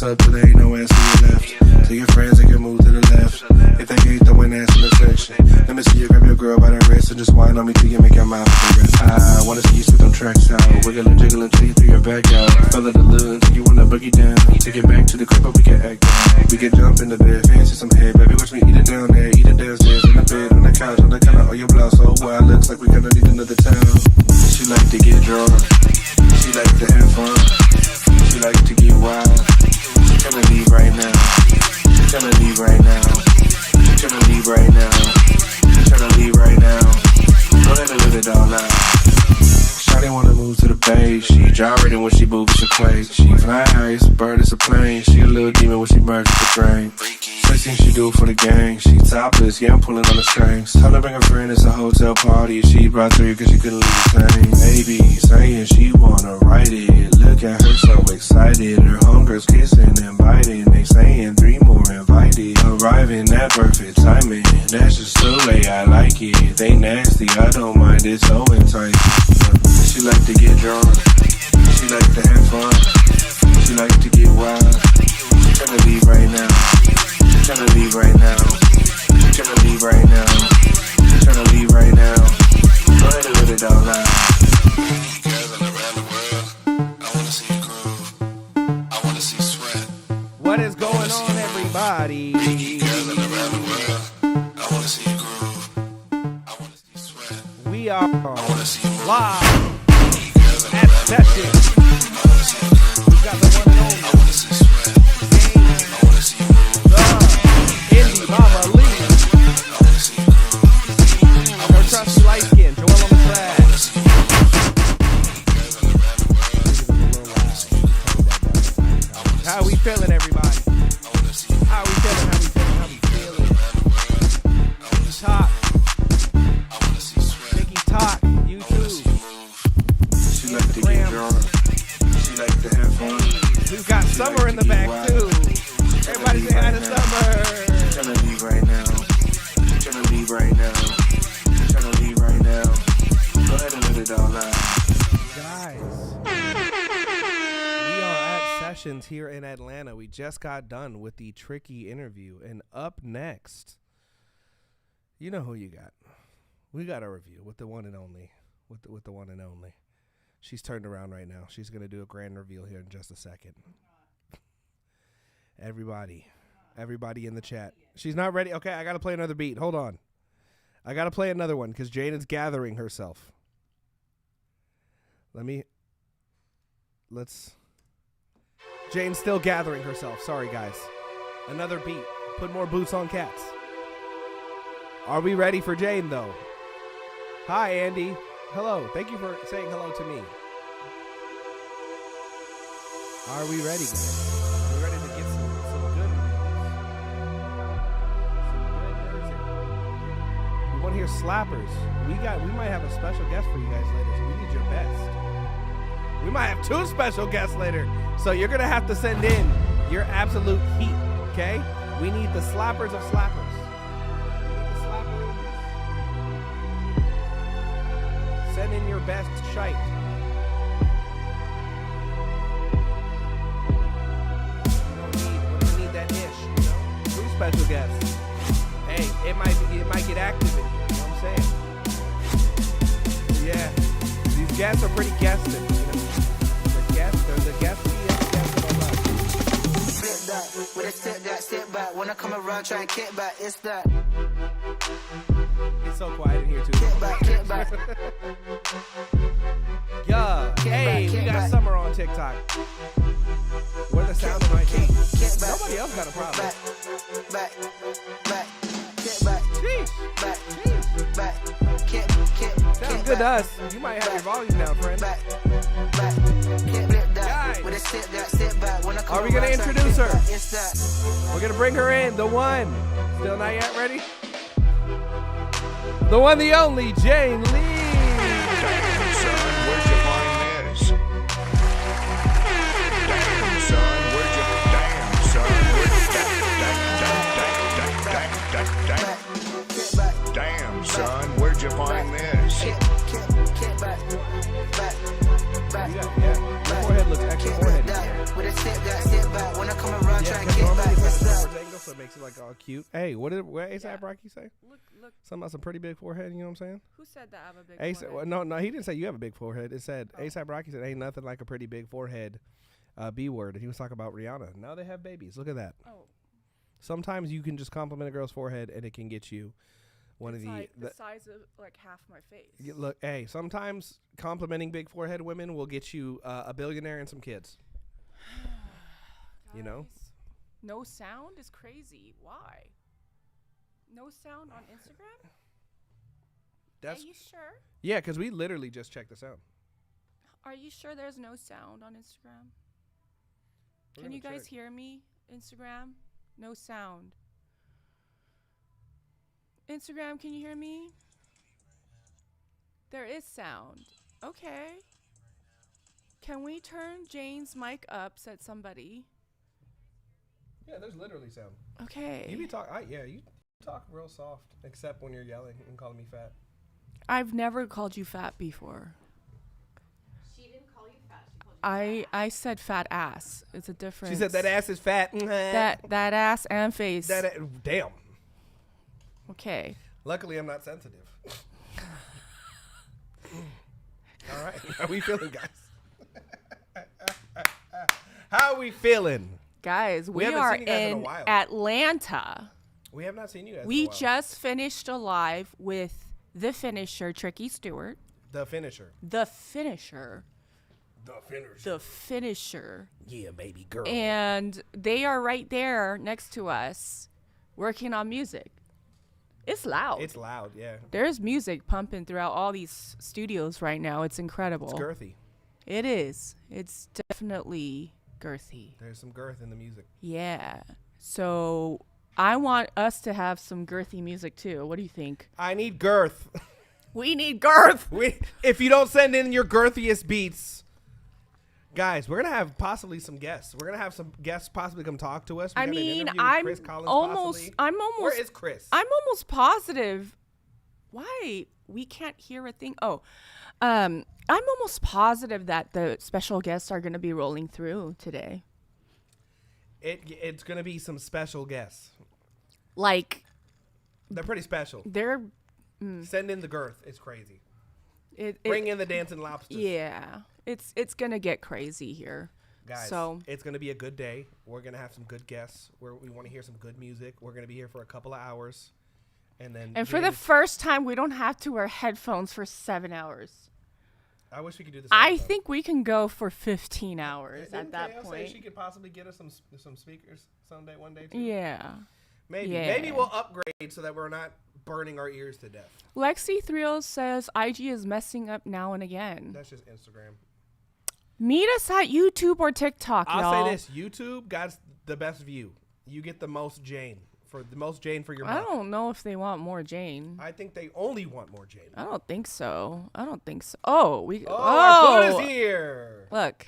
up till there ain't no ass to your left. Tell your friends they can move to the left. If they hate, throwing ass in the section. Let me see you grab your girl by the wrist and just whine on me till you make your mouth rest. I wanna see you spit them tracks out. Wiggling, jiggling till you throw your back out. Fell it a little until you wanna boogie down. Take it back to the crib, but we can act down. We can jump in the bed, fancy some head. Baby, watch me eat it down there, eat it downstairs. In the bed, on the couch, on the counter, on your blouse. So wild, looks like we gonna need another town. She like to get drunk. She like to have fun. She like to get wild. She tryna leave right now. She tryna leave right now. She tryna leave right now. She tryna leave right now. Go ahead and live it all out. Shawty wanna move to the bay. She gyrating when she moves to quake. She fly high, it's a bird, it's a plane. She a little demon when she merges the train. First thing she do for the gang. She topless, yeah, I'm pulling on the strings. Tell her bring a friend, it's a hotel party. She brought 3 cause she couldn't leave the same. Baby saying she wanna ride it. Look at her so excited. Her homegirls kissing and biting. They saying 3 more invited. Arriving at perfect timing. That's just the way I like it. They nasty, I don't mind, it's so enticing. She like to get drunk. She like to have fun. She like to get wild. She tryna leave right now. She tryna leave right now. She tryna leave right now. She tryna leave right now. Go ahead and let it all out. Girls around the world, I wanna see you groove. I wanna see sweat. What is going on, everybody? Girls around the world, I wanna see you groove. I wanna see sweat. We are see live at Bastion. We got the one and only. Indie Mama Lee. Her trusty light skin, Joel on the track. How we feeling, everybody? How we feeling? How we feeling? How we feeling? Talk. Nikki Talk. YouTube. She like to get drunk. She like to have fun. We've got Summer in the back too. Everybody say hi to Summer. Tryna leave right now. Tryna leave right now. Tryna leave right now. Go ahead and let it all out. Guys, we are at Sessions here in Atlanta. We just got done with the Tricky interview, and up next, you know who you got. We got a review with the one and only. With the one and only. She's turned around right now. She's going to do a grand reveal here in just a second. Everybody in the chat. She's not ready. Okay, I got to play another beat. Hold on. I got to play another one because Jane is gathering herself. Jane's still gathering herself. Sorry, guys. Another beat. Put more boots on cats. Are we ready for Jane, though? Hi, Andy. Hello. Thank you for saying hello to me. Are we ready, guys? Are we ready to get some good news? We want to hear slappers. We might have a special guest for you guys later, so we need your best. We might have 2 special guests later, so you're going to have to send in your absolute heat, okay? We need the slappers of slappers. Send in your best shite. We need that dish, you know? 2 special guests. Hey, it might get active in here, you know what I'm saying? Yeah. These guests are pretty guesting, you know? They're the guests of our life. Flip that, with a step back. When I come around, try and kick back, it's that. It's so quiet in here, too. Kick back. Yeah. Hey, we got Summer on TikTok. Where the sound of my feet. Nobody else got a problem. Back. Kick back. Jeez. Back. Kick. Sounds good to us. You might have your volume down, friend. Back. Guys, with a step back. When I come are we going to introduce her? It's that. We're going to bring her in. The one. Still not yet ready? The one, the only, Jane Lee. Damn, son, where'd you find this? Damn, son, where'd you find this? Kick back. Yeah, your forehead looks extra forehead. With a step back. When I come makes it like all cute. Hey, what ASAP Yeah. Rocky say? Look. Something about some pretty big forehead. You know what I'm saying? Who said that I have a big ASAP, forehead? well, no, he didn't say you have a big forehead. It said Oh. ASAP Rocky said ain't nothing like a pretty big forehead. B word, and he was talking about Rihanna. Now they have babies. Look at that. Oh, Sometimes you can just compliment a girl's forehead, and it can get you one it's of like the size of like half my face. Look, hey, sometimes complimenting big forehead women will get you a billionaire and some kids. You know? Guys, no sound is crazy. Why? No sound on Instagram? That's Are you sure? yeah, because we literally just checked this out. Are you sure there's no sound on Instagram? We're Can gonna you guys check. hear me? Instagram? No sound. Instagram, can you hear me? There is sound. Okay. Can we turn Jane's mic up, said somebody. Yeah, there's literally sound. Okay. You be talk. You talk real soft, except when you're yelling and calling me fat. I've never called you fat before. She didn't call you fat. She called you I said fat ass. It's a difference. She said that ass is fat. that ass and face. Damn. Okay. Luckily, I'm not sensitive. All right, how we feeling, guys? How are we feeling? Guys, we haven't are seen you guys in a in while. Atlanta. We have not seen you guys. We in a while. just finished a live with the finisher, Tricky Stewart. The finisher. The finisher. The finisher. The finisher. Yeah, baby girl. And they are right there next to us working on music. It's loud. It's loud, yeah. There's music pumping throughout all these studios right now. It's incredible. It's girthy. It is. It's definitely girthy. There's some girth in the music. Yeah. So I want us to have some girthy music too. What do you think? I need girth. We need girth. If you don't send in your girthiest beats, guys, we're gonna have possibly some guests. We're gonna have some guests possibly come talk to us. We I got an mean, interview with I'm Chris Collins, almost. possibly. I'm almost. Where is Chris? I'm almost positive. Why we can't hear a thing? Oh, I'm almost positive that the special guests are gonna be rolling through today. It's gonna be some special guests. Like They're pretty special. they're. Send in the girth. It's crazy. It, Bring in the dancing lobsters. Yeah, it's gonna get crazy here. Guys, So it's going to be a good day. We're going to have some good guests. We want to hear some good music. We're going to be here for a couple of hours. And for the first time, we don't have to wear headphones for 7 hours. I wish we could do this. I think we can go for 15 hours Didn't at that Taylor say point. she could possibly get us some speakers someday, one day too? Yeah. Maybe. Yeah. Maybe we'll upgrade so that we're not burning our ears to death. Lexi Thrill says IG is messing up now and again. That's just Instagram. Meet us at YouTube or TikTok, y'all. I'll say this. YouTube got the best view. You get the most Jane. For your I buck. don't know if they want more Jane. I think they only want more Jane. I don't think so. Oh, our food is here. Look.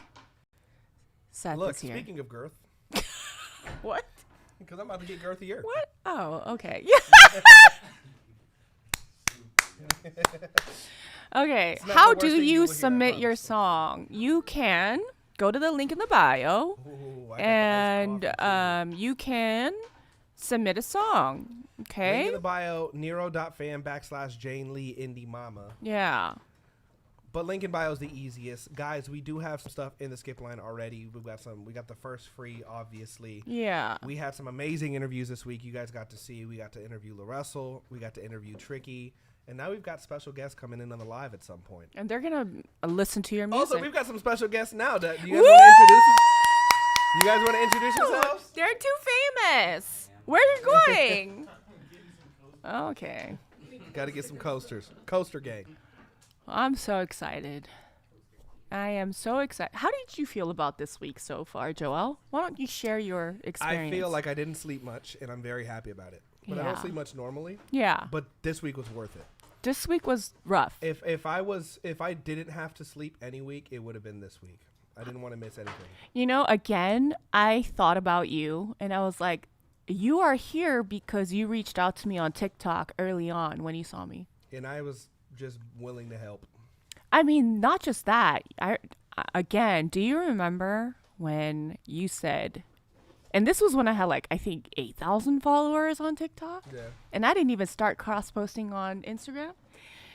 Seth Look, is here. speaking of girth, What? because I'm about to get girthier. What? Oh, okay. Okay. not How the worst do thing you you will hear, I submit your promise. song? You can go to the link in the bio, Ooh, I got and iced coffee, too. you can submit a song. Link Okay. in the bio, Nero.fam/Jane Lee Indie Mama. Yeah. But link in bio is the easiest. Guys, we do have some stuff in the skip line already. We got the first free, obviously. Yeah. We had some amazing interviews this week. You guys got to see. We got to interview LaRussell. We got to interview Tricky. And now we've got special guests coming in on the live at some point. And they're gonna listen to your music. Also, we've got some special guests now. Do you guys want to introduce? You guys want to introduce yourselves? They're too famous. Where are you going? Okay. Got to get some coasters. Coaster gang. I'm so excited. I am so excited. How did you feel about this week so far, Joel? Why don't you share your experience? I feel like I didn't sleep much, and I'm very happy about it. But I don't Yeah. sleep much normally. Yeah. But this week was worth it. This week was rough. If I didn't have to sleep any week, it would have been this week. I didn't want to miss anything. You know, again, I thought about you and I was like, you are here because you reached out to me on TikTok early on when you saw me. And I was just willing to help. I mean, not just that. Again, do you remember when you said And this was when I had like, I think 8,000 followers on TikTok. Yeah. And I didn't even start cross posting on Instagram.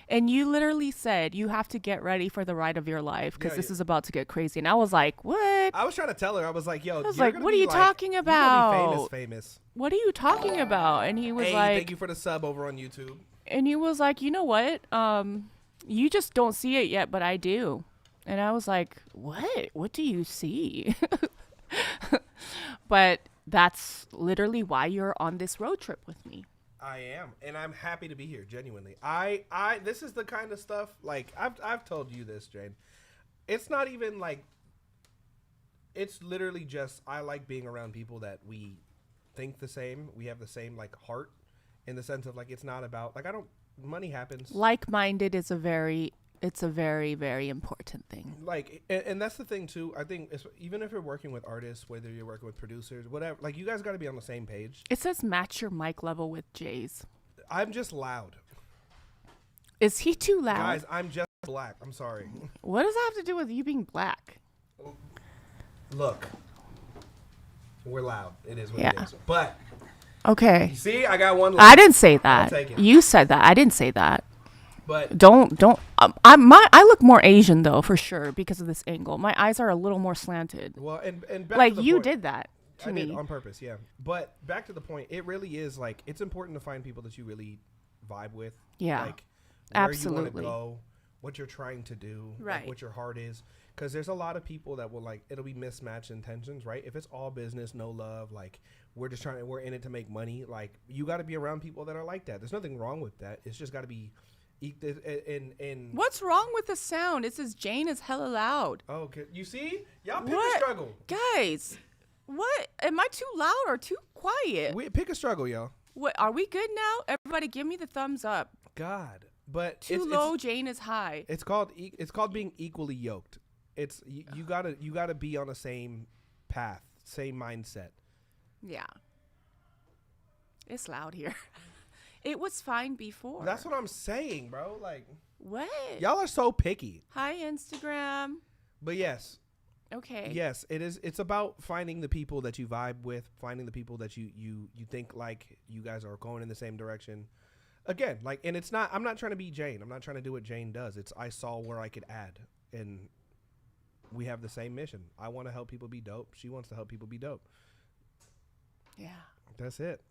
And you literally said you have to get ready for the ride of your life because this is about to get crazy. And I was like, what? I was trying to tell her. I was like, yo, I was you're like, gonna what are be you like- talking you're gonna be about? famous. What are you talking about? And he was Hey, like, thank you for the sub over on YouTube. and he was like, you know what? You just don't see it yet, but I do. And I was like, what? What do you see? But that's literally why you're on this road trip with me. I am, and I'm happy to be here. Genuinely, this is the kind of stuff like I've told you this, Jane. It's not even like. It's literally just I like being around people that we think the same. We have the same like heart, in the sense of like it's not about like I don't. Money happens. Like-minded is a very, very important thing. Like, and that's the thing too. I think even if you're working with artists, whether you're working with producers, whatever, like you guys got to be on the same page. It says match your mic level with Jay's. I'm just loud, Is he too loud? guys. I'm just black. I'm sorry. What does that have to do with you being black? Look, we're loud. It is what Yeah. it is. But Okay. you see, I got one. I didn't say that. take it. You said that. I didn't say that. But Don't. I look more Asian though, for sure, because of this angle. My eyes are a little more slanted. well, and back Like to the you point. did that to I me. did on purpose, yeah. But back to the point, it really is like it's important to find people that you really vibe with. Yeah. Like where Absolutely. you want to go, what you're trying to do, like, Right. what your heart is. Because there's a lot of people that will like it'll be mismatched intentions, right? If it's all business, no love, like we're in it to make money. Like you got to be around people that are like that. There's nothing wrong with that. It's just got to be. In What's wrong with the sound? It says Jane is hella loud. Oh, okay. You see, y'all pick What? a struggle. Guys, what? Am I too loud or too quiet? We pick a struggle, y'all. What? Are we good now? Everybody, give me the thumbs up. God, but Too low, Jane is high. It's called being equally yoked. It's you gotta be on the same path, same mindset. Yeah. It's loud here. It was fine before. That's what I'm saying, bro. Like What? y'all are so picky. Hi, Instagram. But yes, Okay. yes, it is. It's about finding the people that you vibe with, finding the people that you think like you guys are going in the same direction. Again, like, and it's not. I'm not trying to be Jane. I'm not trying to do what Jane does. It's I saw where I could add, and we have the same mission. I want to help people be dope. She wants to help people be dope. Yeah. That's it.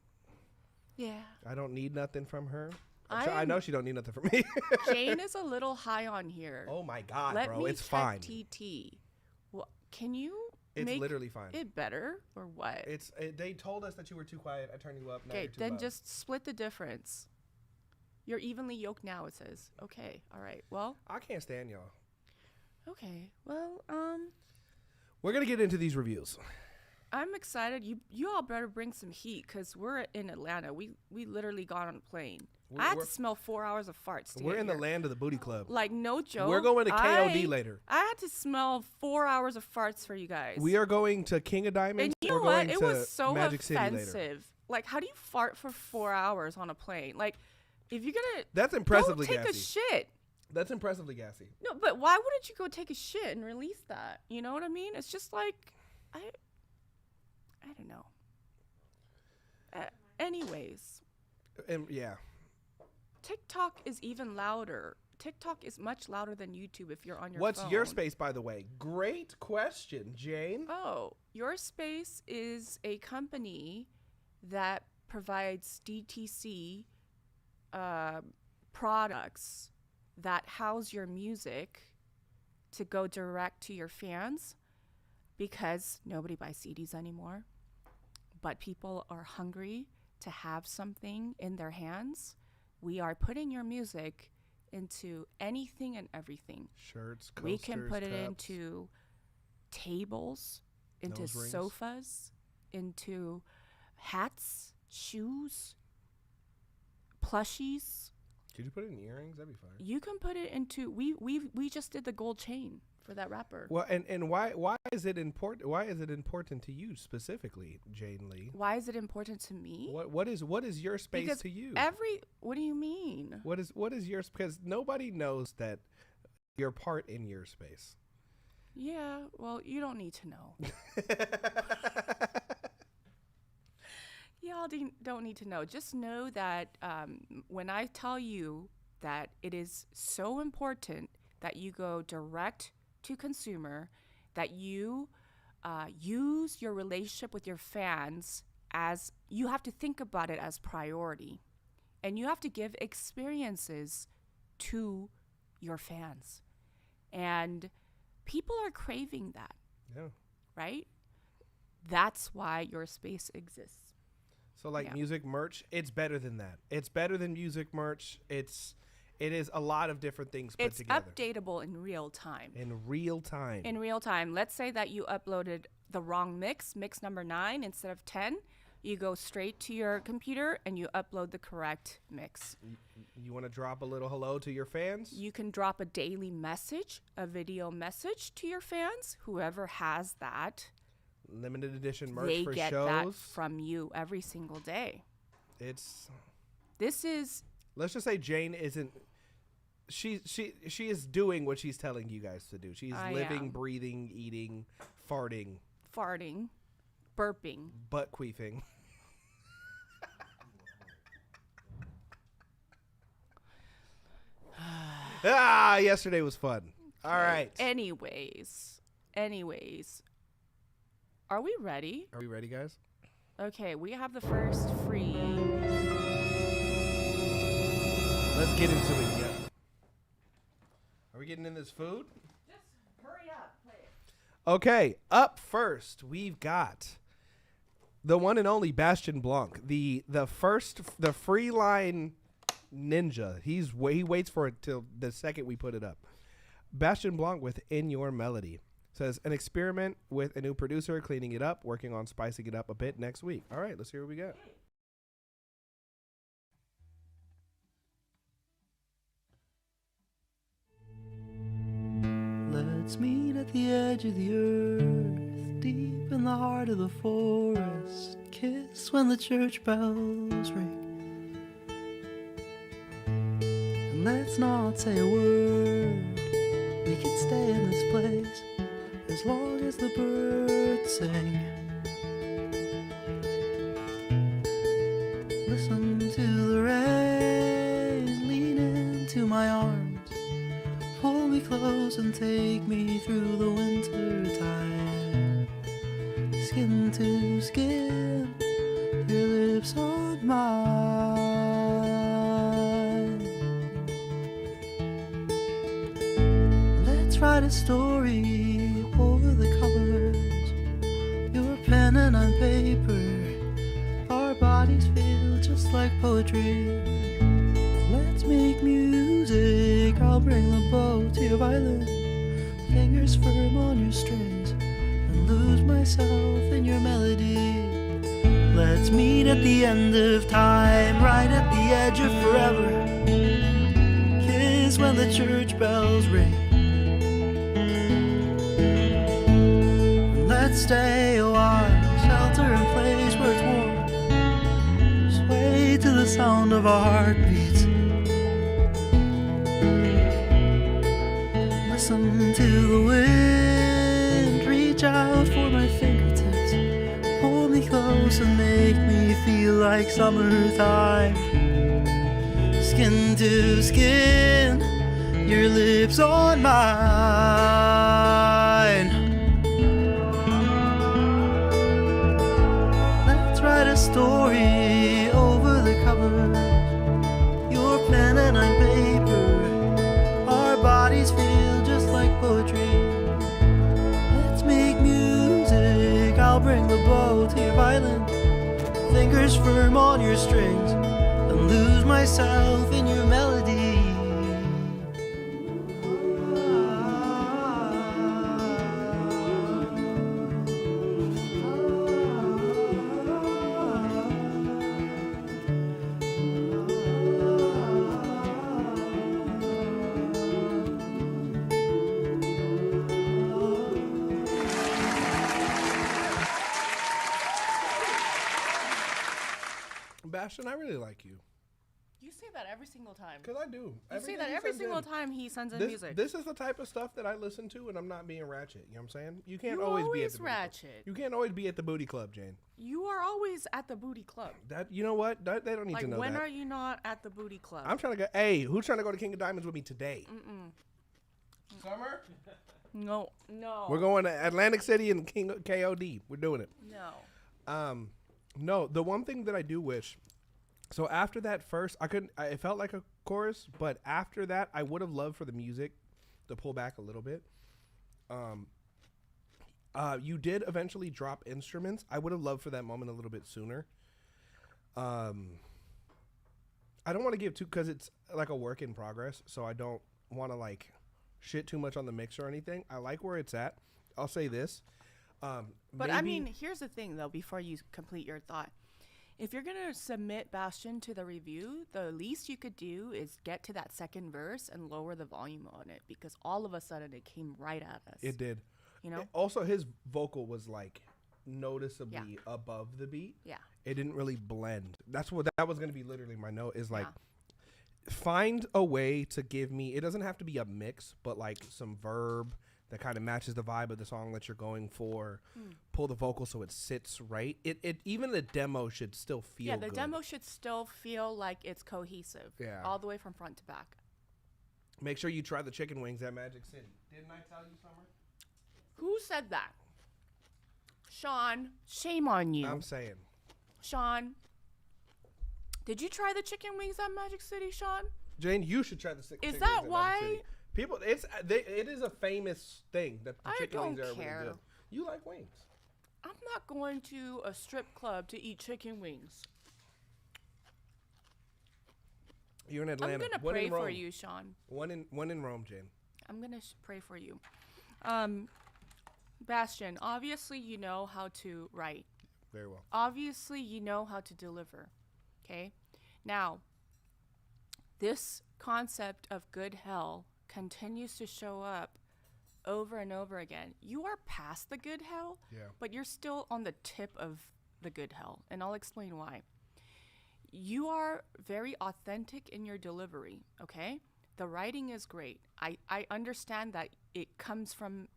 Yeah. I don't need nothing from her. I I know she don't need nothing from me. Jane is a little high on here. Oh my God, Let bro, me it's check fine. TT. Well, can you It's make literally fine. it better or what? They told us that you were too quiet. I turned you up. Now Okay, you're too then loud. just split the difference. You're evenly yoked now, it says. Okay, all right. Well, I can't stand y'all. okay. Well, We're gonna get into these reviews. I'm excited. You all better bring some heat because we're in Atlanta. We literally got on a plane. I had to smell 4 hours of farts. To We're get in the here. land of the booty club. Like no joke. We're going to KOD later. I had to smell 4 hours of farts for you guys. We are going to King of And Diamonds. you know we're what? going It to was so Magic City later. offensive. Like, how do you fart for 4 hours on a plane? Like, if you're gonna That's impressively go take a gassy. shit. That's impressively gassy. No, but why wouldn't you go take a shit and release that? You know what I mean? It's just like, I don't know. Anyways, And yeah, TikTok is even louder. TikTok is much louder than YouTube if you're on your what's phone. your space, by the way? Great question, Jane. Oh, Your Space is a company that provides DTC products that house your music to go direct to your fans because nobody buys CDs anymore. But people are hungry to have something in their hands. We are putting your music into anything and everything. Shirts, coasters, We can put it cups. into tables, into Nose rings. sofas, into hats, shoes, plushies. Could you put it in earrings? That'd be fine. You can put it into we just did the gold chain for that rapper. Well, and why is it important? Why is it important to you specifically, Jane Lee? Why is it important to me? What is your space Because to you? what do you mean? What is your because nobody knows that your part in your space. Yeah, well, you don't need to know. all don't need to know. Just know that when I tell you that it is so important that you go direct to consumer, that you use your relationship with your fans as, you have to think about it as priority. And you have to give experiences to your fans. And people are craving that. Yeah. Right? That's why your space exists. So like music merch, it's better than that. It's better than music merch. It is a lot of different things put together. It's updatable in real time. In real time. In real time. Let's say that you uploaded the wrong mix number 9 instead of 10. You go straight to your computer and you upload the correct mix. You want to drop a little hello to your fans? You can drop a daily message, a video message to your fans. Whoever has that, limited edition merch they for get shows. that from you every single day. This is. Let's just say Jane isn't. She is doing what she's telling you guys to do. She's living, breathing, eating, farting, burping, butt queefing. Yesterday was fun. All right. Anyways, are we ready? Are we ready, guys? Okay, we have the first free. Let's get into it. Yeah. Are we getting in this food? Just hurry up, please. Okay, up first we've got the one and only Bastion Blanc, the free line ninja. He waits for it till the second we put it up. Bastion Blanc with In Your Melody. Says an experiment with a new producer, cleaning it up, working on spicing it up a bit next week. All right, let's hear what we got. Let's meet at the edge of the earth, deep in the heart of the forest. Kiss when the church bells ring. And let's not say a word. We can stay in this place as long as the birds sing. Listen to the rain, lean into my arms. Pull me close and take me through the winter time. Skin to skin, your lips on mine. Let's write a story over the covers. Your pen and on paper. Our bodies feel just like poetry. Let's make music. I'll bring the bow to your violin, fingers firm on your strings, and lose myself in your melody. Let's meet at the end of time, right at the edge of forever. Kiss when the church bells ring. And let's stay a while, shelter in place where it's warm. Sway to the sound of our heartbeats. Listen to the wind, reach out for my fingertips. Hold me close and make me feel like summertime. Skin to skin, your lips on mine. Let's write a story over the covers. Your pen and I'm paper. Our bodies feel just like poetry. Let's make music. I'll bring the bow to your violin, fingers firm on your strings, and lose myself in your melody. Bastion, I really like you. You say that every single time. Because I do. You say that every single time he sends in music. This is the type of stuff that I listen to, and I'm not being ratchet. You know what I'm saying? You can't You always be at always the ratchet. You can't always be at the booty club, Jane. You are always at the booty club. That you know what? They don't need Like, to know when that. are you not at the booty club? I'm trying to go. Hey, who's trying to go to King of Diamonds with me today? Summer? No. We're going to Atlantic City and KOD. We're doing it. No. No, the one thing that I do wish. So after that first, it felt like a chorus, but after that, I would have loved for the music to pull back a little bit. You did eventually drop instruments. I would have loved for that moment a little bit sooner. I don't want to give too, because it's like a work in progress, so I don't want to like shit too much on the mix or anything. I like where it's at. I'll say this. But I mean, here's the thing though, before you complete your thought. If you're going to submit Bastion to the review, the least you could do is get to that second verse and lower the volume on it, because all of a sudden it came right at us. It did. You know? Also, his vocal was like noticeably above the beat. Yeah. It didn't really blend. That was going to be literally my note is like, find a way to give me, it doesn't have to be a mix, but like some verb that kind of matches the vibe of the song that you're going for. Pull the vocal so it sits right. It even the demo should still feel good. Yeah, the demo should still feel like it's cohesive. Yeah. All the way from front to back. Make sure you try the chicken wings at Magic City. Didn't I tell you, Summer? Who said that? Sean, shame on you. I'm saying. Sean, did you try the chicken wings at Magic City, Sean? Jane, you should try the chicken wings Is that at Magic why? City. People, it is a famous thing that the I chicken wings don't are care. really good. You like wings. I'm not going to a strip club to eat chicken wings. You're in Atlanta. I'm going to One pray in for Rome. you, Sean. One in Rome, Jane. I'm going to pray for you. Bastion, obviously you know how to write. Very well. Obviously you know how to deliver. Okay? Now, this concept of good hell continues to show up over and over again. You are past the good hell, but you're still on the tip of the good hell, and I'll explain why. You are very authentic in your delivery, okay? The writing is great. I understand that it comes from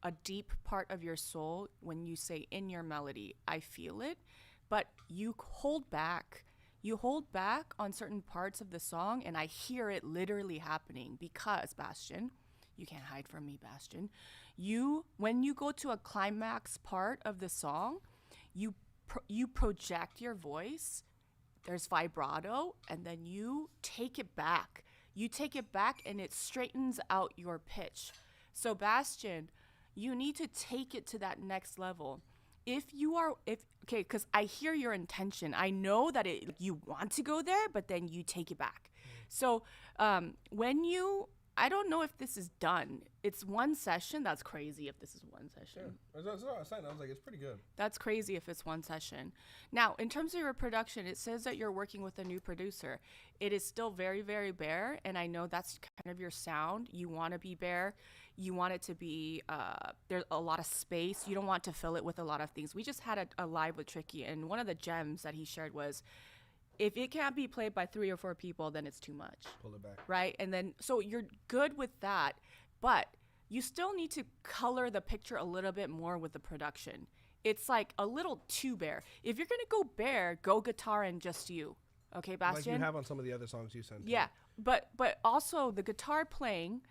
a deep part of your soul when you say in your melody. I feel it, but you hold back. You hold back on certain parts of the song, and I hear it literally happening because, Bastion, you can't hide from me, Bastion. When you go to a climax part of the song, you project your voice. There's vibrato, and then you take it back. You take it back, and it straightens out your pitch. So, Bastion, you need to take it to that next level. Because I hear your intention. I know that you want to go there, but then you take it back. So I don't know if this is done. It's one session. That's crazy if this is one session. Yeah. That's what I was saying. I was like, it's pretty good. That's crazy if it's one session. Now, in terms of your production, it says that you're working with a new producer. It is still very, very bare, and I know that's kind of your sound. You want to be bare. You want it to be, there's a lot of space. You don't want to fill it with a lot of things. We just had a live with Tricky, and one of the gems that he shared was, if it can't be played by 3 or 4 people, then it's too much. Pull it back. Right? And then, so you're good with that, but you still need to color the picture a little bit more with the production. It's like a little too bare. If you're going to go bare, go guitar and just you. Okay, Bastion? Like you have on some of the other songs you sent. Yeah, but also the guitar playing,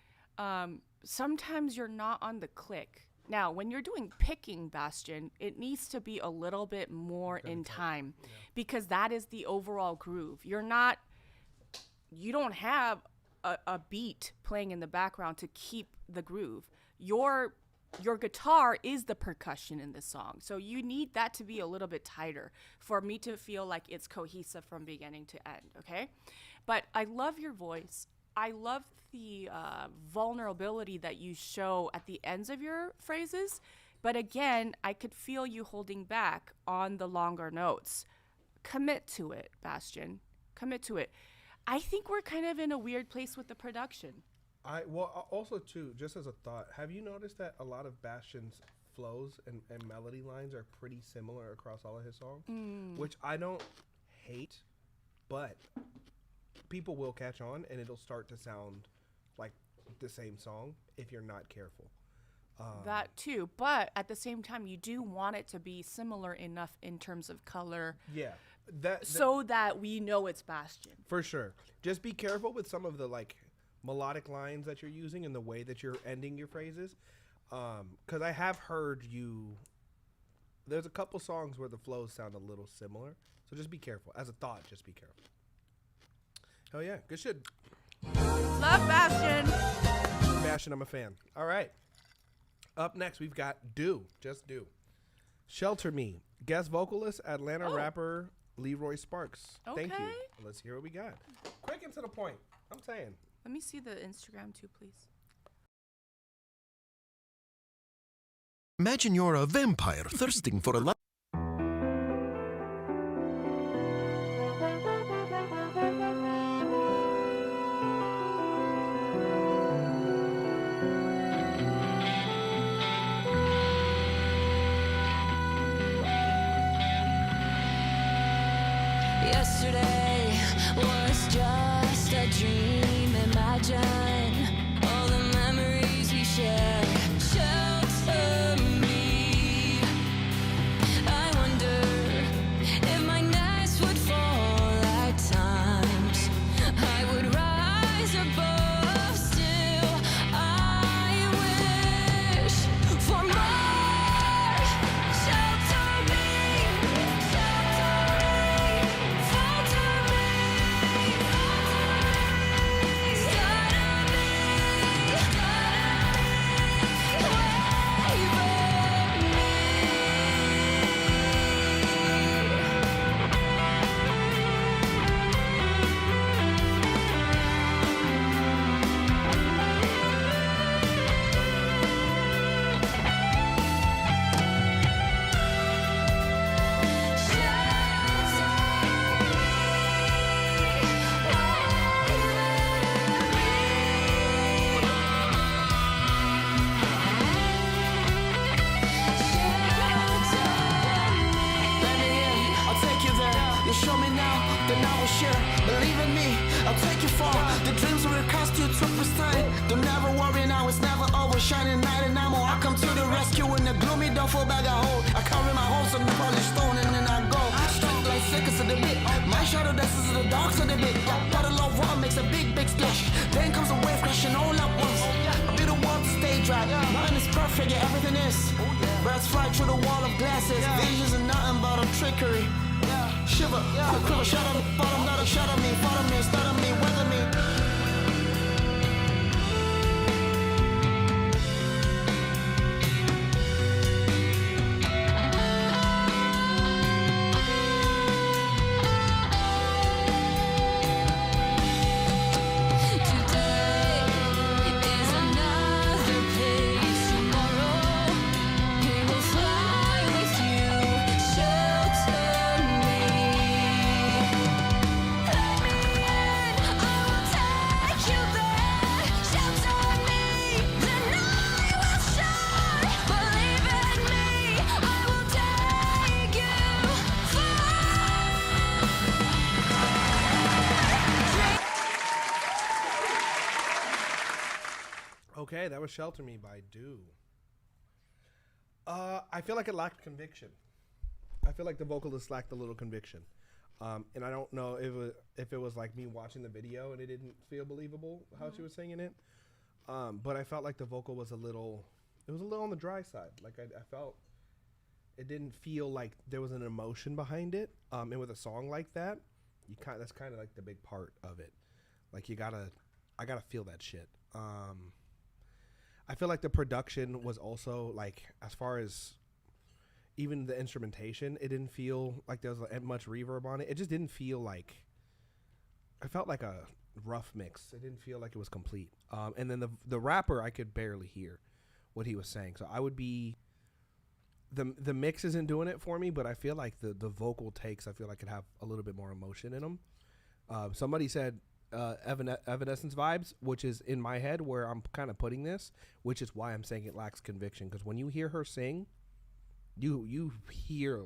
sometimes you're not on the click. Now, when you're doing picking, Bastion, it needs to be a little bit more in time because that is the overall groove. You don't have a beat playing in the background to keep the groove. Your guitar is the percussion in this song. So you need that to be a little bit tighter for me to feel like it's cohesive from beginning to end, okay? But I love your voice. I love the vulnerability that you show at the ends of your phrases. But again, I could feel you holding back on the longer notes. Commit to it, Bastion. Commit to it. I think we're kind of in a weird place with the production. Also too, just as a thought, have you noticed that a lot of Bastion's flows and melody lines are pretty similar across all of his songs? Which I don't hate, but people will catch on, and it'll start to sound like the same song if you're not careful. That too, but at the same time, you do want it to be similar enough in terms of color, Yeah, so that we know it's Bastion. for sure. Just be careful with some of the like melodic lines that you're using and the way that you're ending your phrases, because I have heard you. There's a couple songs where the flows sound a little similar, so just be careful. As a thought, just be careful. Oh yeah, good shit. Love Bastion. Bastion, I'm a fan. All right. Up next, we've got Do. Just Do. Shelter Me. Guest vocalist, Atlanta rapper Leroy Sparks. Thank you. Okay. Let's hear what we got. Quick and to the point. I'm saying. Let me see the Instagram too, please. Imagine you're a vampire thirsting for a life. Yesterday was just a dream. Imagine all the memories we shared. Shelter me. I wonder if my nest would fall at times. I would rise above. Still, I wish for more. Shelter me. Shelter me. Falter me. Stutter me. Waver me. I'll take you there. You show me now, then I will share. Believe in me, I'll take you far. The dreams will cost you to pristine. Don't never worry now, it's never over. Shining night and ammo. I come to the rescue in the gloomy duffel bag I hold. I carry my hopes on the polished stone and then I go. Straight like sickest of the bit. My shadow dances in the darks of the bit. Bottle of water makes a big, big splash. Then comes a wave crashing all at once. A bit of water to stay dry. Mine is perfect, yeah, everything is. Birds fly through the wall of glasses. Visions are nothing but a trickery. Shiver, quiver, shut up, bottom, not a shut up me, follow me, stutter me, weather me. Today is another page. Tomorrow we will fly with you. Shelter me. Let me in. I will take you there. Shelter me. Then I will shine. Believe in me. I will take you Okay, that was Shelter Me by Do. I feel like it lacked conviction. I feel like the vocalist lacked a little conviction. And I don't know if it was like me watching the video and it didn't feel believable how she was singing it. But I felt like the vocal was a little on the dry side. Like I felt it didn't feel like there was an emotion behind it. And with a song like that, that's kind of like the big part of it. Like I gotta feel that shit. I feel like the production was also like, as far as even the instrumentation, it didn't feel like there was much reverb on it. It just didn't feel like, I felt like a rough mix. It didn't feel like it was complete. And then the rapper, I could barely hear what he was saying. So I would be, the mix isn't doing it for me, but I feel like the vocal takes, I feel like could have a little bit more emotion in them. Somebody said, Evanescence vibes, which is in my head where I'm kind of putting this, which is why I'm saying it lacks conviction. Because when you hear her sing, you hear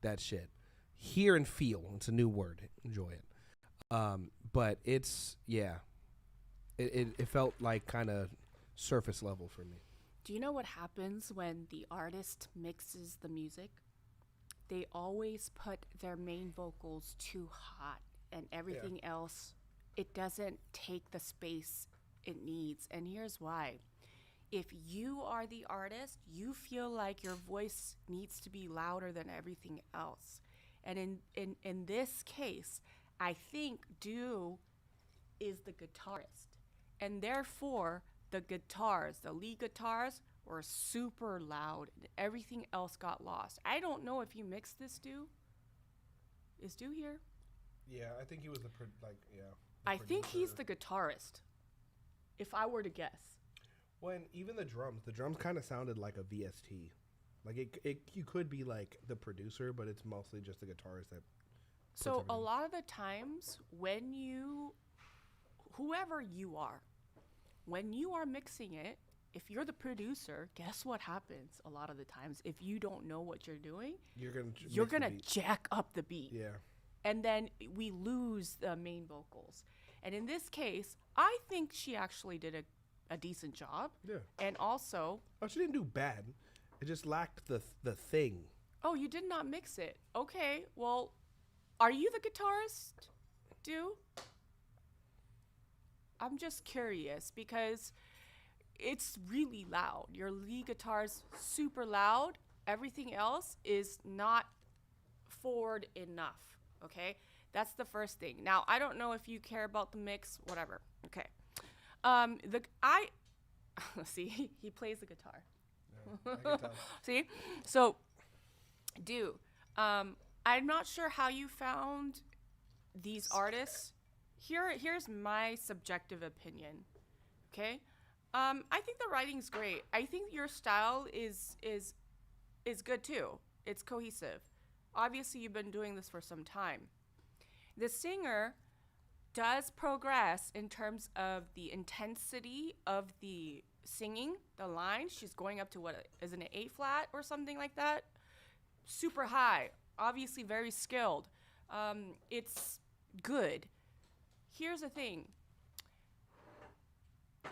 that shit. Hear and feel. It's a new word. Enjoy it. But it's it felt like kind of surface level for me. Do you know what happens when the artist mixes the music? They always put their main vocals too hot, and everything else, it doesn't take the space it needs. And here's why. If you are the artist, you feel like your voice needs to be louder than everything else. And in this case, I think Doe is the guitarist. And therefore, the lead guitars were super loud and everything else got lost. I don't know if you mixed this, Doe. Is Doe here? Yeah, I think he was I think he's the guitarist, if I were to guess. When even the drums kind of sounded like a VST. Like you could be like the producer, but it's mostly just the guitarist that. So a lot of the times when whoever you are, when you are mixing it, if you're the producer, guess what happens a lot of the times? If you don't know what you're doing, you're gonna jack up the beat. Yeah. And then we lose the main vocals. And in this case, I think she actually did a decent job. Yeah. And also, she didn't do bad. It just lacked the thing. Oh, you did not mix it. Okay, well, are you the guitarist, Doe? I'm just curious because it's really loud. Your lead guitar's super loud. Everything else is not forward enough, okay? That's the first thing. Now, I don't know if you care about the mix, whatever. Okay. See, he plays the guitar. Yeah, I can tell. See? So, Doe, I'm not sure how you found these artists. Here's my subjective opinion. Okay? I think the writing's great. I think your style is good too. It's cohesive. Obviously, you've been doing this for some time. The singer does progress in terms of the intensity of the singing, the line. She's going up to what is it, an A flat or something like that? Super high. Obviously, very skilled. It's good. Here's the thing.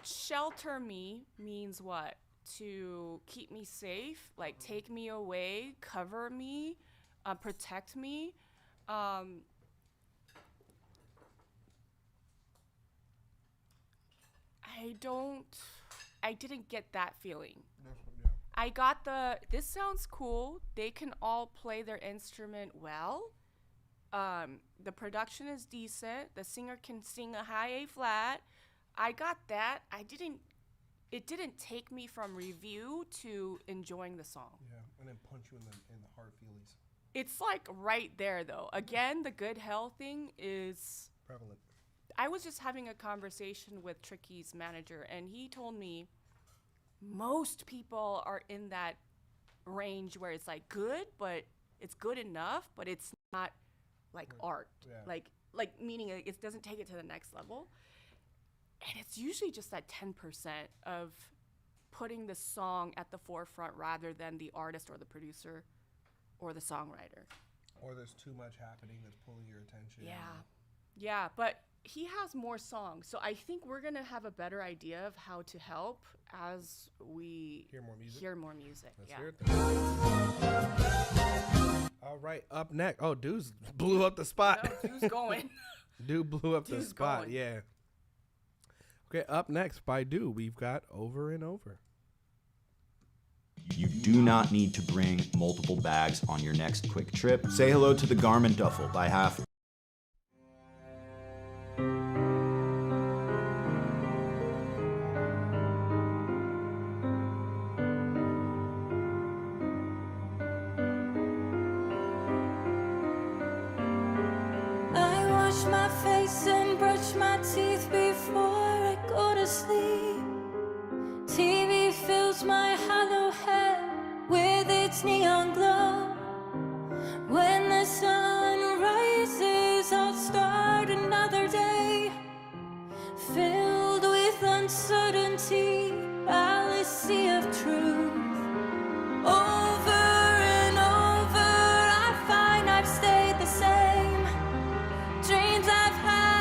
Shelter me means what? To keep me safe, like take me away, cover me, protect me. I didn't get that feeling. I got this sounds cool. They can all play their instrument well. The production is decent. The singer can sing a high A flat. I got that. It didn't take me from review to enjoying the song. Yeah, and then punch you in the heart feelies. It's like right there though. Again, the good hell thing is prevalent. I was just having a conversation with Tricky's manager, and he told me most people are in that range where it's like good, but it's good enough, but it's not like art. Yeah. Like meaning it doesn't take it to the next level. And it's usually just that 10% of putting the song at the forefront rather than the artist or the producer or the songwriter. Or there's too much happening that's pulling your attention. Yeah, but he has more songs. So I think we're going to have a better idea of how to help as we hear more music. Let's hear it then. All right, up next. Oh, Doe's blew up the spot. No, Doe's going. Doe blew up the Doe's spot, going. yeah. Okay, up next by Doe, we've got Over and Over. You do not need to bring multiple bags on your next quick trip. Say hello to the Garmin Duffel by half. I wash my face and brush my teeth before I go to sleep. TV fills my hollow head with its neon glow. When the sun rises, I'll start another day filled with uncertainty, a sea of truth. Over and over, I find I've stayed the same. Dreams I've had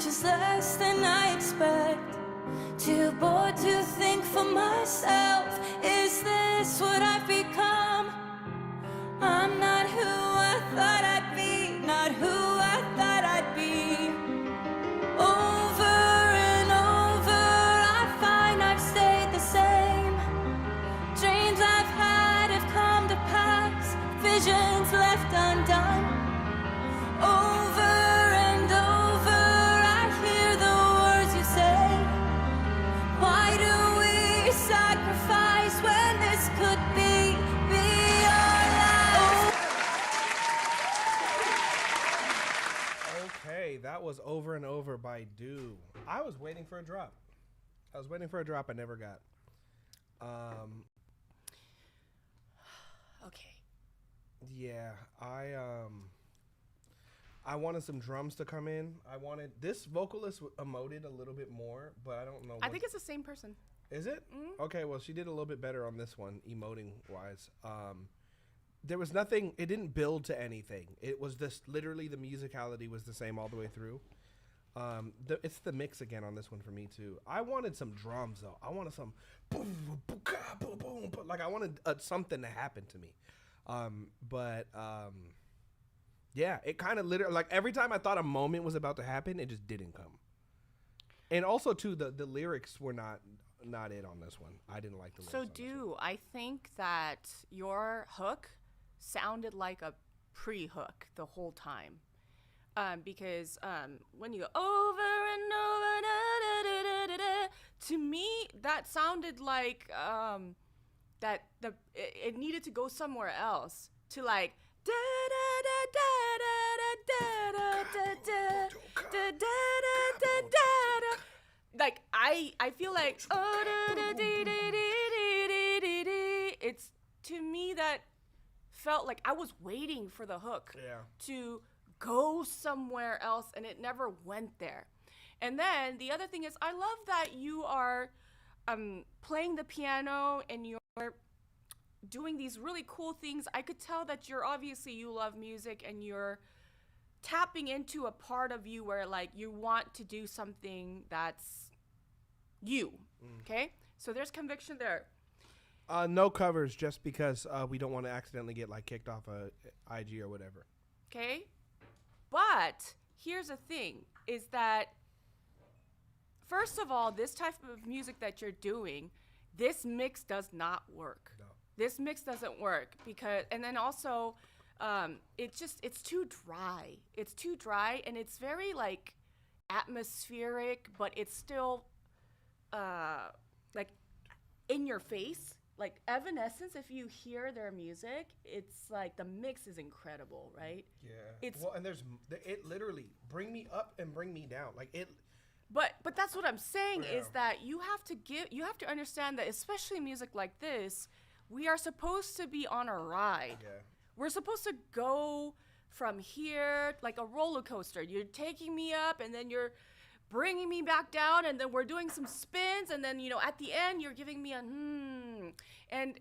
which is less than I expect. Too bored to think for myself. Is this what I've become? I'm not who I thought I'd be, not who I thought I'd be. Over and over, I find I've stayed the same. Dreams I've had have come to pass, visions left undone. Over and over, I hear the words you say. Why do we sacrifice when this could be our lives? Okay, that was Over and Over by Do. I was waiting for a drop. I never got. Okay. Yeah, I wanted some drums to come in. I wanted this vocalist emoted a little bit more, but I don't know. I think it's the same person. Is it? Mm-hmm. Okay, well, she did a little bit better on this one, emoting wise. There was nothing. It didn't build to anything. It was this literally the musicality was the same all the way through. It's the mix again on this one for me too. I wanted some drums though. I wanted some boom, boom, boom, boom, boom. Like I wanted something to happen to me. Yeah, it kind of literally like every time I thought a moment was about to happen, it just didn't come. And also too, the lyrics were not it on this one. I didn't like the lyrics. So on this one. I think that your hook sounded like a pre-hook the whole time. Because when you go over and over, da, da, da, da, da, to me that sounded like that it needed to go somewhere else to like da da da da da da da da da da da da da. Like I feel like oh da da dee dee dee dee dee dee. It's to me that felt like I was waiting for the hook to go somewhere else, and it never went there. And then the other thing is, I love that you are playing the piano and you're doing these really cool things. I could tell that you love music and you're tapping into a part of you where like you want to do something that's you. Okay? So there's conviction there. No covers just because we don't want to accidentally get like kicked off a IG or whatever. Okay? But here's the thing, is that, first of all, this type of music that you're doing, this mix does not work. No. This mix doesn't work because, and then also, it's too dry. It's too dry, and it's very, like, atmospheric, but it's still, like, in your face. Like Evanescence, if you hear their music, it's like the mix is incredible, right? Yeah. It's and it literally bring me up and bring me down, like it. But that's what I'm saying is that you have to understand that, especially music like this, we are supposed to be on a ride. Yeah. We're supposed to go from here like a roller coaster. You're taking me up, and then you're bringing me back down, and then we're doing some spins, and then at the end you're giving me a and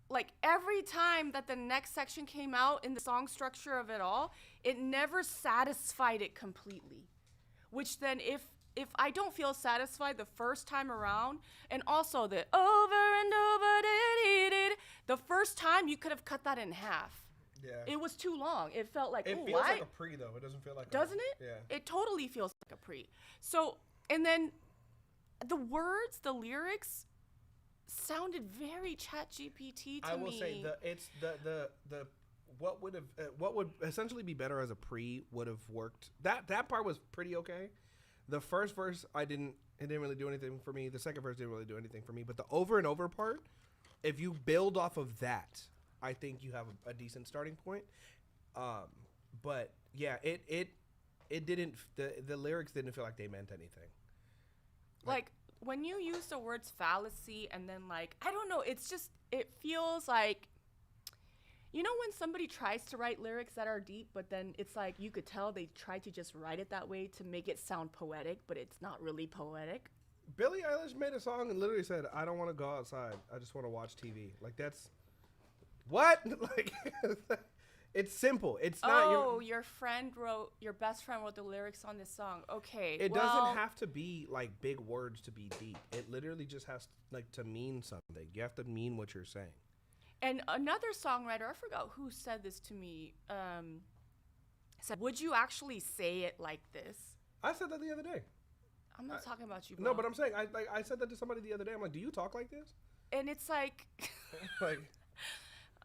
like every time that the next section came out in the song structure of it all, it never satisfied it completely, which then if I don't feel satisfied the first time around, and also the over and over the first time, you could have cut that in half. Yeah. It was too long. It felt like, it feels like a pre though. It doesn't feel like doesn't it? Yeah. It totally feels like a pre. So, and then the words, the lyrics sounded very ChatGPT to me. I will say the what would essentially be better as a pre would have worked. That part was pretty okay. The first verse it didn't really do anything for me. The second verse didn't really do anything for me. But the over and over part, if you build off of that, I think you have a decent starting point. But yeah, it didn't. The lyrics didn't feel like they meant anything. Like when you use the words fallacy and then like I don't know, it feels like, when somebody tries to write lyrics that are deep, but then it's like you could tell they tried to just write it that way to make it sound poetic, but it's not really poetic. Billie Eilish made a song and literally said, "I don't want to go outside. I just want to watch TV." Like that's. What? Like, It's simple. It's not. Oh, your best friend wrote the lyrics on this song. Okay. It doesn't have to be like big words to be deep. It literally just has to mean something. You have to mean what you're saying. And another songwriter, I forgot who said this to me, said, would you actually say it like this? I said that the other day. I'm not talking about you, bro. No, but I'm saying, I said that to somebody the other day. I'm like, do you talk like this? And it's like, like,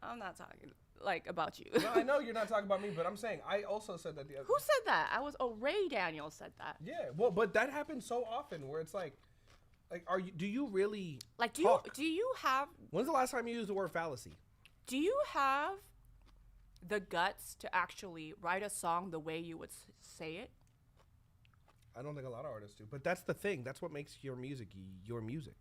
I'm not talking like about you. No, I know you're not talking about me, but I'm saying I also said that the other Who said that? Ray Daniels said that. Yeah, well, but that happens so often where it's like, do you really do you have? When's the last time you used the word fallacy? Do you have the guts to actually write a song the way you would say it? I don't think a lot of artists do, but that's the thing. That's what makes your music your music.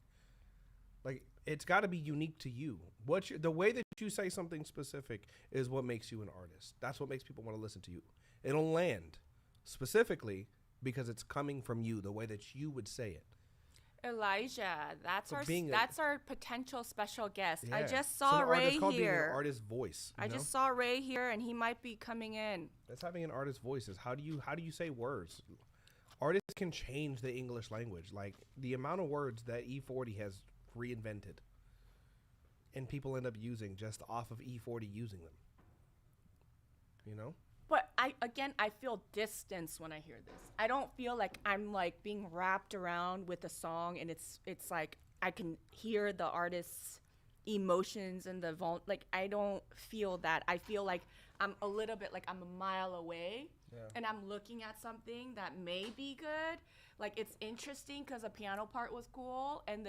Like, it's got to be unique to you. The way that you say something specific is what makes you an artist. That's what makes people want to listen to you. It'll land specifically because it's coming from you, the way that you would say it. Elijah, that's our potential special guest. Yeah. I just saw Ray It's called being an here. artist voice. I just saw Ray here, and he might be coming in. That's having an artist voice. Is how do you say words? Artists can change the English language. Like the amount of words that E40 has reinvented, and people end up using just off of E40 using them. You know. But I feel distance when I hear this. I don't feel like I'm like being wrapped around with a song, and it's like I can hear the artist's emotions and like I don't feel that. I feel like I'm a little bit like I'm a mile away, and I'm looking at something that may be good. Like it's interesting because the piano part was cool, and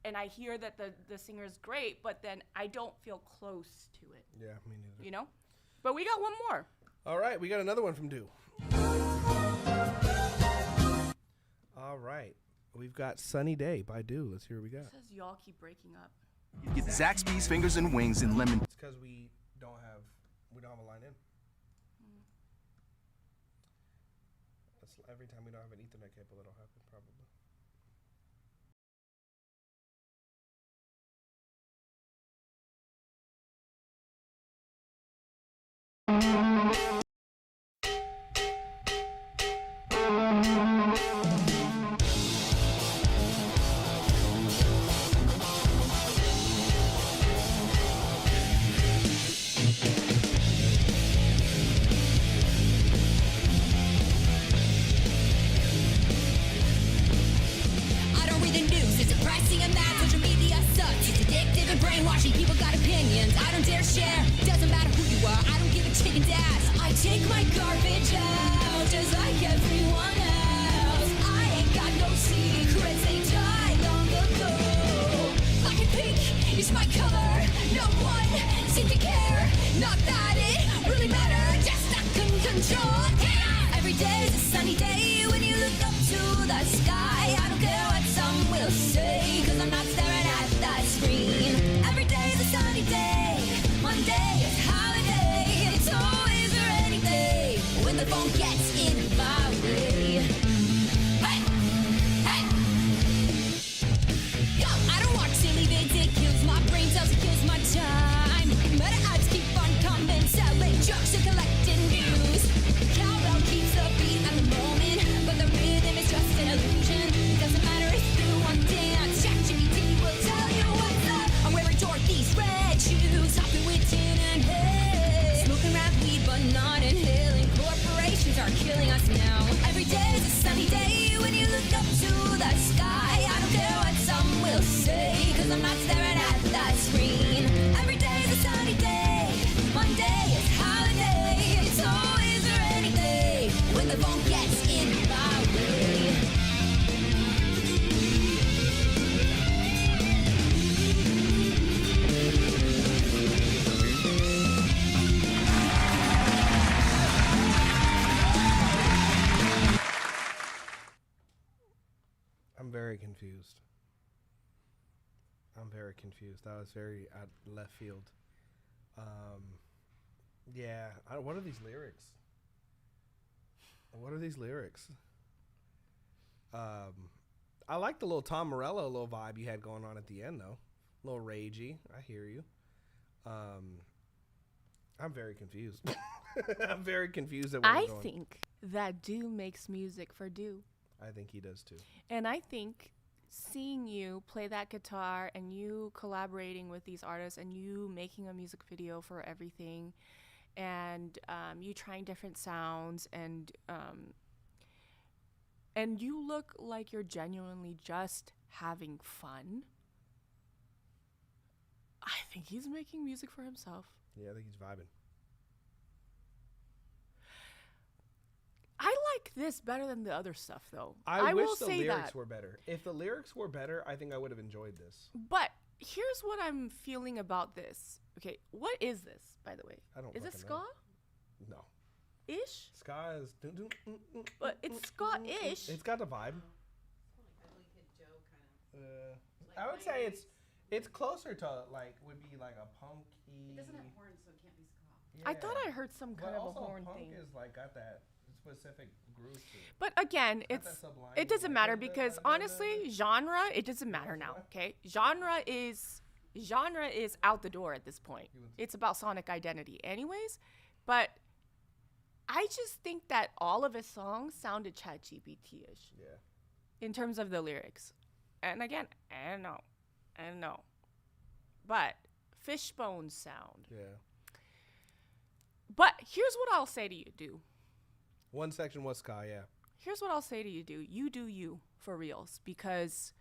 and I hear that the singer's great, but then I don't feel close to it. Yeah, me neither. You know, but we got one more. All right, we got another one from Doe. All right, we've got Sunny Day by Doe. Let's hear what we got. It says y'all keep breaking up. You get Zaxby's fingers and wings and lemon. It's because we don't have a line in. That's every time we don't have an Ethernet cable, that'll happen probably. I'm very confused. That was very at left field. Yeah. What are these lyrics? What are these lyrics? I like the little Tom Morello little vibe you had going on at the end, though. A little ragey. I hear you. I'm very confused. I'm very confused at where I we're going. think that Do makes music for Do. I think he does too. And I think seeing you play that guitar and you collaborating with these artists and you making a music video for everything and you trying different sounds and you look like you're genuinely just having fun. I think he's making music for himself. Yeah, I think he's vibing. I like this better than the other stuff, though. I wish will the say lyrics that. were better. If the lyrics were better, I think I would have enjoyed this. But here's what I'm feeling about this. Okay, what is this, by the way? I don't Is it fucking ska? know. No. Ish? Ska is... But it's ska-ish. It's got the vibe. I would say it's closer to like would be like a punky. It doesn't have horns, so it can't be ska. I thought I heard some kind But of a also horn punk thing. is like got that specific groove to it. But again, Got that sublime it doesn't like, matter da- da- because da- da- da- honestly, genre, it doesn't matter now, okay? Genre is out the door at this point. It's about sonic identity anyways, but I just think that all of his songs sounded ChatGPT-ish. Yeah. In terms of the lyrics. And again, I don't know. But Fishbone sound. Yeah. But here's what I'll say to you, Do. One section was ska, yeah. Here's what I'll say to you, Do. You do you for reals because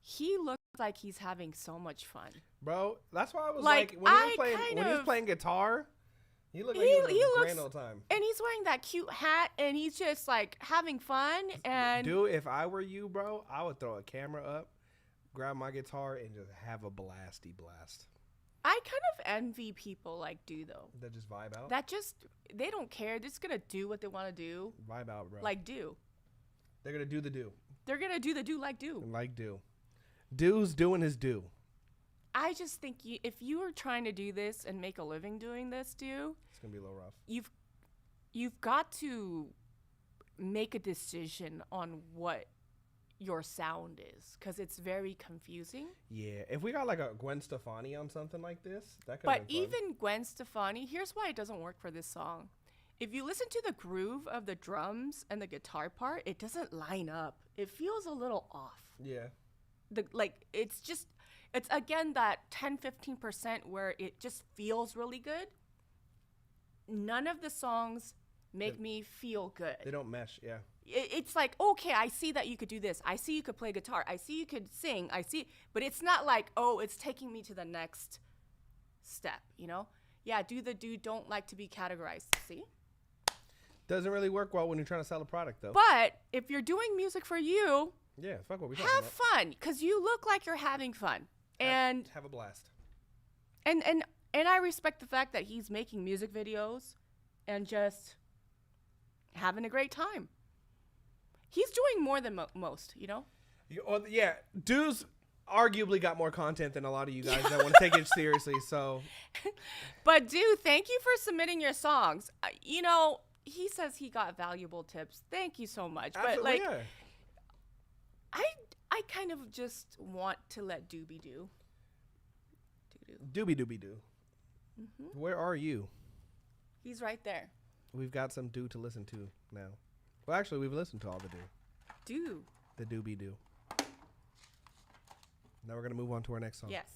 he looks like he's having so much fun. Bro, that's why I was Like, like when he was playing guitar, he looked like he was a grand old time. And he's wearing that cute hat and he's just like having fun and Dude, if I were you, bro, I would throw a camera up, grab my guitar, and just have a blasty blast. I kind of envy people like Do though. That just vibe out? That just they don't care. They're just gonna do what they want to do. Vibe out, bro. Like Do. They're gonna do the do. They're gonna do the do like Do. Like do. Do's doing his do. I just think if you are trying to do this and make a living doing this, Do, It's gonna be a little rough. you've got to make a decision on what your sound is because it's very confusing. Yeah, if we got like a Gwen Stefani on something like this, that could. But even Gwen Stefani, here's why it doesn't work for this song. If you listen to the groove of the drums and the guitar part, it doesn't line up. It feels a little off. Yeah. It's again that 10-15% where it just feels really good. None of the songs make me feel good. They don't mesh, yeah. It's like, okay, I see that you could do this. I see you could play guitar. I see you could sing. But it's not like, oh, it's taking me to the next step, you know? Yeah, Do don't like to be categorized. See? Doesn't really work well when you're trying to sell a product, though. But if you're doing music for you, yeah, fuck what we talking have about. fun because you look like you're having fun. And have a blast. And I respect the fact that he's making music videos and just having a great time. He's doing more than most, you know? Yeah, Do's arguably got more content than a lot of you guys that want to take it seriously, so. But Do, thank you for submitting your songs. You know, he says he got valuable tips. Thank you so much. Absolutely, but like, yeah. I kind of just want to let Do be Do. Doobie doobie doo. Mm-hmm. Where are you? He's right there. We've got some Do to listen to now. Well, actually, we've listened to all the Do. Do. The doobie doo. Now we're going to move on to our next song. Yes.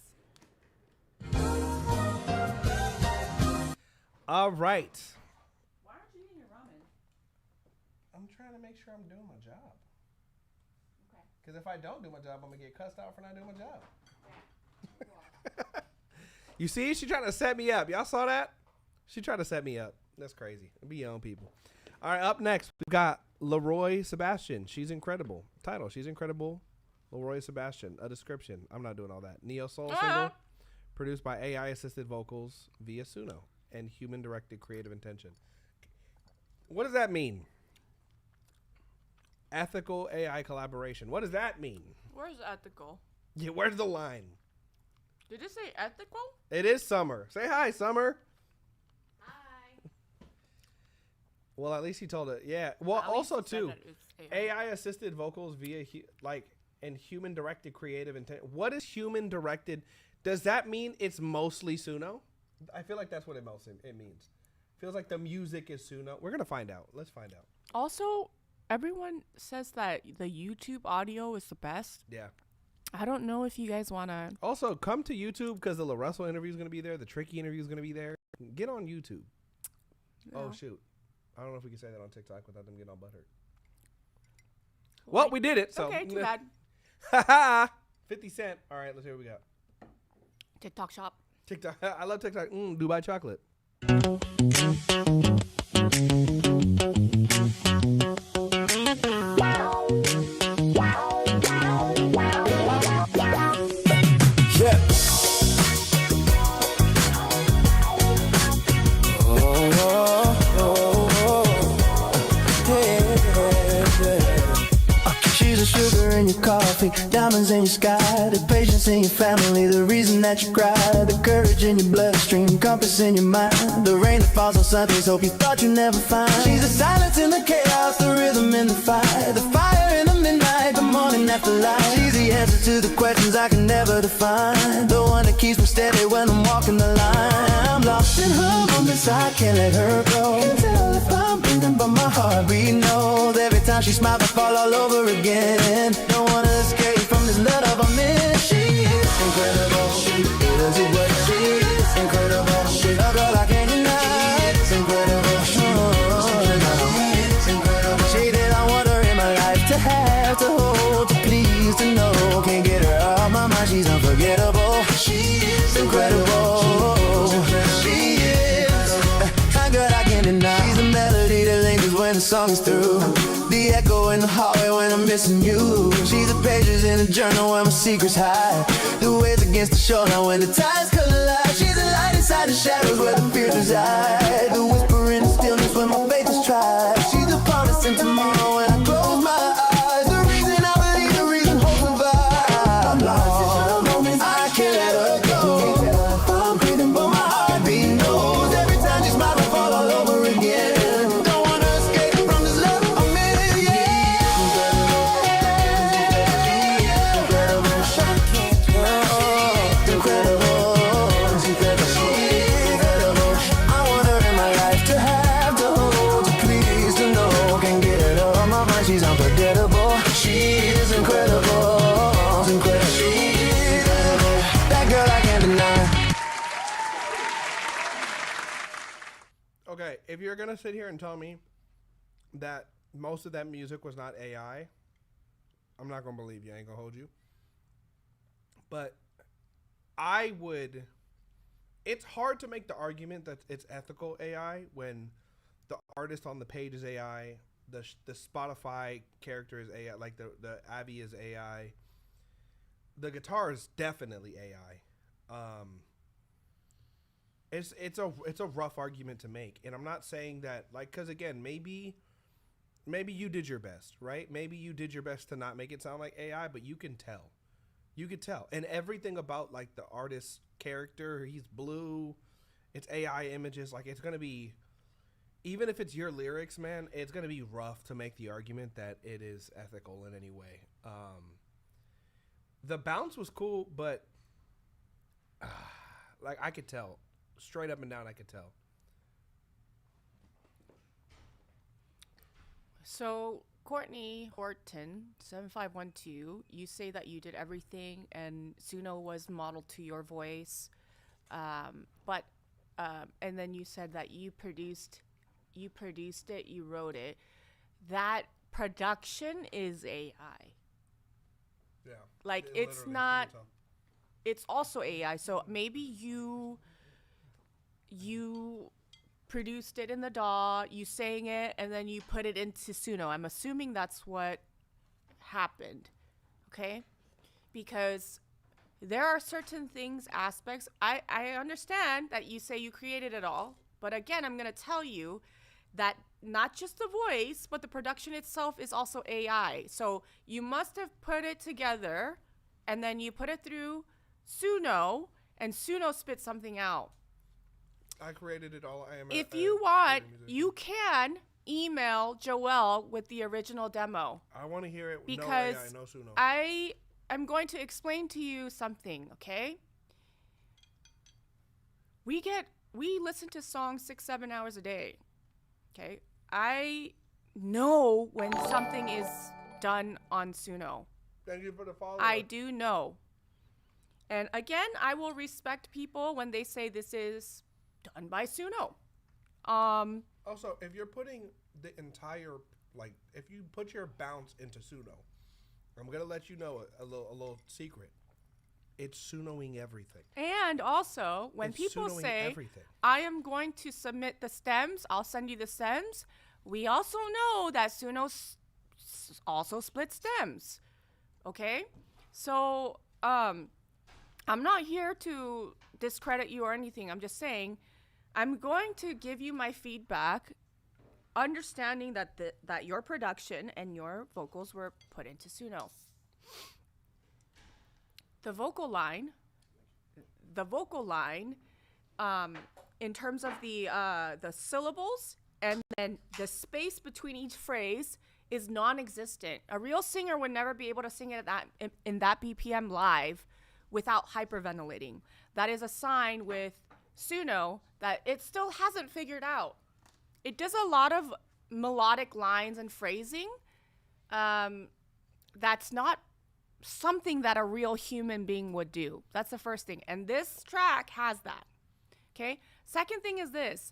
All right. Why aren't you eating your ramen? I'm trying to make sure I'm doing my job. Okay. Because if I don't do my job, I'm going to get cussed out for not doing my job. You see, she trying to set me up. Y'all saw that? She tried to set me up. That's crazy. Be your own people. All right, up next, we've got Leroy Sebastian. She's incredible. Title, She's Incredible. Leroy Sebastian. A description. I'm not doing all that. Neo Soul single. Produced by AI-assisted vocals via Suno and human-directed creative intention. What does that mean? Ethical AI collaboration. What does that mean? Where's ethical? Yeah, where's the line? Did it say ethical? It is Summer. Say hi, Summer. Hi. Well, at least he told it. Yeah. Well, At least also he said too, that it's AI. AI-assisted vocals via and human-directed creative intent. What is human-directed? Does that mean it's mostly Suno? I feel like that's what it means. Feels like the music is Suno. We're gonna find out. Let's find out. Also, everyone says that the YouTube audio is the best. Yeah. I don't know if you guys wanna. Also, come to YouTube because the La Russell interview is gonna be there. The Tricky interview is gonna be there. Get on YouTube. No. Oh shoot! I don't know if we can say that on TikTok without them getting all butthurt. Well, we did it. So Okay, too bad. Haha. 50 Cent. All right, let's hear what we got. TikTok shop. TikTok. I love TikTok. Dubai chocolate. Coffee, diamonds in your sky, the patience in your family, the reason that you cry, the courage in your bloodstream, compass in your mind, the rain that falls on Sundays, hope you thought you'd never find. She's the silence in the chaos, the rhythm in the fire in the midnight, the morning after light. She's the answer to the questions I can never define, the one that keeps me steady when I'm walking the line. I'm lost in her moments, I can't let her go. Can't tell if I'm breathing, but my heartbeat knows. Every time she smiles, I fall all over again. Don't wanna escape from this love I'm in. She is incredible. She is what she is. Incredible. She's a girl I can't deny. It's incredible. It's incredible. She that I want her in my life to have, to hold, to please, to know. Can't get her out my mind. She's unforgettable. She is incredible. She is a girl I can't deny. She's a melody that lingers when the song is through. The echo in the hallway when I'm missing you. She's the pages in the journal where my secrets hide. The waves against the shore now when the tides collide. She's the light inside the shadows where the fears reside. The whisper in the stillness when my faith is tried. She's the promise in tomorrow when I close my eyes. The reason I believe, the reason hope survives. I'm lost in her moments, I can't let her go. I'm breathing but my heartbeat knows. Every time she smiles I fall all over again. She's unforgettable. She is incredible. She's incredible. She's incredible. That girl I can't deny. Okay, if you're gonna sit here and tell me that most of that music was not AI, I'm not gonna believe you. I ain't gonna hold you. But I would. It's hard to make the argument that it's ethical AI when the artist on the page is AI. The Spotify character is AI, like the Abby is AI. The guitar is definitely AI. It's a rough argument to make, and I'm not saying that like because again maybe you did your best, right? Maybe you did your best to not make it sound like AI, but you can tell, and everything about like the artist's character, he's blue, it's AI images, like it's gonna be. Even if it's your lyrics, man, it's going to be rough to make the argument that it is ethical in any way. The bounce was cool, but like I could tell. Straight up and down, I could tell. So, Courtney Horton, 7512, you say that you did everything and Suno was modeled to your voice. And then you said that you produced it, you wrote it. That production is AI. Yeah. Like it's not, it's also AI. So maybe you produced it in the DAW, you sang it, and then you put it into Suno. I'm assuming that's what happened. Okay? Because there are certain things, aspects. I understand that you say you created it all. But again, I'm going to tell you that not just the voice, but the production itself is also AI. So you must have put it together, and then you put it through Suno, and Suno spit something out. I created it all. If you want, you can email Joel with the original demo. I want to hear it. Because no AI, no Suno. I'm going to explain to you something, okay? we listen to songs 6-7 hours a day. Okay, I know when something is done on Suno. Thank you for the follow. I do know. And again, I will respect people when they say this is done by Suno. Also, if you're putting the entire, like, if you put your bounce into Suno, I'm gonna let you know a little secret. It's Sunoing everything. And also, when It's people Sunoing say, everything. I am going to submit the stems, I'll send you the stems. We also know that Suno also splits stems. Okay? So, I'm not here to discredit you or anything. I'm just saying, I'm going to give you my feedback, understanding that that your production and your vocals were put into Suno. The vocal line, in terms of the syllables and then the space between each phrase is non-existent. A real singer would never be able to sing it in that BPM live without hyperventilating. That is a sign with Suno that it still hasn't figured out. It does a lot of melodic lines and phrasing. That's not something that a real human being would do. That's the first thing. And this track has that. Okay? Second thing is this.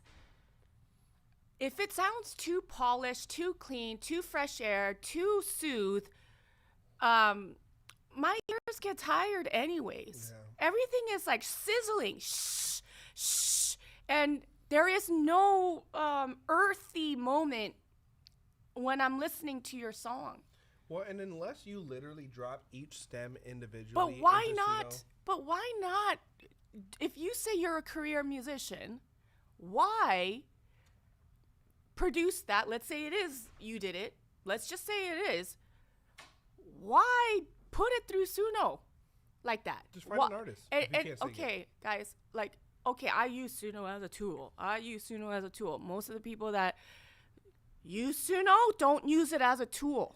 If it sounds too polished, too clean, too fresh air, too soothed, my ears get tired anyways. Yeah. Everything is like sizzling. Shh, shh. And there is no earthy moment when I'm listening to your song. Well, and unless you literally drop each stem individually. But why into not? Suno, But why not? If you say you're a career musician, why produce that? Let's say it is, you did it. Let's just say it is. Why put it through Suno like that? Just find an artist. If you can't sing okay, it. guys, like, okay, I use Suno as a tool. Most of the people that use Suno don't use it as a tool.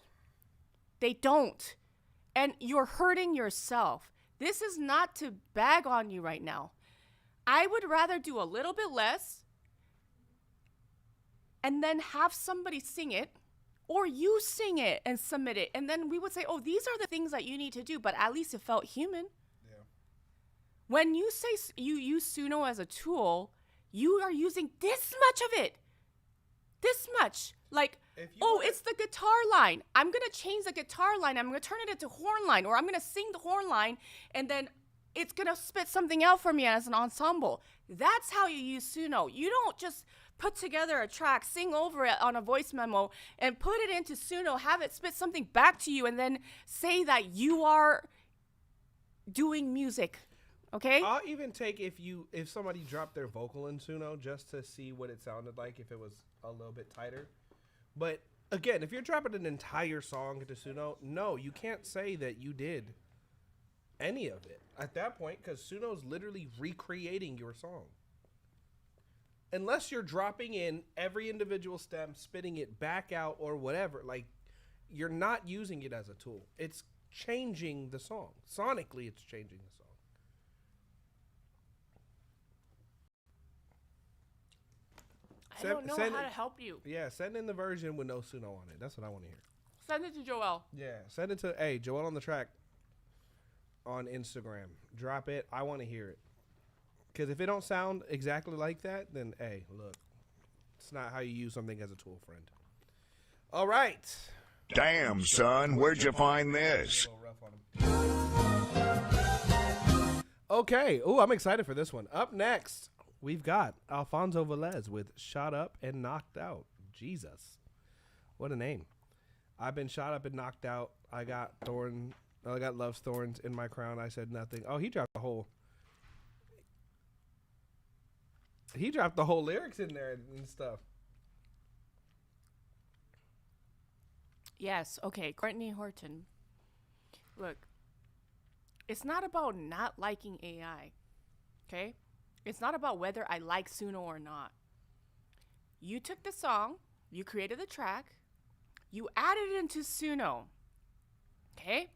They don't. And you're hurting yourself. This is not to bag on you right now. I would rather do a little bit less and then have somebody sing it, or you sing it and submit it. And then we would say, oh, these are the things that you need to do, but at least it felt human. Yeah. When you say you use Suno as a tool, you are using this much of it. This much. Like, it's the guitar line. I'm going to change the guitar line. I'm going to turn it into horn line, or I'm going to sing the horn line, and then it's going to spit something out for me as an ensemble. That's how you use Suno. You don't just put together a track, sing over it on a voice memo, and put it into Suno, have it spit something back to you, and then say that you are doing music. Okay? I'll even take if somebody dropped their vocal in Suno just to see what it sounded like if it was a little bit tighter. But again, if you're dropping an entire song into Suno, no, you can't say that you did any of it at that point, because Suno's literally recreating your song. Unless you're dropping in every individual stem, spitting it back out or whatever, like, you're not using it as a tool. It's changing the song. Sonically, it's changing the song. I don't know how to help you. Yeah, send in the version with no Suno on it. That's what I want to hear. Send it to Joel. Yeah, send it to, Joel on the track on Instagram. Drop it. I want to hear it. Because if it don't sound exactly like that, then, look, it's not how you use something as a tool, friend. All right. Damn, son, where'd you find this? Okay. Oh, I'm excited for this one. Up next, we've got Alfonso Valz with Shot Up and Knocked Out. Jesus. What a name. I've been shot up and knocked out. I got love's thorns in my crown. I said nothing. Oh, he dropped the whole lyrics in there and stuff. Yes. Okay. Courtney Horton. Look, it's not about not liking AI. Okay? It's not about whether I like Suno or not. You took the song, you created the track, you added it into Suno. Okay?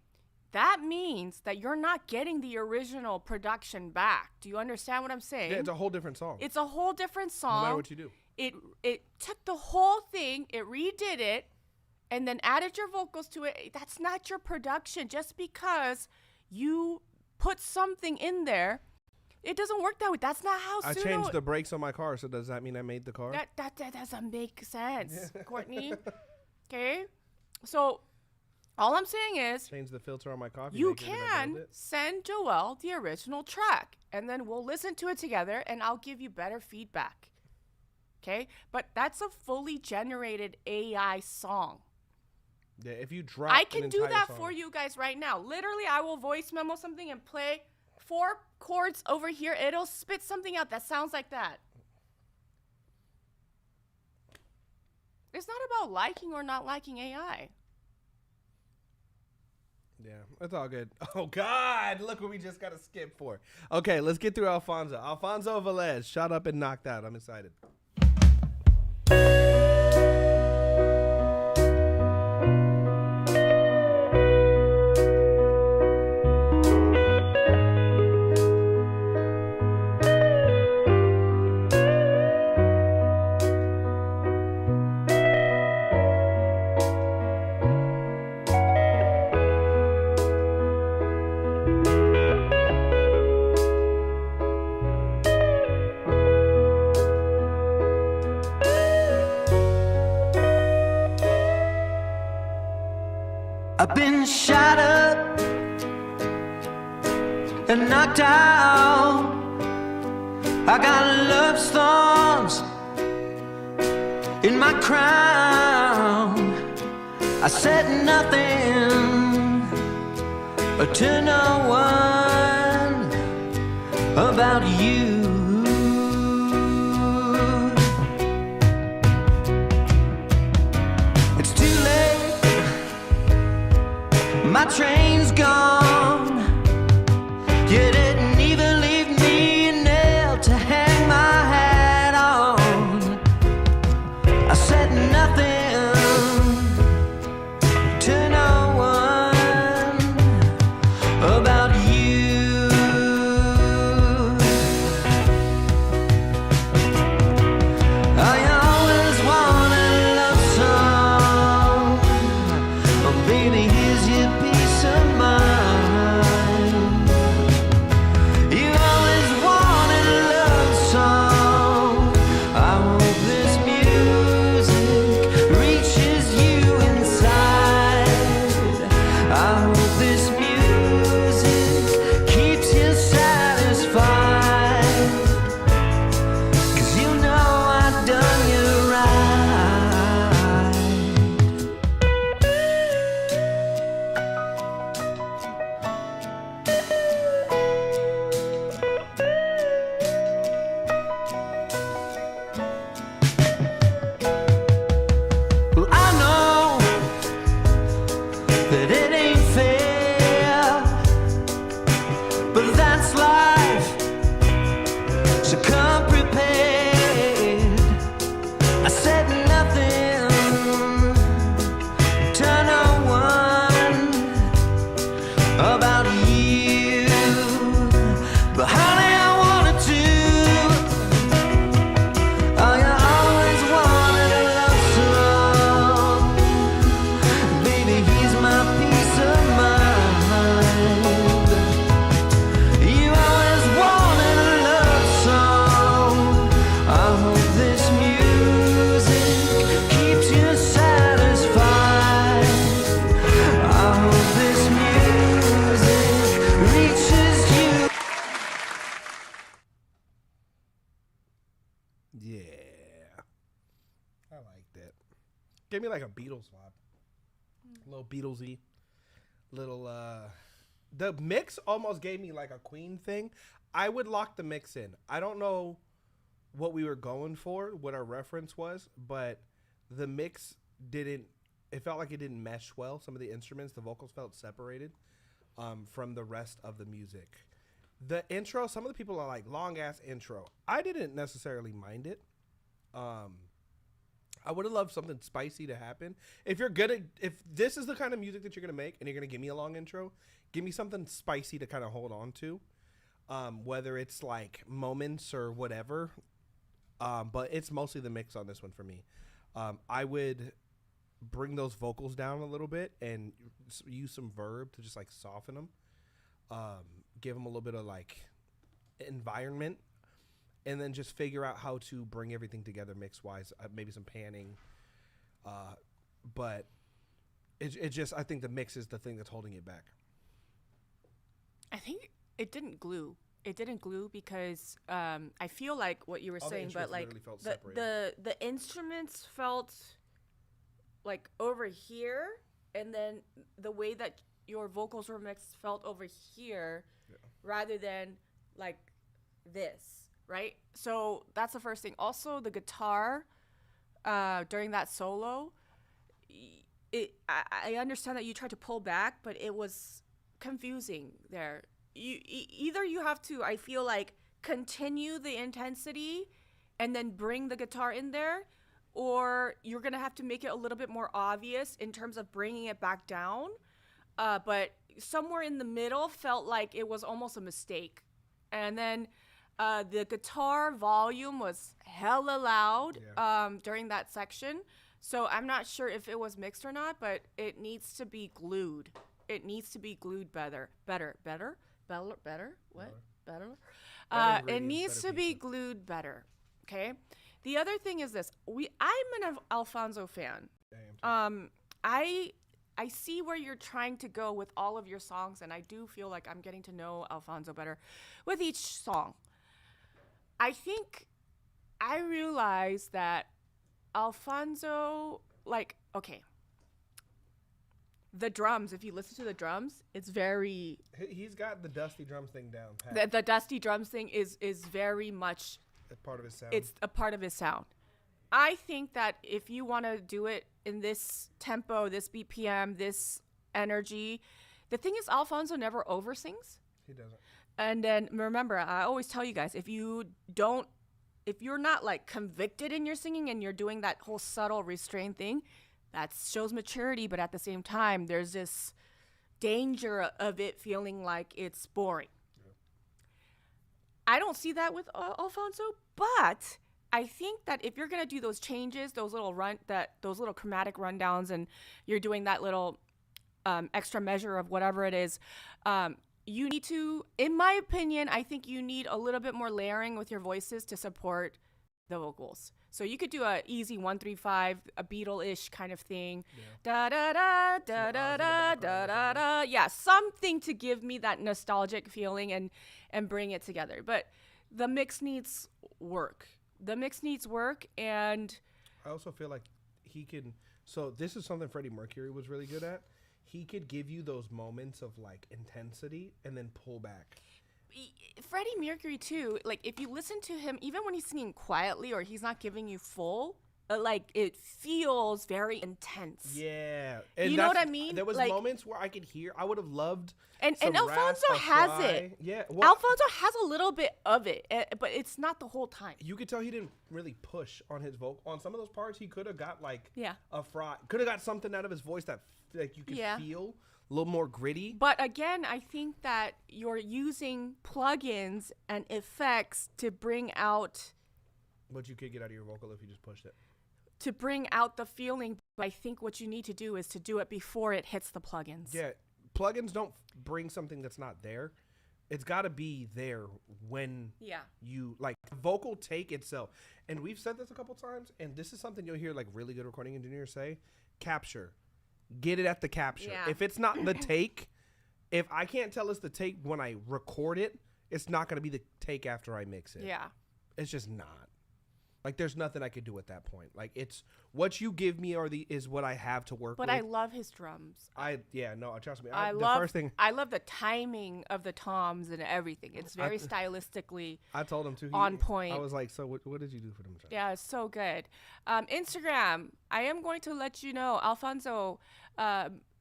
that means that you're not getting the original production back. Do you understand what I'm saying? Yeah, it's a whole different song. It's a whole different song. No matter what you do. It took the whole thing, it redid it, and then added your vocals to it. That's not your production. Just because you put something in there, it doesn't work that way. That's not how I changed the brakes on my car, so does that mean I made the car? That doesn't make sense, Courtney. Okay? So all I'm saying is Change the filter on my coffee. you maker, can send Joel the original track, and then we'll listen to it together, and I'll give you better feedback. Okay? But that's a fully generated AI song. Yeah, if you drop I can do that song. for you guys right now. Literally, I will voice memo something and play 4 chords over here. It'll spit something out that sounds like that. It's not about liking or not liking AI. Yeah, it's all good. Oh, God. Look what we just got to skip for. Okay, let's get through Alfonso. Alfonso Valz, shot up and knocked out. I'm excited. I've been shot up and knocked out. I got love storms in my crown. I said nothing to no one about you. It's too late. My train's gone. You didn't even leave me a nail to hang my hat on. I said nothing to no one about you. I always wanted a love song. Oh baby, here's your peace of mind. You always wanted a love song. I hope this music reaches you inside. I hope this music keeps you satisfied. 'Cause you know I've done you right. Well, I know that it ain't fair, but that's life. So come prepared. I said nothing to no one about you, but honey, I wanted to. Oh, you always wanted a love song. Baby, he's my peace of mind. You always wanted a love song. I hope this music keeps you satisfied. I hope this music reaches you. Yeah. I like that. Gave me like a Beatles vibe. A little Beatlesy. Little, the mix almost gave me like a Queen thing. I would lock the mix in. I don't know what we were going for, what our reference was, but the mix didn't, it felt like it didn't mesh well. Some of the instruments, the vocals felt separated from the rest of the music. The intro, some of the people are like, long ass intro. I didn't necessarily mind it. I would have loved something spicy to happen. If you're if this is the kind of music that you're gonna make and you're gonna give me a long intro, Give me something spicy to kind of hold on to, whether it's like moments or whatever. But it's mostly the mix on this one for me. I would bring those vocals down a little bit and use some verb to just like soften them. Give them a little bit of like environment, and then just figure out how to bring everything together mix wise. Maybe some panning, but it just, I think the mix is the thing that's holding it back. I think it didn't glue. It didn't glue because I feel like what you were saying, but like the instruments felt like over here, and then the way that your vocals were mixed felt over here, rather than like this, right? So that's the first thing. Also, the guitar during that solo, I understand that you tried to pull back, but it was confusing there. Either you have to, I feel like, continue the intensity and then bring the guitar in there, or you're gonna have to make it a little bit more obvious in terms of bringing it back down. But somewhere in the middle felt like it was almost a mistake. And then the guitar volume was hella loud during that section. So I'm not sure if it was mixed or not, but it needs to be glued. It needs to be glued better. What? Better. It needs to be glued better. Okay. The other thing is this. I'm an Alfonso fan. I see where you're trying to go with all of your songs, and I do feel like I'm getting to know Alfonso better with each song. I think I realized that Alfonso, like, okay, the drums, if you listen to the drums, it's very... He's got the dusty drums thing down. The dusty drums thing is very much... a part of his sound. It's a part of his sound. I think that if you want to do it in this tempo, this BPM, this energy, the thing is Alfonso never oversings. He doesn't. And then remember, I always tell you guys, if you're not like convicted in your singing and you're doing that whole subtle restrained thing, that shows maturity, but at the same time, there's this danger of it feeling like it's boring. Yeah. I don't see that with Alfonso, but I think that if you're gonna do those changes, those little chromatic rundowns, and you're doing that little extra measure of whatever it is, you need to, in my opinion, I think you need a little bit more layering with your voices to support the vocals. So you could do a easy 1-3-5, a Beatle-ish kind of thing. Yeah. Da da da da da da da da da. Yeah, something to give me that nostalgic feeling and bring it together. But the mix needs work. And I also feel like he can. So this is something Freddie Mercury was really good at. He could give you those moments of like intensity and then pull back. Freddie Mercury too, like if you listen to him, even when he's singing quietly or he's not giving you full, like it feels very intense. Yeah. And you know what I mean? There was like, moments where I could hear, I would have loved and Alfonso has it. Yeah. Well, Alfonso has a little bit of it, but it's not the whole time. You could tell he didn't really push on his vocal. On some of those parts, he could have got like a fry. Could have got something out of his voice that like you could feel. A little more gritty. But again, I think that you're using plugins and effects to bring out what you could get out of your vocal if you just pushed it. To bring out the feeling. But I think what you need to do is to do it before it hits the plugins. Yeah. Plugins don't bring something that's not there. It's got to be there when you like vocal take itself. And we've said this a couple times, and this is something you'll hear like really good recording engineers say, capture. Get it at the capture. Yeah. If it's not the take, if I can't tell it's the take when I record it, it's not going to be the take after I mix it. Yeah. It's just not. Like there's nothing I could do at that point. Like it's what you give me is what I have to work with. But I love his drums. Trust me. I love the timing of the toms and everything. It's very stylistically I told him too. On point. I was like, so what did you do for them? Yeah, it's so good. Instagram. I am going to let you know, Alfonso,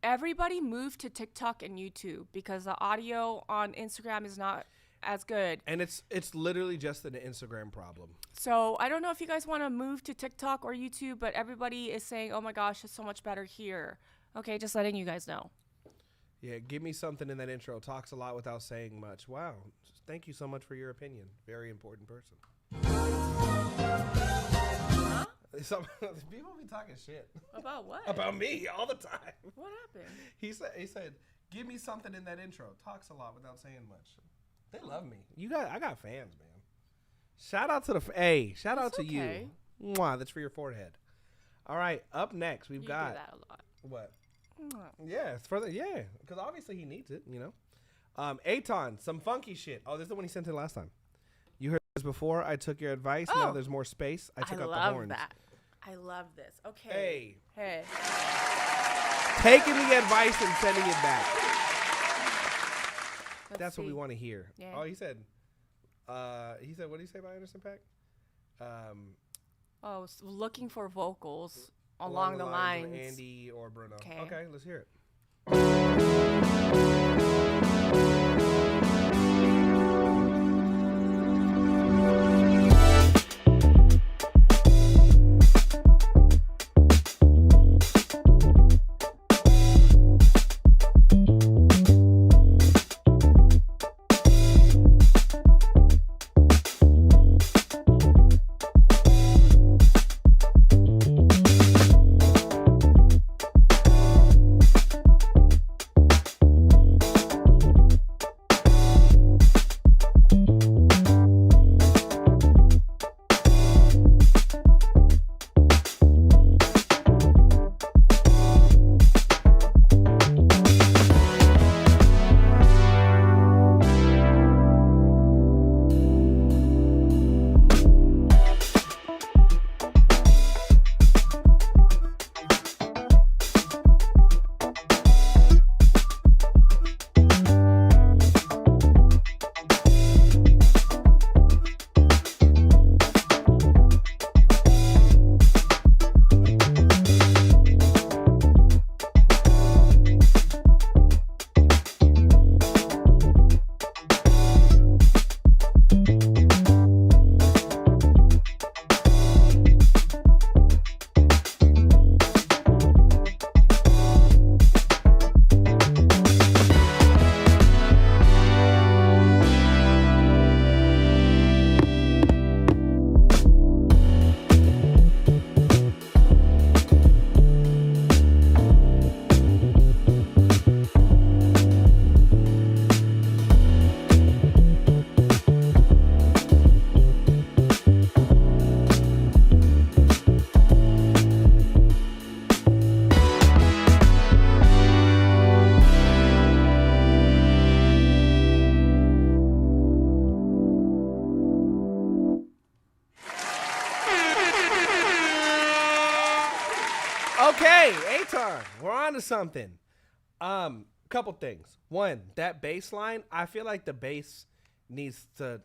everybody moved to TikTok and YouTube because the audio on Instagram is not as good. And it's literally just an Instagram problem. So I don't know if you guys want to move to TikTok or YouTube, but everybody is saying, oh my gosh, it's so much better here. Okay, just letting you guys know. Yeah, give me something in that intro. Talks a lot without saying much. Wow. Thank you so much for your opinion. Very important person. Huh? Some people be talking shit. About what? About me all the time. What happened? He said, give me something in that intro. Talks a lot without saying much. They love me. I got fans, man. Shout out to shout out to okay. you. Mwah, that's for your forehead. All right, up next we've You got do that a lot. what? Mwah. Yeah, it's for because obviously he needs it, you know. Eton, some funky shit. Oh, this is the one he sent in last time. You heard this before. I took your advice. Now there's more space. I took out the horns. That. I love this. Okay. Hey. Taking the advice and sending it back. That's what we see. want to hear. Yeah. Oh, he said, what did he say about Anderson .Paak? Looking for vocals along the lines. Of Andy or Bruno. Okay. Okay, let's hear it. Okay, Eton, we're on to something. Couple things. One, that bass line, I feel like the bass needs to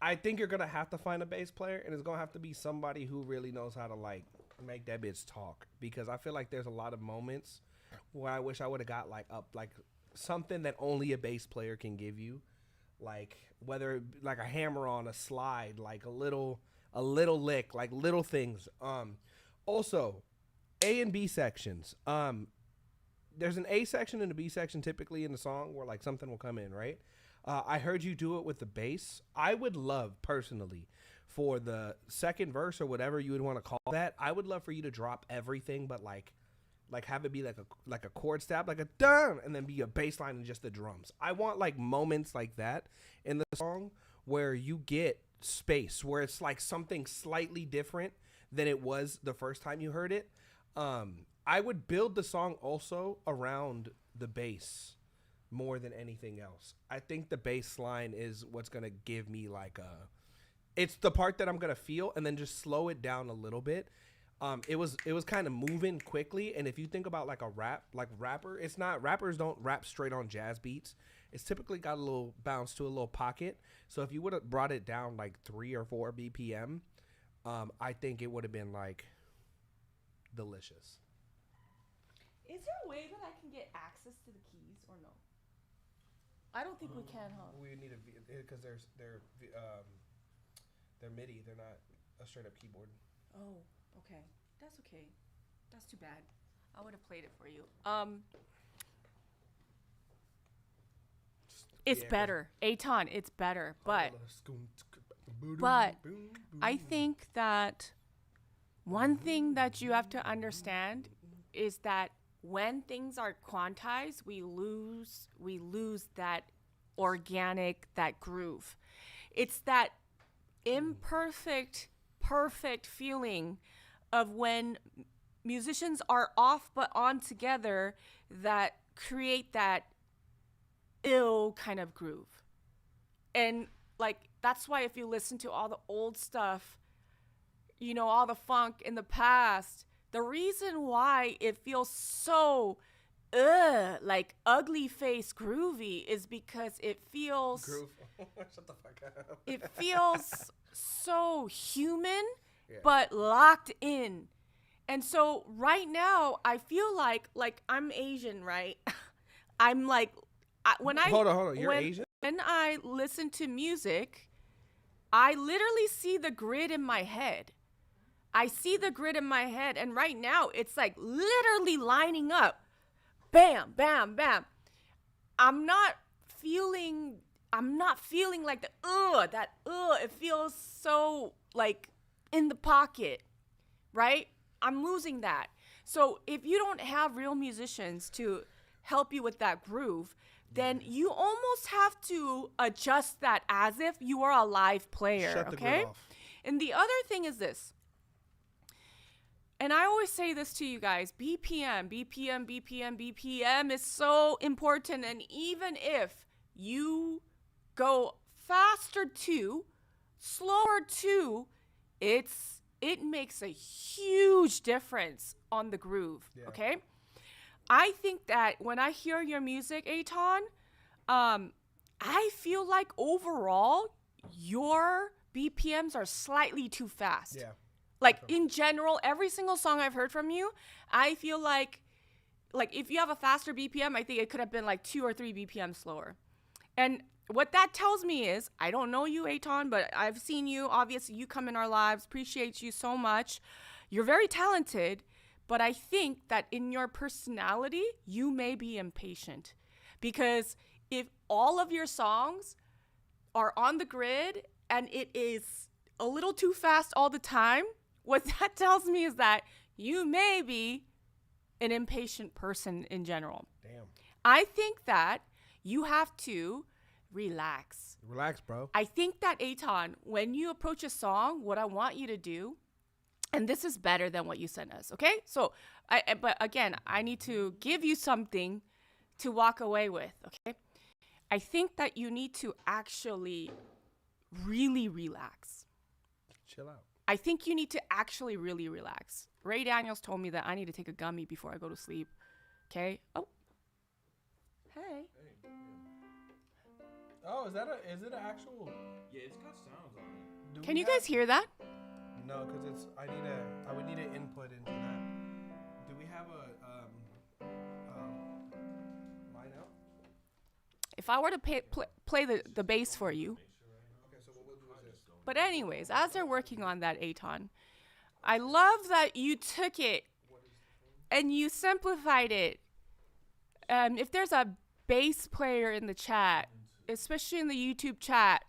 I think you're gonna have to find a bass player, and it's gonna have to be somebody who really knows how to like make that bitch talk, because I feel like there's a lot of moments where I wish I would have got like something that only a bass player can give you, like whether like a hammer on a slide, like a little lick, like little things. Also, A and B sections. There's an A section and a B section typically in the song where like something will come in, right? I heard you do it with the bass. I would love personally for the second verse or whatever you would want to call that. I would love for you to drop everything, but like have it be like a chord stab, like a dun, and then be a bass line and just the drums. I want like moments like that in the song where you get space, where it's like something slightly different than it was the first time you heard it. I would build the song also around the bass more than anything else. I think the bass line is what's going to give me like it's the part that I'm going to feel, and then just slow it down a little bit. It was kind of moving quickly. And if you think about like a rapper, rappers don't rap straight on jazz beats. It's typically got a little bounce to a little pocket. So if you would have brought it down like 3 or 4 BPM, I think it would have been like delicious. Is there a way that I can get access to the keys or no? I don't think we can, huh? We need because they're MIDI. They're not a straight up keyboard. Oh, okay. That's okay. That's too bad. I would have played it for you. It's better. Eton, it's better. But I think that one thing that you have to understand is that when things are quantized, we lose that organic, that groove. It's that imperfect, perfect feeling of when musicians are off but on together that create that ill kind of groove. And like, that's why if you listen to all the old stuff, you know, all the funk in the past, the reason why it feels so like ugly face groovy is because it feels Shut the fuck up. it feels so human, but locked in. And so right now I feel like I'm Asian, right? I'm like, hold on. You're Asian? When I listen to music, I literally see the grid in my head. I see the grid in my head, and right now it's like literally lining up. Bam, bam, bam. I'm not feeling like it feels so like in the pocket, right? I'm losing that. So if you don't have real musicians to help you with that groove, then you almost have to adjust that as if you are a live player. Shut the okay? grid off. And the other thing is this. And I always say this to you guys, BPM is so important. And even if you go faster too, slower too, it makes a huge difference on the groove, okay? I think that when I hear your music, Eton, I feel like overall your BPMs are slightly too fast. Yeah. Like in general, every single song I've heard from you, I feel like if you have a faster BPM, I think it could have been like 2 or 3 BPM slower. And what that tells me is, I don't know you, Eton, but I've seen you. Obviously, you come in our lives. Appreciate you so much. You're very talented, but I think that in your personality, you may be impatient. Because if all of your songs are on the grid and it is a little too fast all the time, what that tells me is that you may be an impatient person in general. Damn. I think that you have to relax. Relax, bro. I think that, Eton, when you approach a song, what I want you to do, and this is better than what you sent us, okay? So, but again, I need to give you something to walk away with, okay? I think that you need to actually really relax. Chill out. I think you need to actually really relax. Ray Daniels told me that I need to take a gummy before I go to sleep. Okay? Oh. Hey. Oh, is it an actual? Yeah, it's got sounds on it. Can you guys hear that? No, because I would need an input into that. Do we have a line out? If I were to play the bass for you. Okay, so what we'll do is this. But anyways, as they're working on that, Eton, I love that you took it and you simplified it. If there's a bass player in the chat, especially in the YouTube chat,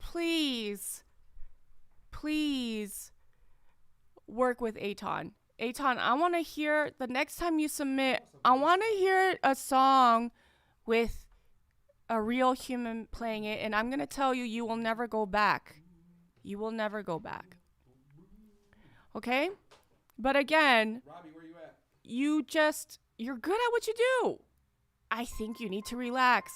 please work with Eton. Eton, I want to hear, the next time you submit, I want to hear a song with a real human playing it, and I'm going to tell you, you will never go back. You will never go back. Okay? But again, Robbie, where you at? You're good at what you do. I think you need to relax.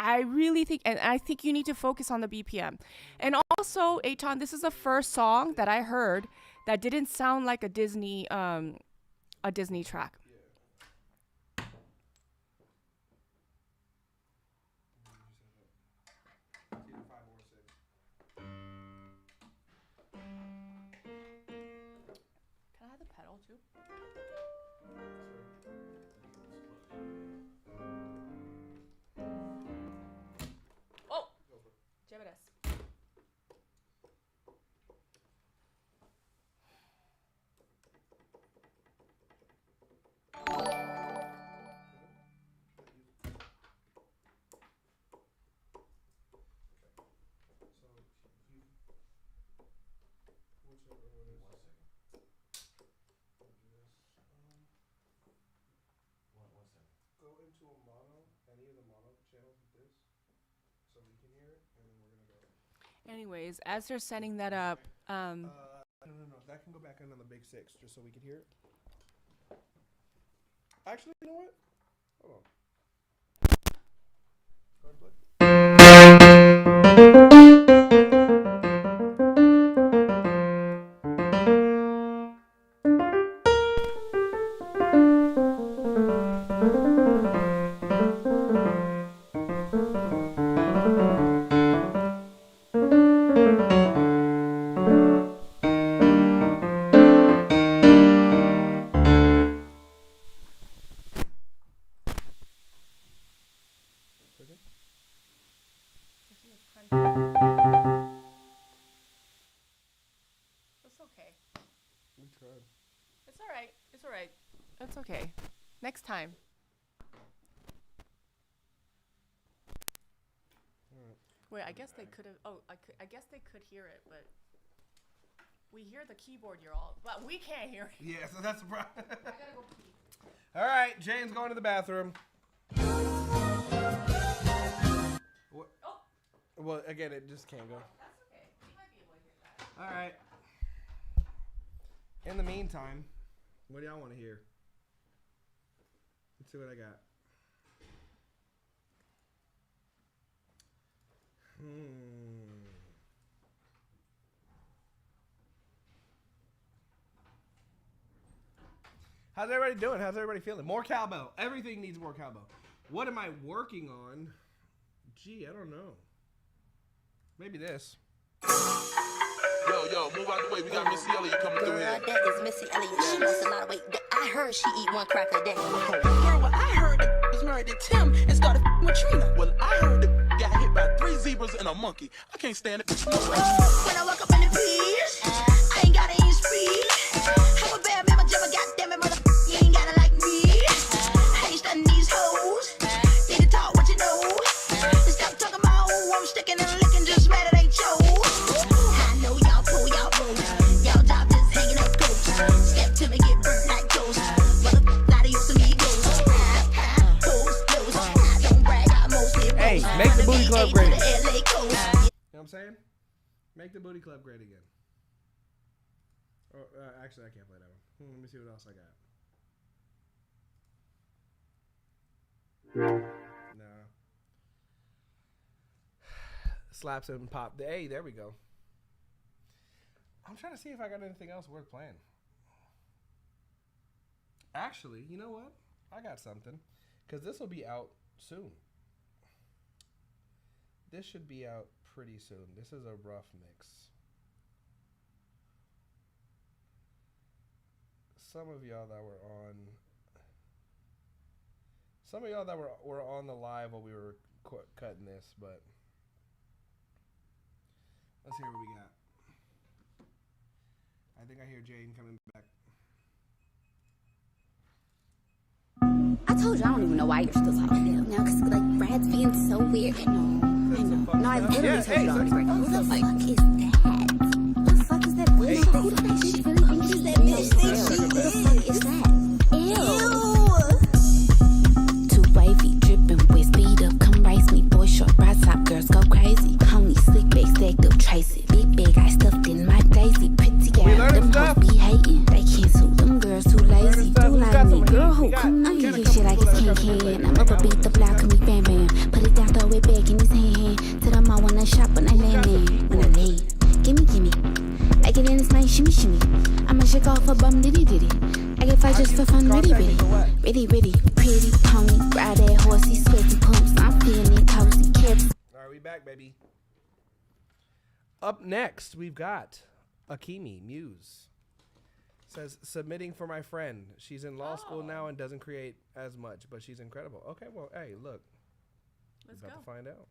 I really think, and I think you need to focus on the BPM. And also, Eton, this is the first song that I heard that didn't sound like a Disney track. Can I have the pedal too? Oh, lléveras. will mono any of the mono channels with this, so we can hear it, and then we're gonna go. Anyways, as they're setting that up, No. That can go back in on the big 6, just so we can hear it. Actually, you know what? Hold on. Go ahead, It's okay. We tried. It's all right. It's all right. It's okay. Next time. Wait, I guess they could have. Oh, I guess they could hear it, but we hear the keyboard. But we can't hear it. Yeah, so that's the problem. I gotta go pee. All right, Jane's going to the bathroom. What? Oh. Well, again, it just can't go. That's okay. You might be able to hear that. All right. In the meantime, what do y'all want to hear? Let's see what I got. How's everybody doing? How's everybody feeling? More cowbell. Everything needs more cowbell. What am I working on? Gee, I don't know. Maybe this. Yo, move out the way. We got Missy Elliott coming through here. That is Missy Elliott. She lost a lot of weight. I heard she eat 1 crack a day. Girl, well, I heard that was married to Tim and started with Trina. Well, I heard that got hit by 3 zebras and a monkey. I can't stand it. When I walk up in the peas, I ain't got any speed. I'm a bad man, jump a goddamn it, mother. You ain't gotta like me. I ain't studying these hoes. Need to talk what you know. And stop talking about who I'm sticking and licking, just mad it ain't yo. I know y'all pull, y'all roll. Y'all job just hanging up ghosts. Step to me, get burnt like toast. Mother, adios amigos. I don't brag, I mostly Hey, make the booty club great. You know what I'm saying? Make the booty club great again. Or, actually, I can't play that one. Let me see what else I got. No. Slaps and pop. Hey, there we go. I'm trying to see if I got anything else worth playing. Actually, you know what? I got something. Because this will be out soon. This should be out pretty soon. This is a rough mix. Some of y'all that were on the live while we were cutting this, but let's hear what we got. I think I hear Jane coming back. I told you I don't even know why you're still talking to him now, because like Brad's being so weird. I know. No, I literally told you already. Who the fuck is that? Who the fuck is that? Who the fuck is that? She really thinks she's that bitch. Who the fuck is that? Ew. Too wavy, dripping with speed up. Come race me, boy short, ride top, girls go crazy. Pony slick back, stacked up, trace it. Big I stuffed in my daisy. Pretty girl, them hoes be hating. They can't sue them girls too lazy. Do like me, girl who come on you shit like it's can. I'm up a beat the block and me bam bam. Put it down, throw it back in his hand. Tell them I wanna shop when I land in. When I leave, gimme. I get in this night, shimmy. I'ma shake off a bum diddy. I get fight just for fun, ready. Pretty pony, ride that horsey, sweaty pumps. I'm feeling it cozy, caps. Alright, we back, baby. Up next, we've got Akimi, Muse. Says, submitting for my friend. She's in law school now and doesn't create as much, but she's incredible. Okay, well, hey, look. Let's go. About to find out.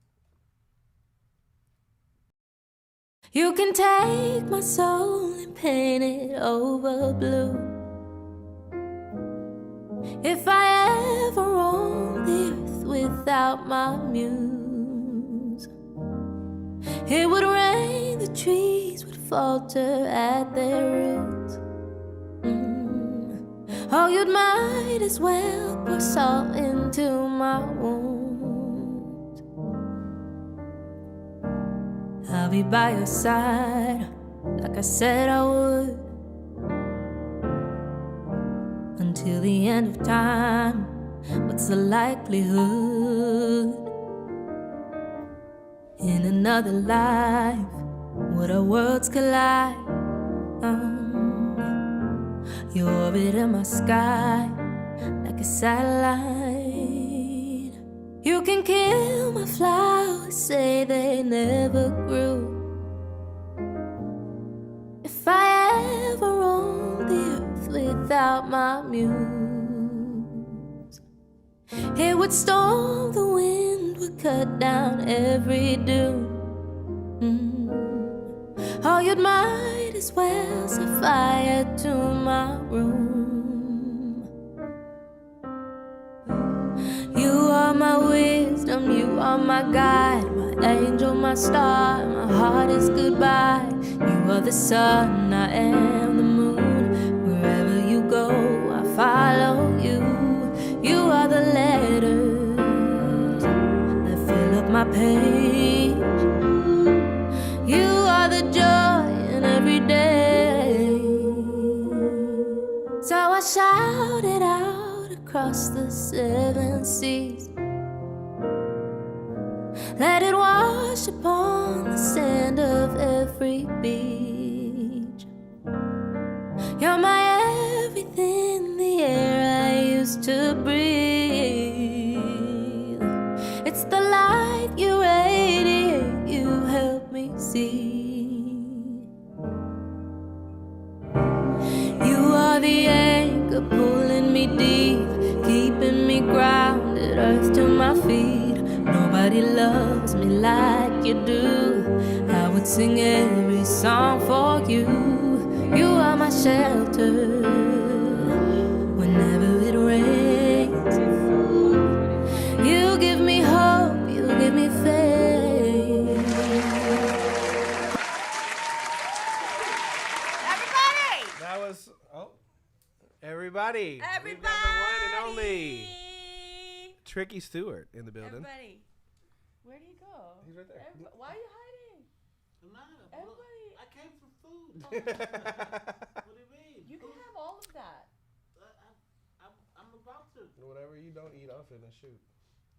You can take my soul and paint it over blue. If I ever roam the earth without my muse, it would rain, the trees would falter at their roots. Oh, you might as well pour salt into my wounds. I'll be by your side, like I said I would, until the end of time. What's the likelihood? In another life, would our worlds collide? You orbit in my sky like a satellite. You can kill my flowers, say they never grew. If I ever roam the earth without my muse, it would storm, the wind would cut down every dune. Oh, you'd might as well set fire to my room. You are my wisdom, you are my guide, my angel, my star, my heart is goodbye. You are the sun, I am the moon. Wherever you go, I follow you. You are the letters that fill up my page. You are the joy in every day. So I shout it out across the 7 seas. Let it wash upon the sand of every beach. You're my everything, the air I used to breathe. It's the light you radiate, you help me see. You are the anchor pulling me deep, keeping me grounded, earth to my feet. Nobody loves me like you do. I would sing every song for you. You are my shelter whenever it rains. You give me hope, you give me faith. That was everybody. We've got the one and only Tricky Stewart in the building. Everybody, where do you go? He's right there. Why are you hiding? Everybody. I came for food. Oh. What do you mean? You can have all of that. I'm about to. Whatever you don't eat, I'll finish. Shoot.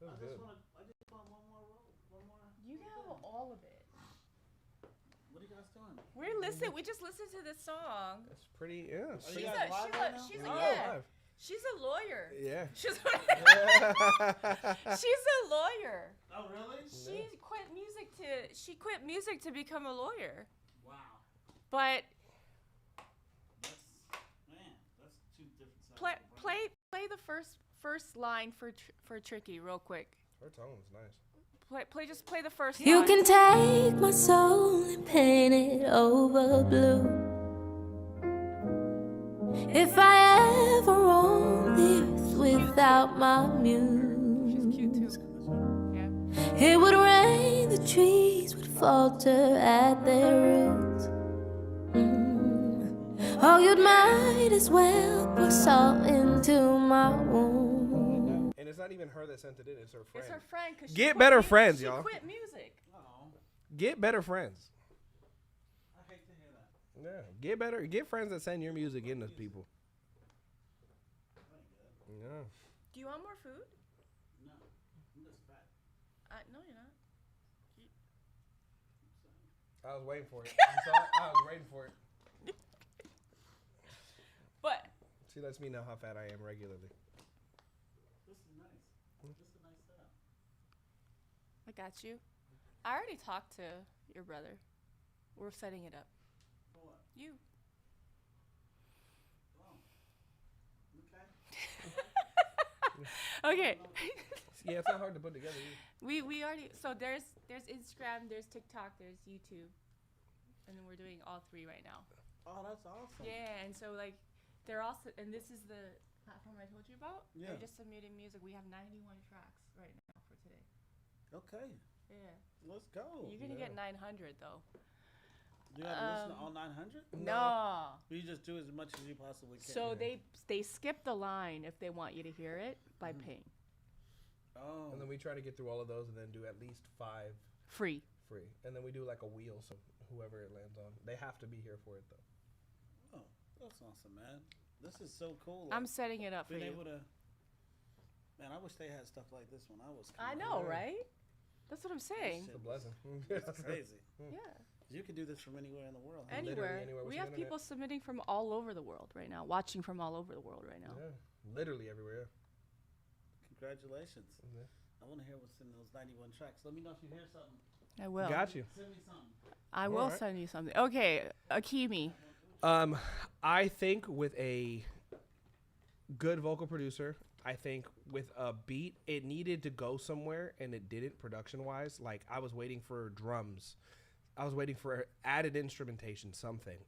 That was good. I just want one more roll. You can have all of it. What are you guys doing? We're listening. We just listened to this song. It's pretty, yeah. She's a lawyer. Yeah. She's a lawyer. Oh, really? She quit music to become a lawyer. Wow. But That's two different sides. play the first line for Tricky real quick. Her tone was nice. Play the first You line. can take my soul and paint it over blue. If I ever roam the earth without my muse, She's cute too. Yeah. it would rain, the trees would falter at their roots. Oh, you'd might as well pour salt into my wound. And it's not even her that sent it in, it's her friend. It's her friend. 'Cause Get better friends, she y'all. quit music. Get better friends. I hate to hear that. Yeah. Get friends that send your music in to people. Yeah. Do you want more food? No, I'm just fat. No, you're not. I was waiting for it. You saw it? I was waiting for it. But She lets me know how fat I am regularly. This is nice. This is a nice setup. I got you. I already talked to your brother. We're setting it up. For what? You. Oh. Okay. Okay. Yeah, it's not hard to put together. We already, so there's Instagram, there's TikTok, there's YouTube, and then we're doing all three right now. Oh, that's awesome. Yeah, and so like they're also, and this is the platform I told you about. Yeah. They're just submitting music. We have 91 tracks right now for today. Okay. Yeah. Let's go. You're gonna get 900 though. You got to listen to all 900? No. You just do as much as you possibly can. So they skip the line if they want you to hear it by paying. Oh. And then we try to get through all of those and then do at least 5 free. And then we do like a wheel, so whoever it lands on, they have to be here for it though. Oh, that's awesome, man. This is so cool. I'm setting it up for being you. able to. Man, I wish they had stuff like this when I was. I know, right? That's what I'm saying. It's a blessing. It's crazy. Yeah. You can do this from anywhere in the world. Anywhere. We have people submitting from all over the world right now, watching from all over the world right now. Yeah, literally everywhere. Congratulations. I want to hear what's in those 91 tracks. Let me know if you hear something. I will. Got you. Send me something. I will send you something. Okay, Akimi. I think with a good vocal producer, I think with a beat, it needed to go somewhere and it didn't production-wise. Like, I was waiting for drums. I was waiting for added instrumentation, something,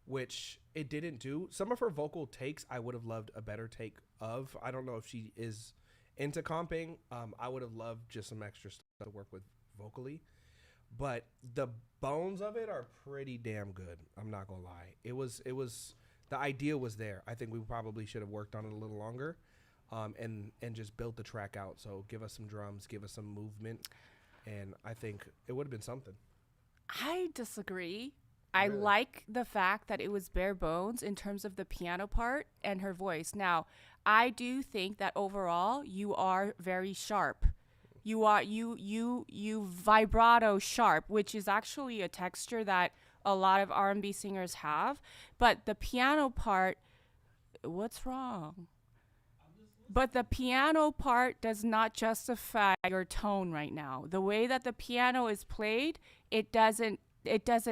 which it didn't do. Some of her vocal takes, I would have loved a better take of. I don't know if she is into comping. I would have loved just some extra stuff to work with vocally. But the bones of it are pretty damn good. I'm not gonna lie. It was the idea was there. I think we probably should have worked on it a little longer, and just built the track out. So give us some drums, give us some movement, and I think it would have been something. I disagree. I like the fact that it was bare bones in terms of the piano part and her voice. Now, I do think that overall you are very sharp. You are you vibrato sharp, which is actually a texture that a lot of R&B singers have. But the piano part, what's wrong? But the piano part does not justify your tone right now. The way that the piano is played, it doesn't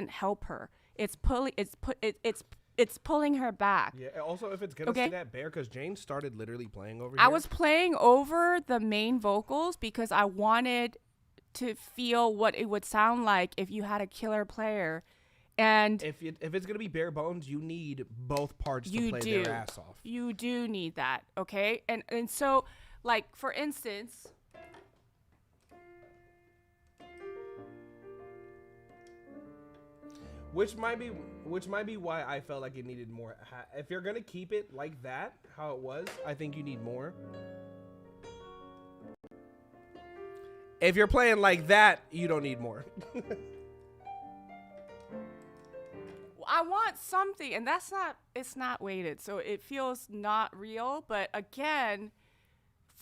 help her. It's pulling her back. Yeah. Also, if it's gonna stay that bare, because Jane started literally playing over here. I was playing over the main vocals because I wanted to feel what it would sound like if you had a killer player. And if it's gonna be bare bones, you need both parts to play their ass off. You do need that, okay? And so, like, for instance, which might be why I felt like it needed more. If you're gonna keep it like that, how it was, I think you need more. If you're playing like that, you don't need more. I want something, and it's not weighted, so it feels not real. But again,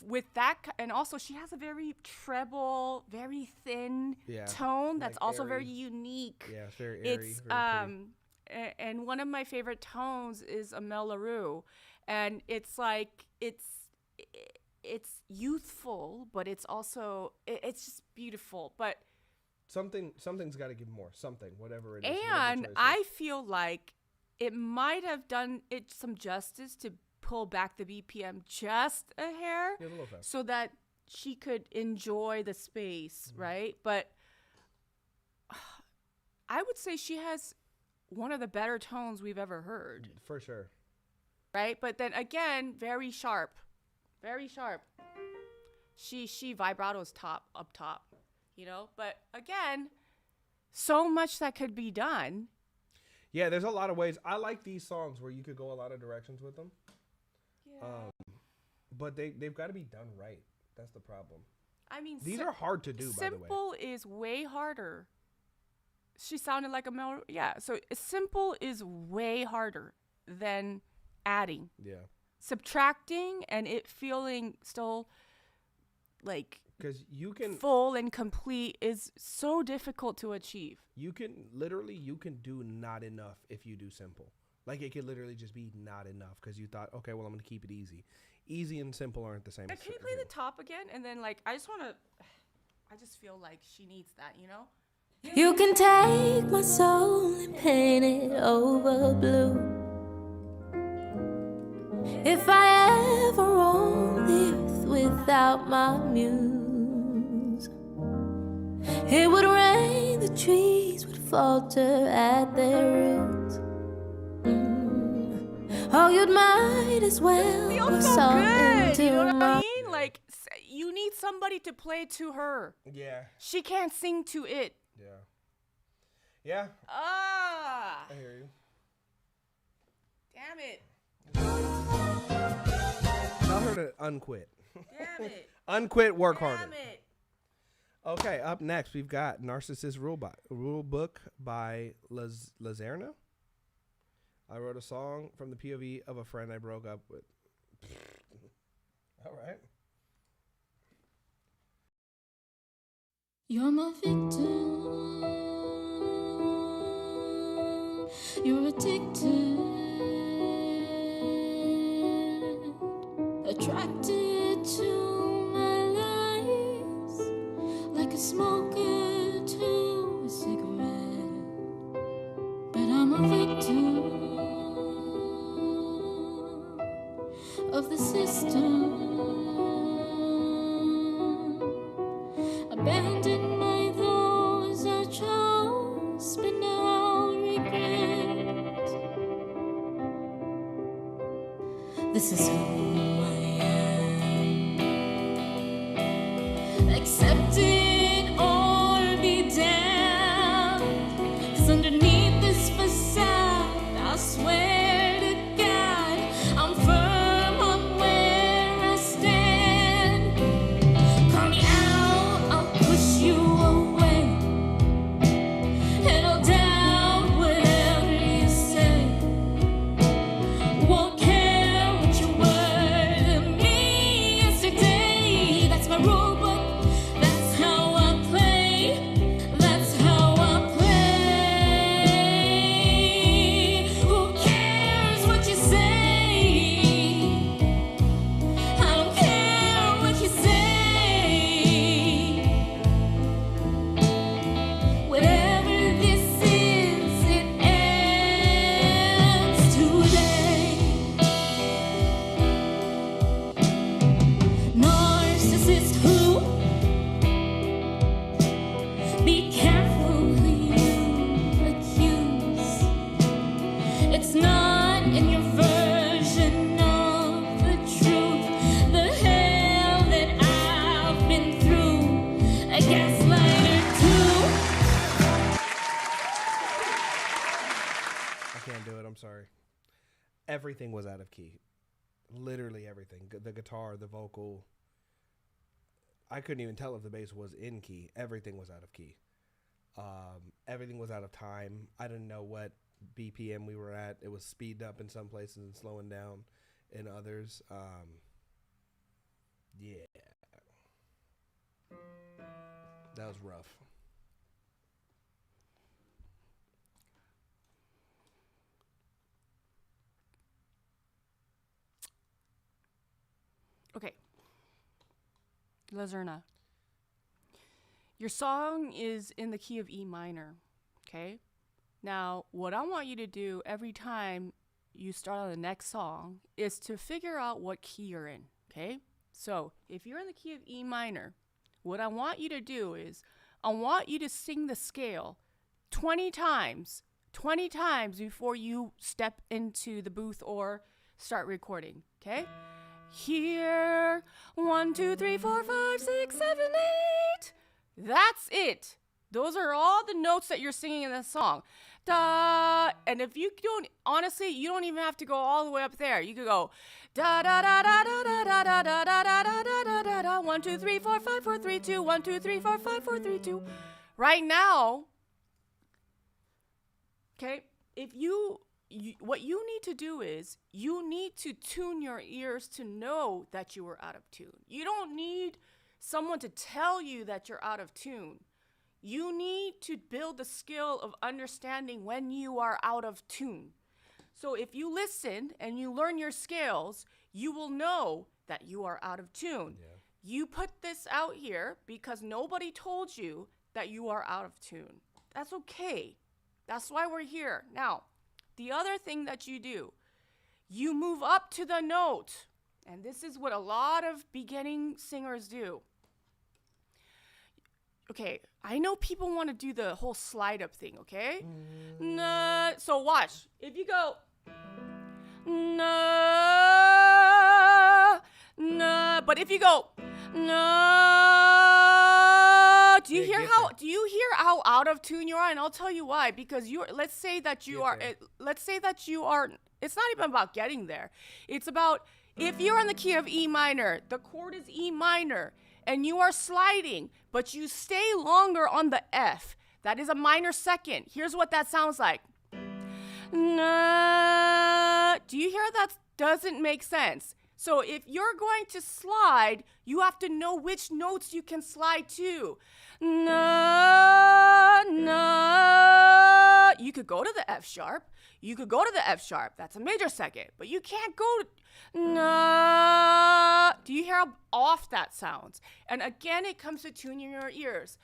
with that, and also she has a very treble, very thin tone that's also airy. very unique. Yeah, it's very airy. It's very and one of my favorite tones is a Mellaroo, and it's like it's youthful, but it's also it's just beautiful, but. Something's got to give more. Something, whatever it is. And I feel like it might have done it some justice to pull back the BPM just a hair, so that she could enjoy the space, right? But I would say she has one of the better tones we've ever heard. For sure. Right? But then again, very sharp. Very sharp. She vibrato's up top. You know, but again, so much that could be done. Yeah, there's a lot of ways. I like these songs where you could go a lot of directions with them. Yeah. But they've got to be done right. That's the problem. I mean, these are hard to do, by the way. Simple is way harder. She sounded like a Mel. Yeah, so simple is way harder than adding. Yeah. Subtracting and it feeling still like... Because you can full and complete is so difficult to achieve. You can do not enough if you do simple. Like it could literally just be not enough because you thought, okay, well I'm gonna keep it easy. Easy and simple aren't the same. Can you play the top again? And then like I just feel like she needs that, you know? You can take my soul and paint it over blue. If I ever roam the earth without my muse, it would rain, the trees would falter at their roots. Oh, you'd might as well feels so good. You know what I mean? Like, you need somebody to play to her. Yeah. She can't sing to it. Yeah. Yeah. Ah. I hear you. Damn it. Tell her to unquit. Damn it. Unquit, work Damn harder. it. Okay, up next we've got Narcissist Rule Book by Lazerna. I wrote a song from the POV of a friend I broke up with. All right. You're my victim. You're addicted, attracted to my lies, like a smoker to a cigarette. But I'm a victim of the system, abandoned by those I chose, but now regret. This is who I am. Accept it or be damned. 'Cause underneath this facade, I swear to God, I'm firm on where I stand. Call me out, I'll push you away, and I'll doubt whatever you say. Won't care what you were to me yesterday. That's my rule book. That's how I play. That's how I play. Who cares what you say? I don't care what you say. Whatever this is, it ends today. Narcissist who? Be careful who you accuse. It's not in your version of the truth. The hell that I've been through. A gaslighter too. I can't do it. I'm sorry. Everything was out of key. Literally everything. The guitar, the vocal. I couldn't even tell if the bass was in key. Everything was out of key. Everything was out of time. I didn't know what BPM we were at. It was speeded up in some places and slowing down in others. Yeah. That was rough. Okay. Lazerna. Your song is in the key of E minor, okay? Now, what I want you to do every time you start on the next song is to figure out what key you're in, okay? So, if you're in the key of E minor, what I want you to do is I want you to sing the scale 20 times before you step into the booth or start recording, okay? Here, 1, 2, 3, 4, 5, 6, 7, 8. That's it. Those are all the notes that you're singing in the song. Da, and if you don't, honestly, you don't even have to go all the way up there. You could go da da da da da da da da da da da da da da da. 1, 2, 3, 4, 5, 4, 3, 2. 1, 2, 3, 4, 5, 4, 3, 2. Right now, okay, if what you need to do is you need to tune your ears to know that you are out of tune. You don't need someone to tell you that you're out of tune. You need to build the skill of understanding when you are out of tune. So if you listen and you learn your scales, you will know that you are out of tune. Yeah. You put this out here because nobody told you that you are out of tune. That's okay. That's why we're here. Now, the other thing that you do, you move up to the note. And this is what a lot of beginning singers do. Okay, I know people want to do the whole slide up thing, okay? Nah, so watch. If you go, nah, nah, but if you go, nah, Do you hear how out of tune you are? And I'll tell you why. Because let's say that you are. It's not even about getting there. It's about if you're in the key of E minor, the chord is E minor, and you are sliding, but you stay longer on the F. That is a minor second. Here's what that sounds like. Nah. Do you hear that? Doesn't make sense. So if you're going to slide, you have to know which notes you can slide to. Na, na. You could go to the F sharp. You could go to the F sharp. That's a major second. But you can't go to na. Do you hear how off that sounds? And again, it comes to tuning your ears.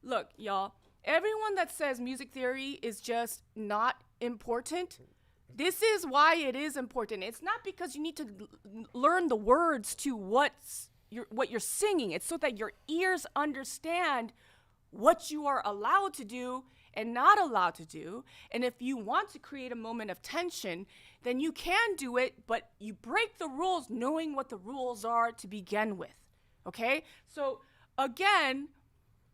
Look, y'all, everyone that says music theory is just not important, this is why it is important. It's not because you need to learn the words to what you're singing. It's so that your ears understand what you are allowed to do and not allowed to do. And if you want to create a moment of tension, then you can do it, but you break the rules knowing what the rules are to begin with. Okay? So again,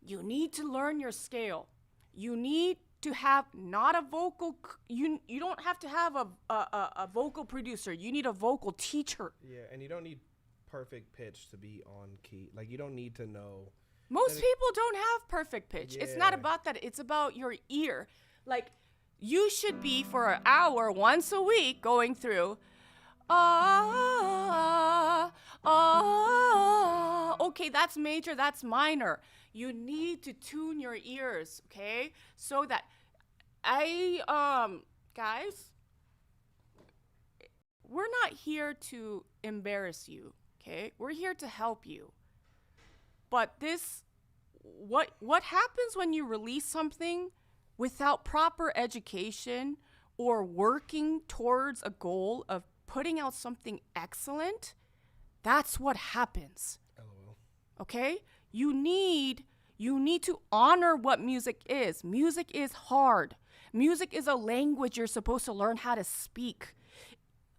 you need to learn your scale. You need to have not a vocal, you don't have to have a vocal producer. You need a vocal teacher. Yeah, and you don't need perfect pitch to be on key. Like, you don't need to know. Most people don't have perfect pitch. It's not about that. It's about your ear. Like, you should be for an hour once a week going through, okay, that's major, that's minor. You need to tune your ears, okay? So that guys, we're not here to embarrass you, okay? We're here to help you. But what happens when you release something without proper education or working towards a goal of putting out something excellent? That's what happens. LOL. Okay? You need to honor what music is. Music is hard. Music is a language you're supposed to learn how to speak.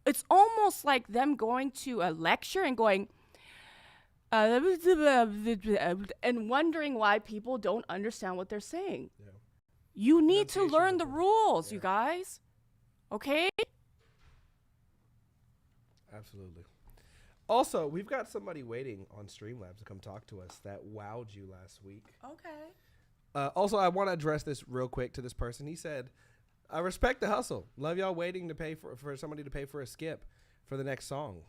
It's almost like them going to a lecture and going, and wondering why people don't understand what they're saying. Yeah. You need to learn the rules, you guys. Okay? Absolutely. Also, we've got somebody waiting on Streamlabs to come talk to us that wowed you last week. Okay. Also, I want to address this real quick to this person. He said, I respect the hustle. Love y'all waiting to pay for somebody to pay for a skip for the next song.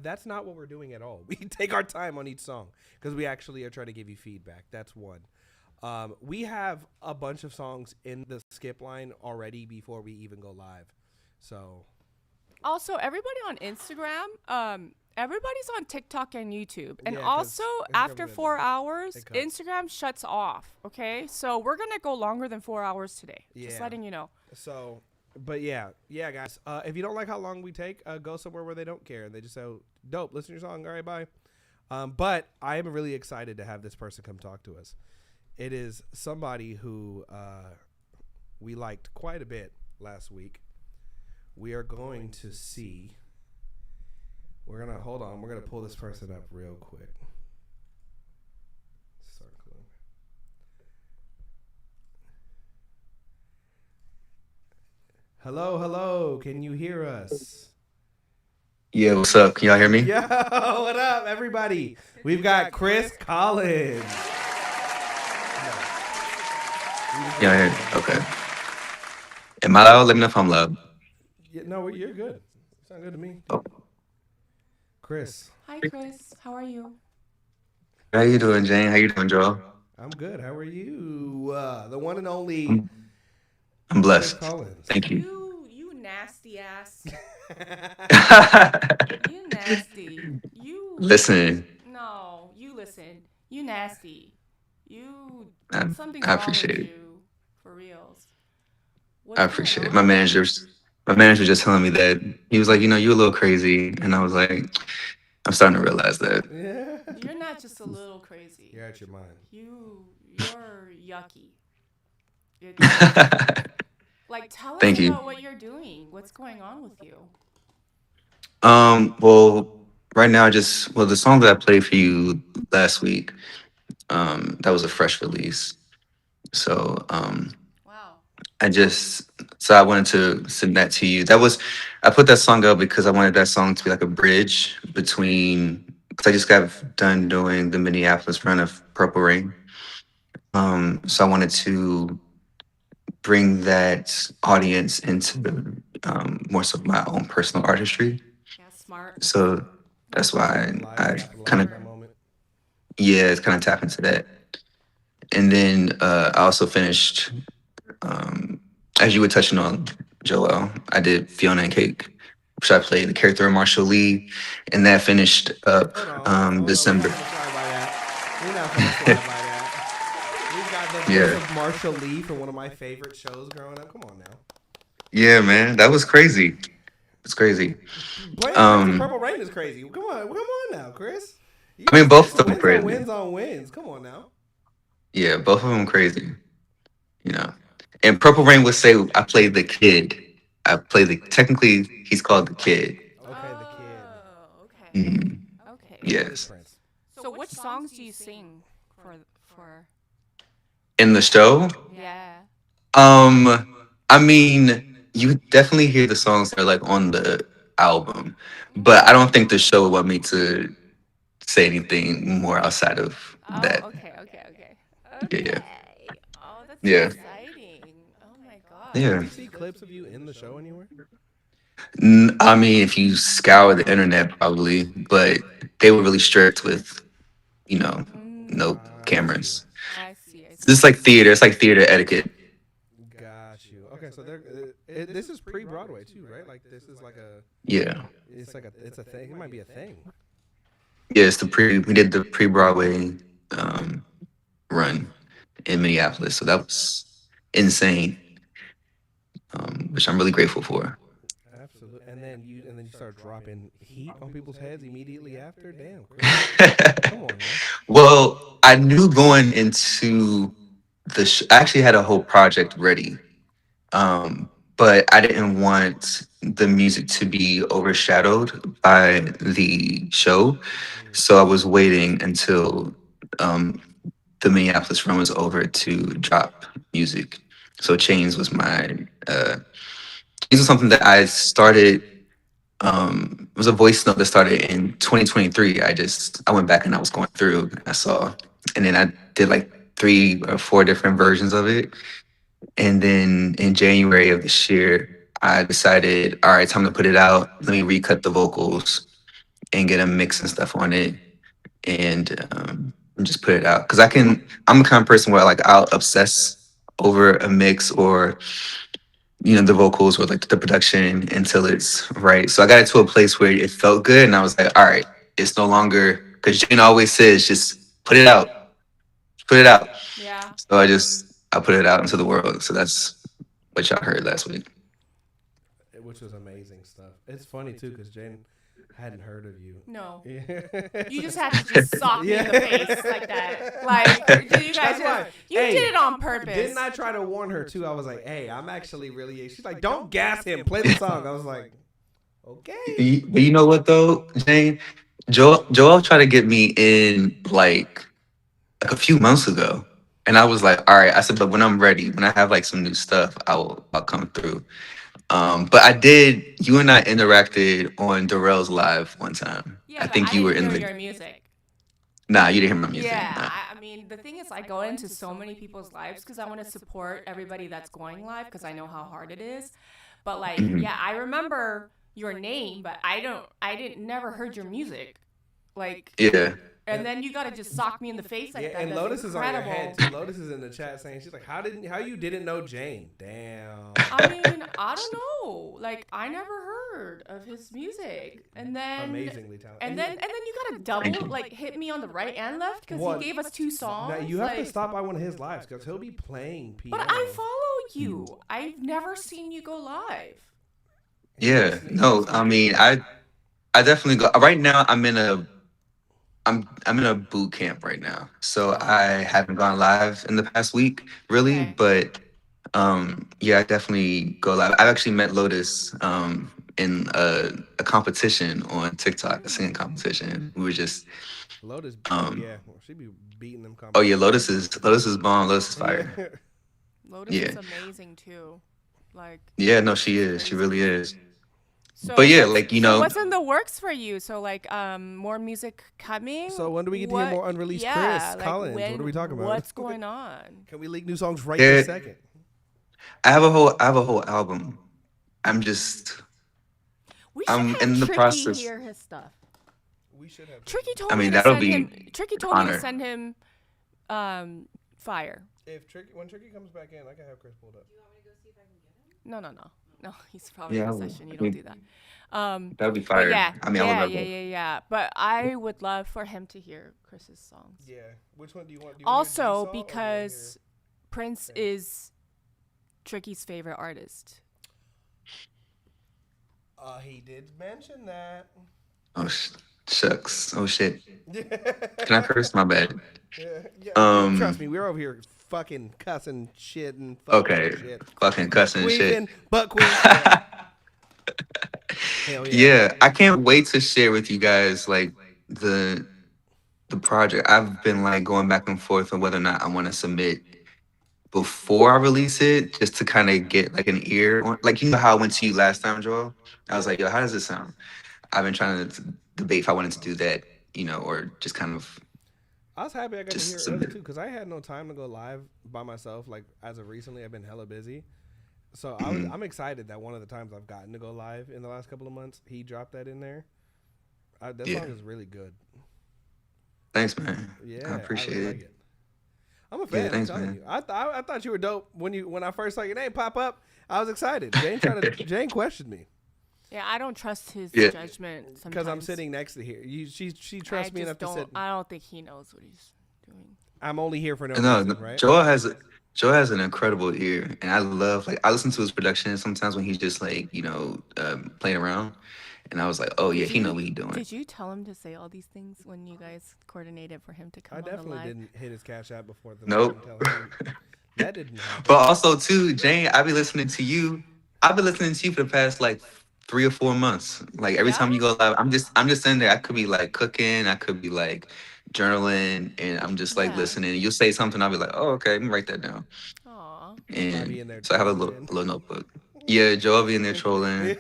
That's not what we're doing at all. We take our time on each song because we actually are trying to give you feedback. That's one. We have a bunch of songs in the skip line already before we even go live. So. Also, everybody on Instagram, everybody's on TikTok and YouTube. And also, after 4 hours, Instagram shuts off, okay? So we're going to go longer than 4 hours today. Yeah. Just letting you know. So, but yeah, guys. If you don't like how long we take, go somewhere where they don't care. They just say, dope, listen to your song. All right, bye. But I am really excited to have this person come talk to us. It is somebody who we liked quite a bit last week. We are going to see. We're going to, hold on. We're going to pull this person up real quick. Circling. Hello. Can you hear us? Yeah, what's up? Can y'all hear me? Yo, what up, everybody? We've got Chris Collins. Yeah, okay. Am I loud? Let me know if I'm loud. Yeah, no, you're good. You sound good to me. Oh. Chris. Hi, Chris. How are you? How you doing, Jane? How you doing, Joel? I'm good. How are you? The one and only. I'm blessed. Thank you. You nasty ass. You nasty. You. Listen. No, you listen. You nasty. You. Something's I appreciate wrong with it. you, for reals. I appreciate it. My manager just telling me that he was like, you a little crazy, and I was like, I'm starting to realize that. Yeah. You're not just a little crazy. You're out your mind. You're yucky. Like, tell us Thank you. about what you're doing. What's going on with you? Well, right now, the song that I played for you last week, That was a fresh release. So Wow. I wanted to send that to you. I put that song up because I wanted that song to be like a bridge between, because I just got done doing the Minneapolis run of Purple Rain. So I wanted to bring that audience into more so my own personal artistry. Yeah, smart. So that's why I kind of, yeah, it's kind of tap into that. And then I also finished, as you were touching on, Joel, I did Fiona and Cake, which I played the character of Marshall Lee, and that finished up December. We're not gonna slide by that. We got the voice Yeah. of Marshall Lee from one of my favorite shows growing up. Come on now. Yeah, man, that was crazy. It's crazy. Playing Purple Rain is crazy. Come on now, Chris. I mean, both of them crazy. Wins on wins. Come on now. Yeah, both of them crazy. You know, and Purple Rain would say I played the kid. Technically he's called the kid. Okay, the kid. Okay. Mhm. Okay. Yes. So which songs do you sing for? In the show, Yeah. I mean, you definitely hear the songs that are like on the album, but I don't think the show would want me to say anything more outside of that. Okay. Yeah. Oh, that's Yeah. exciting. Oh my god. Yeah. Did you see clips of you in the show anywhere? I mean, if you scour the internet, probably, but they were really strict with, no cameras. I see. It's just like theater. It's like theater etiquette. Got you. Okay, so this is pre-Broadway too, right? Like this is like a. Yeah. It's a thing. It might be a thing. Yeah, we did the pre-Broadway run in Minneapolis, so that was insane, which I'm really grateful for. Absolutely. And then you start dropping heat on people's heads immediately after. Damn. Come on, man. Well, I knew going into I actually had a whole project ready, but I didn't want the music to be overshadowed by the show, so I was waiting until the Minneapolis run was over to drop music. So Chains was something that I started. It was a voice note that started in 2023. I went back and I was going through. I saw, and then I did like 3 or 4 different versions of it. And then in January of this year, I decided, all right, time to put it out. Let me recut the vocals and get a mix and stuff on it, and just put it out. Because I'm the kind of person where I'll obsess over a mix or the vocals or like the production until it's right. So I got it to a place where it felt good, and I was like, all right, it's no longer, because Jane always says, just put it out. Yeah. So I put it out into the world. So that's what y'all heard last week. Which was amazing stuff. It's funny too, because Jane hadn't heard of you. No. Yeah. You just had to just sock me in the face like that. Like, you guys did it on purpose. Didn't I try to warn her too? I was like, hey, I'm actually really. She's like, don't gas him. Play the song. I was like, okay. But you know what though, Jane? Joel tried to get me in like a few months ago. And I was like, all right. I said, but when I'm ready, when I have like some new stuff, I'll come through. But you and I interacted on Darrell's live one time. Yeah, I think you were in your music. Nah, you didn't hear my music. Yeah, Nah. I mean, the thing is, I go into so many people's lives because I want to support everybody that's going live because I know how hard it is. But like, yeah, I remember your name, but I never heard your music. Like, yeah. And then you gotta just sock me in the face like that. And That's Lotus incredible. is on your head too. Lotus is in the chat saying, she's like, how you didn't know Jane? Damn. I mean, I don't know. Like, I never heard of his music. And then Amazingly talented. And then you gotta double like hit me on the right and left because he gave us 2 songs. Now you have to stop by one of his lives because he'll be playing piano. But I follow you. I've never seen you go live. Yeah. No, I mean, I definitely go. Right now, I'm in a boot camp right now, so I haven't gone live in the past week, really. Okay. But yeah, I definitely go live. I've actually met Lotus in a competition on TikTok, a singing competition. We were just Lotus, yeah, she be beating them. Oh yeah, Lotus is bomb. Lotus is fire. Yeah. Lotus Yeah. is amazing too. Like Yeah, no, she is. She really is. So But yeah, what's- like, you so know, what's in the works for you? So like more music coming. So when do we get to hear more unreleased Chris Collins? What are we talking about? What's going on? Can we leak new songs right Yeah. this second? I have a whole album. I'm have in the Tricky process. hear his stuff. We should have. Tricky told I me mean, to that'll send be him. Tricky told me to honor. send him fire. When Tricky comes back in, I can have Chris pulled up. No. He's probably Yeah, in a session. You I don't mean, do that. That'd be But fire. yeah, I mean, I would love that. yeah. But I would love for him to hear Chris's songs. Yeah. Which one do you want? Also, because Prince is Tricky's favorite artist. He did mention that. Oh shucks. Oh shit. Can I curse? My bad. Yeah. Trust me, we're over here fucking cussing shit and fucking Okay. shit. Fucking cussing shit. Queefing, butt queefing. Hell Yeah, I can't wait to share with you guys like the project. I've been like going back and forth on whether or not I want to submit before I release it, just to kind of get like an ear on, like, you know how I went to you last time, Joel. I was like, yo, how does this sound? I've been trying to debate if I wanted to do that, you know, or just kind of. I was happy I got to Just hear it submit early it. too, because I had no time to go live by myself. Like as of recently, I've been hella busy. So I'm excited that one of the times I've gotten to go live in the last couple of months, he dropped that in there. That Yeah. song is really good. Thanks, man. Yeah, I appreciate really it. like it. I'm a fan. thanks, I'm telling man. you. I thought you were dope when I first saw your name pop up. I was excited. Jane questioned me Yeah, I don't trust his Yeah. judgment sometimes. because I'm sitting next to here. She trusts me enough to sit. I don't think he knows what he's doing. I'm only here for no No, reason, right? Joel has an incredible ear, and I love, like, I listen to his production sometimes when he's just like, you know, playing around, and I was like, oh yeah, he know what he's doing. Did you tell him to say all these things when you guys coordinated for him to come I on the definitely live? didn't hit his cash app before the Nope. live and tell him. That didn't happen. But also too, Jane, I've been listening to you. I've been listening to you for the past like 3 or 4 months. Like every time you go live, I'm just sitting there. I could be like cooking, I could be like journaling, and I'm just like listening. You'll say something, I'll be like, oh, okay, let me write that down. Aw. And so I have a little notebook. Yeah, Joe will be in there trolling.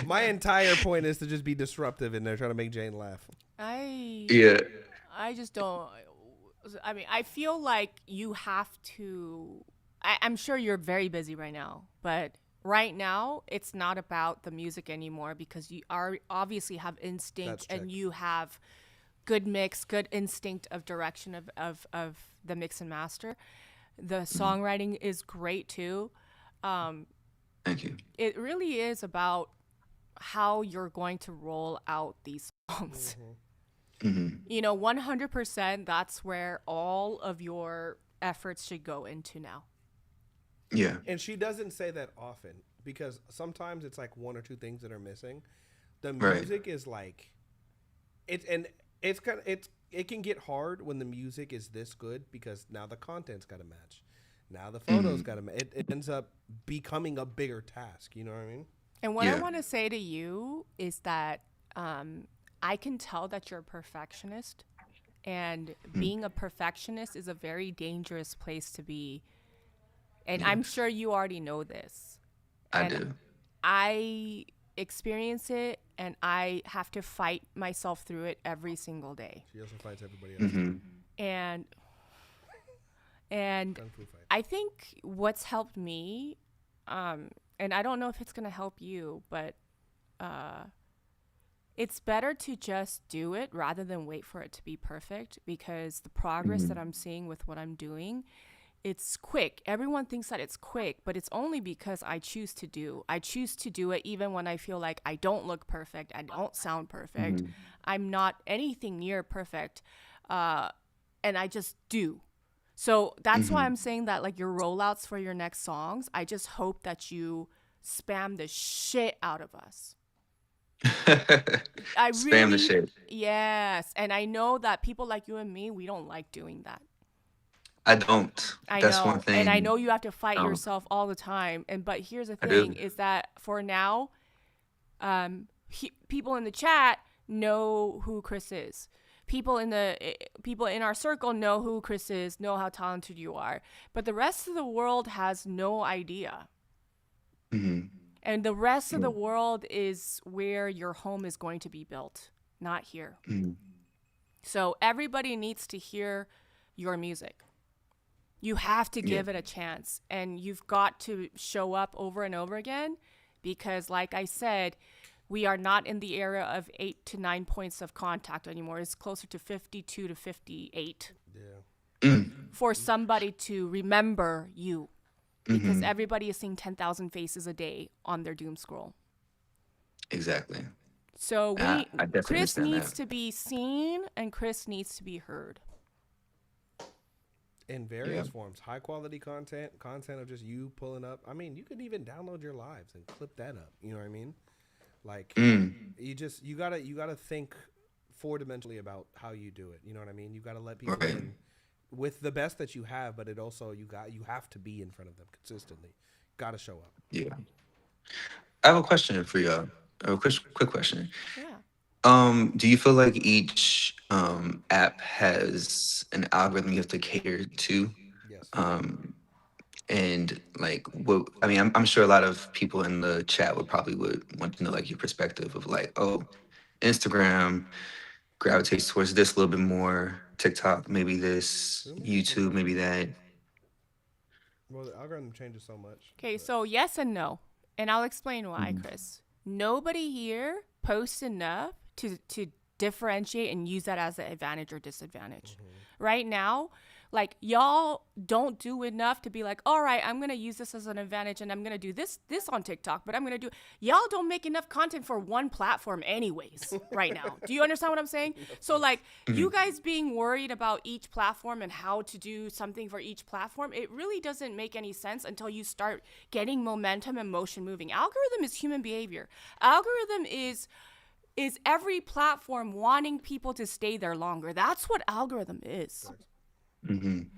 My entire point is to just be disruptive in there, trying to make Jane laugh. I just don't. I mean, I feel like you have to. I'm sure you're very busy right now, but right now it's not about the music anymore because you obviously have instinct and you have good mix, good instinct of direction of the mix and master. The songwriting is great too. Thank you. It really is about how you're going to roll out these songs. You know, 100%, that's where all of your efforts should go into now. Yeah. And she doesn't say that often because sometimes it's like one or two things that are missing. The music is like it can get hard when the music is this good because now the content's got to match. Now the photos got to match. It ends up becoming a bigger task, you know what I mean? And what I want to say to you is that I can tell that you're a perfectionist, and being a perfectionist is a very dangerous place to be. And I'm sure you already know this. I do. I experience it, and I have to fight myself through it every single day. She also fights everybody else. And I think what's helped me, and I don't know if it's going to help you, but it's better to just do it rather than wait for it to be perfect, because the progress that I'm seeing with what I'm doing, it's quick. Everyone thinks that it's quick, but it's only because I choose to do. I choose to do it even when I feel like I don't look perfect, I don't sound perfect, I'm not anything near perfect, and I just do. So that's why I'm saying that, like, your rollouts for your next songs, I just hope that you spam the shit out of us. Spam the shit. Yes. And I know that people like you and me, we don't like doing that. I don't. I That's know, one thing. and I know you have to fight Um, yourself all the time. But here's the I do. thing: is that for now, people in the chat know who Chris is. People in our circle know who Chris is, know how talented you are. But the rest of the world has no idea. Mm-hmm. And the rest of the world is where your home is going to be built, not here. Mm-hmm. So everybody needs to hear your music. You have to give it a chance, and you've got to show up over and over again, because like I said, we are not in the era of 8 to 9 points of contact anymore. It's closer to 52 to 58 for somebody to remember you, because everybody is seeing 10,000 faces a day on their doom scroll. Exactly. So I definitely Chris understand needs that. to be seen, and Chris needs to be heard. In various forms, high quality content of just you pulling up. I mean, you could even download your lives and clip that up. You know what I mean? Like you gotta think 4-dimensionally about how you do it. You know what I mean? You gotta let people in with the best that you have, but it also you have to be in front of them consistently. Gotta show up. Yeah. I have a question for you. A quick question. Yeah. Do you feel like each app has an algorithm you have to cater to? Yes. And like, what? I mean, I'm sure a lot of people in the chat would want to know like your perspective of like, oh, Instagram gravitates towards this a little bit more, TikTok maybe this, YouTube maybe that. Well, the algorithm changes so much. Okay, so yes and no. And I'll explain why, Chris. Nobody here posts enough to differentiate and use that as an advantage or disadvantage. Right now, like, y'all don't do enough to be like, all right, I'm going to use this as an advantage, and I'm going to do this on TikTok, but I'm going to do, y'all don't make enough content for one platform anyways right now. Do you understand what I'm saying? So like you guys being worried about each platform and how to do something for each platform, it really doesn't make any sense until you start getting momentum and motion moving. Algorithm is human behavior. Algorithm is every platform wanting people to stay there longer. That's what algorithm is.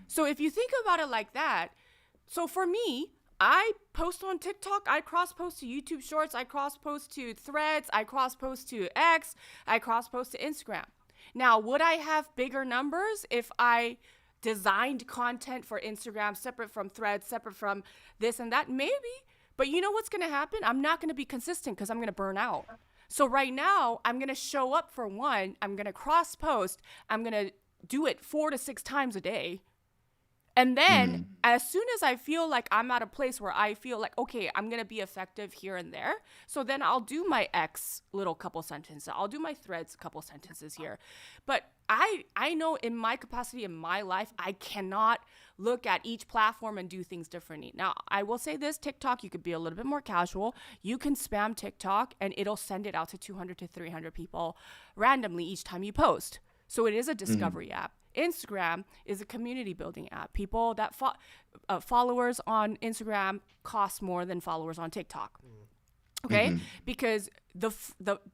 So if you think about it like that, so for me, I post on TikTok, I cross-post to YouTube Shorts, I cross-post to Threads, I cross-post to X, I cross-post to Instagram. Now, would I have bigger numbers if I designed content for Instagram separate from Threads, separate from this and that? Maybe. But you know what's going to happen? I'm not going to be consistent because I'm going to burn out. So right now, I'm going to show up for one, I'm going to cross-post, I'm going to do it 4 to 6 times a day. And then as soon as I feel like I'm at a place where I feel like, okay, I'm going to be effective here and there. So then I'll do my X little couple sentences. I'll do my Threads couple sentences here. But I know in my capacity in my life, I cannot look at each platform and do things differently. Now, I will say this, TikTok, you could be a little bit more casual. You can spam TikTok and it'll send it out to 200 to 300 people randomly each time you post. So it is a discovery app. Instagram is a community building app. People that followers on Instagram cost more than followers on TikTok. Okay? Because the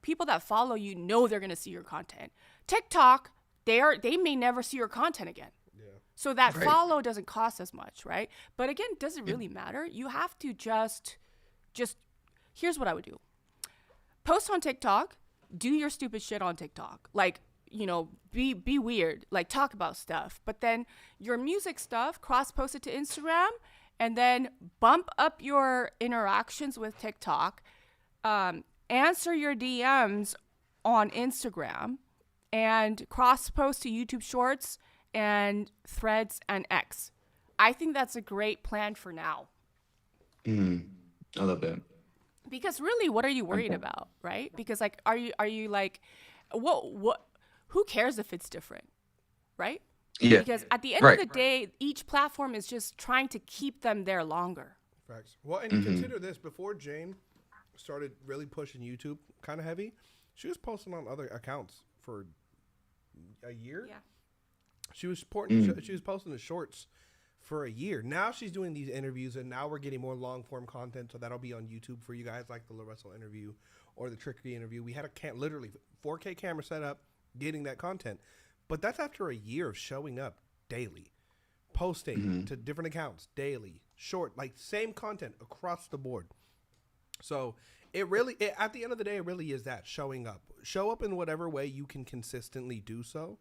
people that follow you know they're going to see your content. TikTok, they may never see your content again. So that follow doesn't cost as much, right? But again, it doesn't really matter. You have to just here's what I would do. Post on TikTok, do your stupid shit on TikTok. Like, you know, be weird, like talk about stuff, but then your music stuff, cross-post it to Instagram, and then bump up your interactions with TikTok, answer your DMs on Instagram, and cross-post to YouTube Shorts and Threads and X. I think that's a great plan for now. I love that. Because really, what are you worried about, right? Because like, are you like, what? Who cares if it's different, right? Yeah. Because at the end of the day, each platform is just trying to keep them there longer. Facts. Well, and consider this, before Jane started really pushing YouTube kind of heavy, she was posting on other accounts for a year. Yeah. She was she was posting the shorts for a year. Now she's doing these interviews, and now we're getting more long-form content, so that'll be on YouTube for you guys, like the LaRussell interview or the Trickery interview. We had a literally 4K camera set up, getting that content. But that's after a year of showing up daily, posting to different accounts daily, short, like same content across the board. So at the end of the day, it really is that showing up. Show up in whatever way you can consistently do so,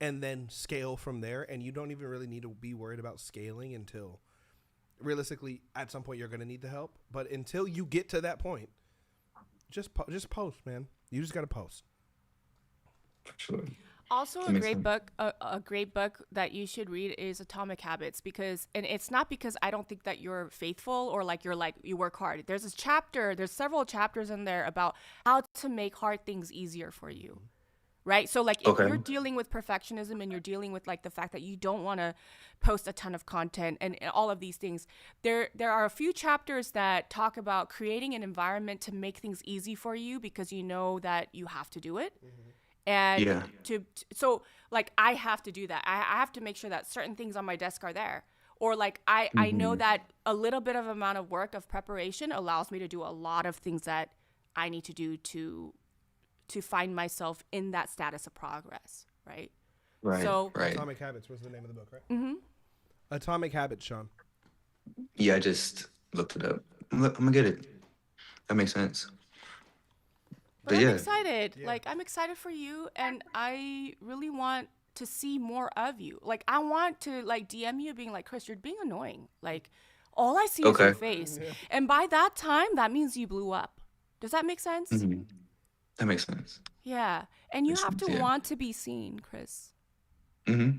and then scale from there. And you don't even really need to be worried about scaling until realistically at some point you're going to need the help. But until you get to that point, just post, man. You just got to post. Sure. Also, a great book that you should read is Atomic Habits, and it's not because I don't think that you're faithful or you work hard. There's several chapters in there about how to make hard things easier for you, right? So if you're dealing with perfectionism and you're dealing with the fact that you don't want to post a ton of content and all of these things, there are a few chapters that talk about creating an environment to make things easy for you because you know that you have to do it. And so I have to do that. I have to make sure that certain things on my desk are there. Or I know that a little bit of amount of work of preparation allows me to do a lot of things that I need to do to find myself in that status of progress, right? Right. So Atomic Habits was the name of the book, right? Mm-hmm. Atomic Habits, Sean. Yeah, I just looked it up. I'm gonna get it. That makes sense. But I'm excited. Yeah. I'm excited for you, and I really want to see more of you. I want to DM you being Chris, you're being annoying. All I see is your face. Yeah. And by that time, that means you blew up. Does that make sense? Mm-hmm. That makes sense. Yeah. And you have to want to be seen, Chris. Mm-hmm.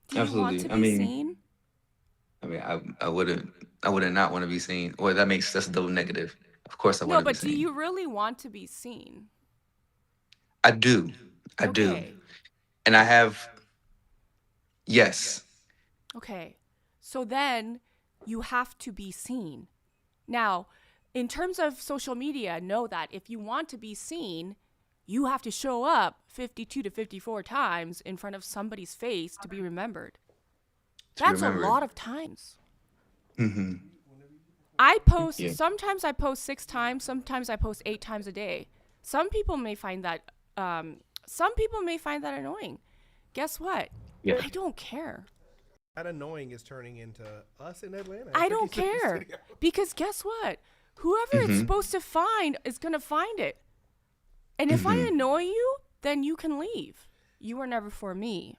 Do you want to be seen? I wouldn't not want to be seen. Well, that's a double negative. Of course I want to be seen. No, but do you really want to be seen? I do. I do. And I have, yes. Okay. So then you have to be seen. Now, in terms of social media, know that if you want to be seen, you have to show up 52 to 54 times in front of somebody's face to be remembered. That's a lot of times. Mm-hmm. I post, sometimes I post 6 times, sometimes I post 8 times a day. Some people may find that annoying. Guess what? Yeah. I don't care. That annoying is turning into us in Atlanta. I don't care. Because guess what? Whoever it's supposed to find is going to find it. And if I annoy you, then you can leave. You were never for me.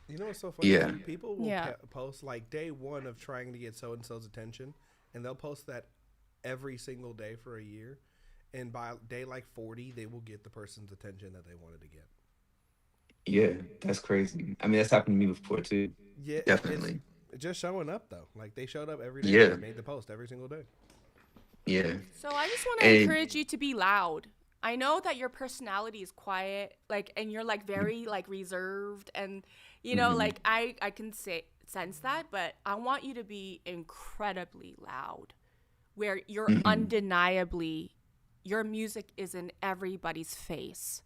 You know what's so funny? Yeah. People will post day one of trying to get so-and-so's attention, and they'll post that every single day for a year. And by day 40, they will get the person's attention that they wanted to get. Yeah, that's crazy. That's happened to me before too. Yeah, definitely. It's just showing up though. They showed up every day. Yeah. And made the post every single day. Yeah. So I just want to encourage you to be loud. I know that your personality is quiet, and you're very reserved, and you know, I can sense that, but I want you to be incredibly loud, where you're undeniably, your music is in everybody's face.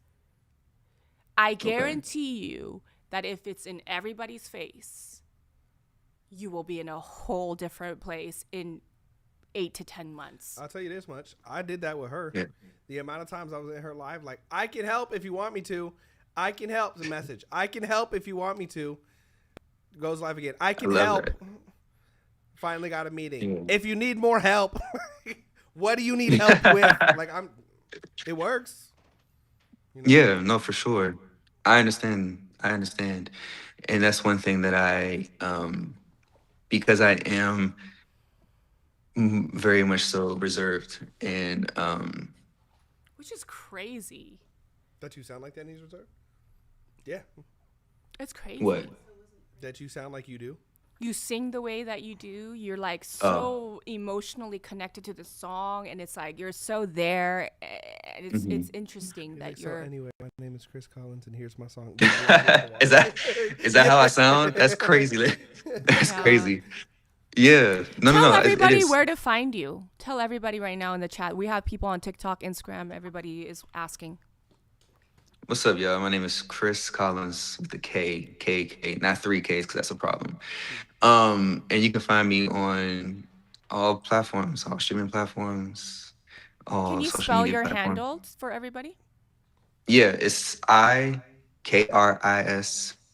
I guarantee you that if it's in everybody's face, you will be in a whole different place in 8 to 10 months. I'll tell you this much. I did that with her. Yeah. The amount of times I was in her live, I can help if you want me to. I can help. The message. I can help if you want me to. Goes live again. I can help. That. Finally got a meeting. Yeah. If you need more help, what do you need help with? It works. You know? Yeah, no, for sure. I understand. And that's one thing that I, because I am very much so reserved and, which is crazy. That you sound like that and he's reserved? Yeah. It's crazy. What? That you sound like you do? You sing the way that you do. You're so emotionally connected to the song, and it's you're so there. And it's interesting that you're. So anyway, my name is Chris Collins, and here's my song. Is that how I sound? That's crazy. That's crazy. Yeah. No. Tell everybody where to find you. Tell everybody right now in the chat. We have people on TikTok, Instagram. Everybody is asking. What's up, y'all? My name is Chris Collins with the K, not 3 Ks because that's a problem. And you can find me on all platforms, all streaming platforms, all Can you social spell media your platforms. handle for everybody? Yeah, it's IKRIS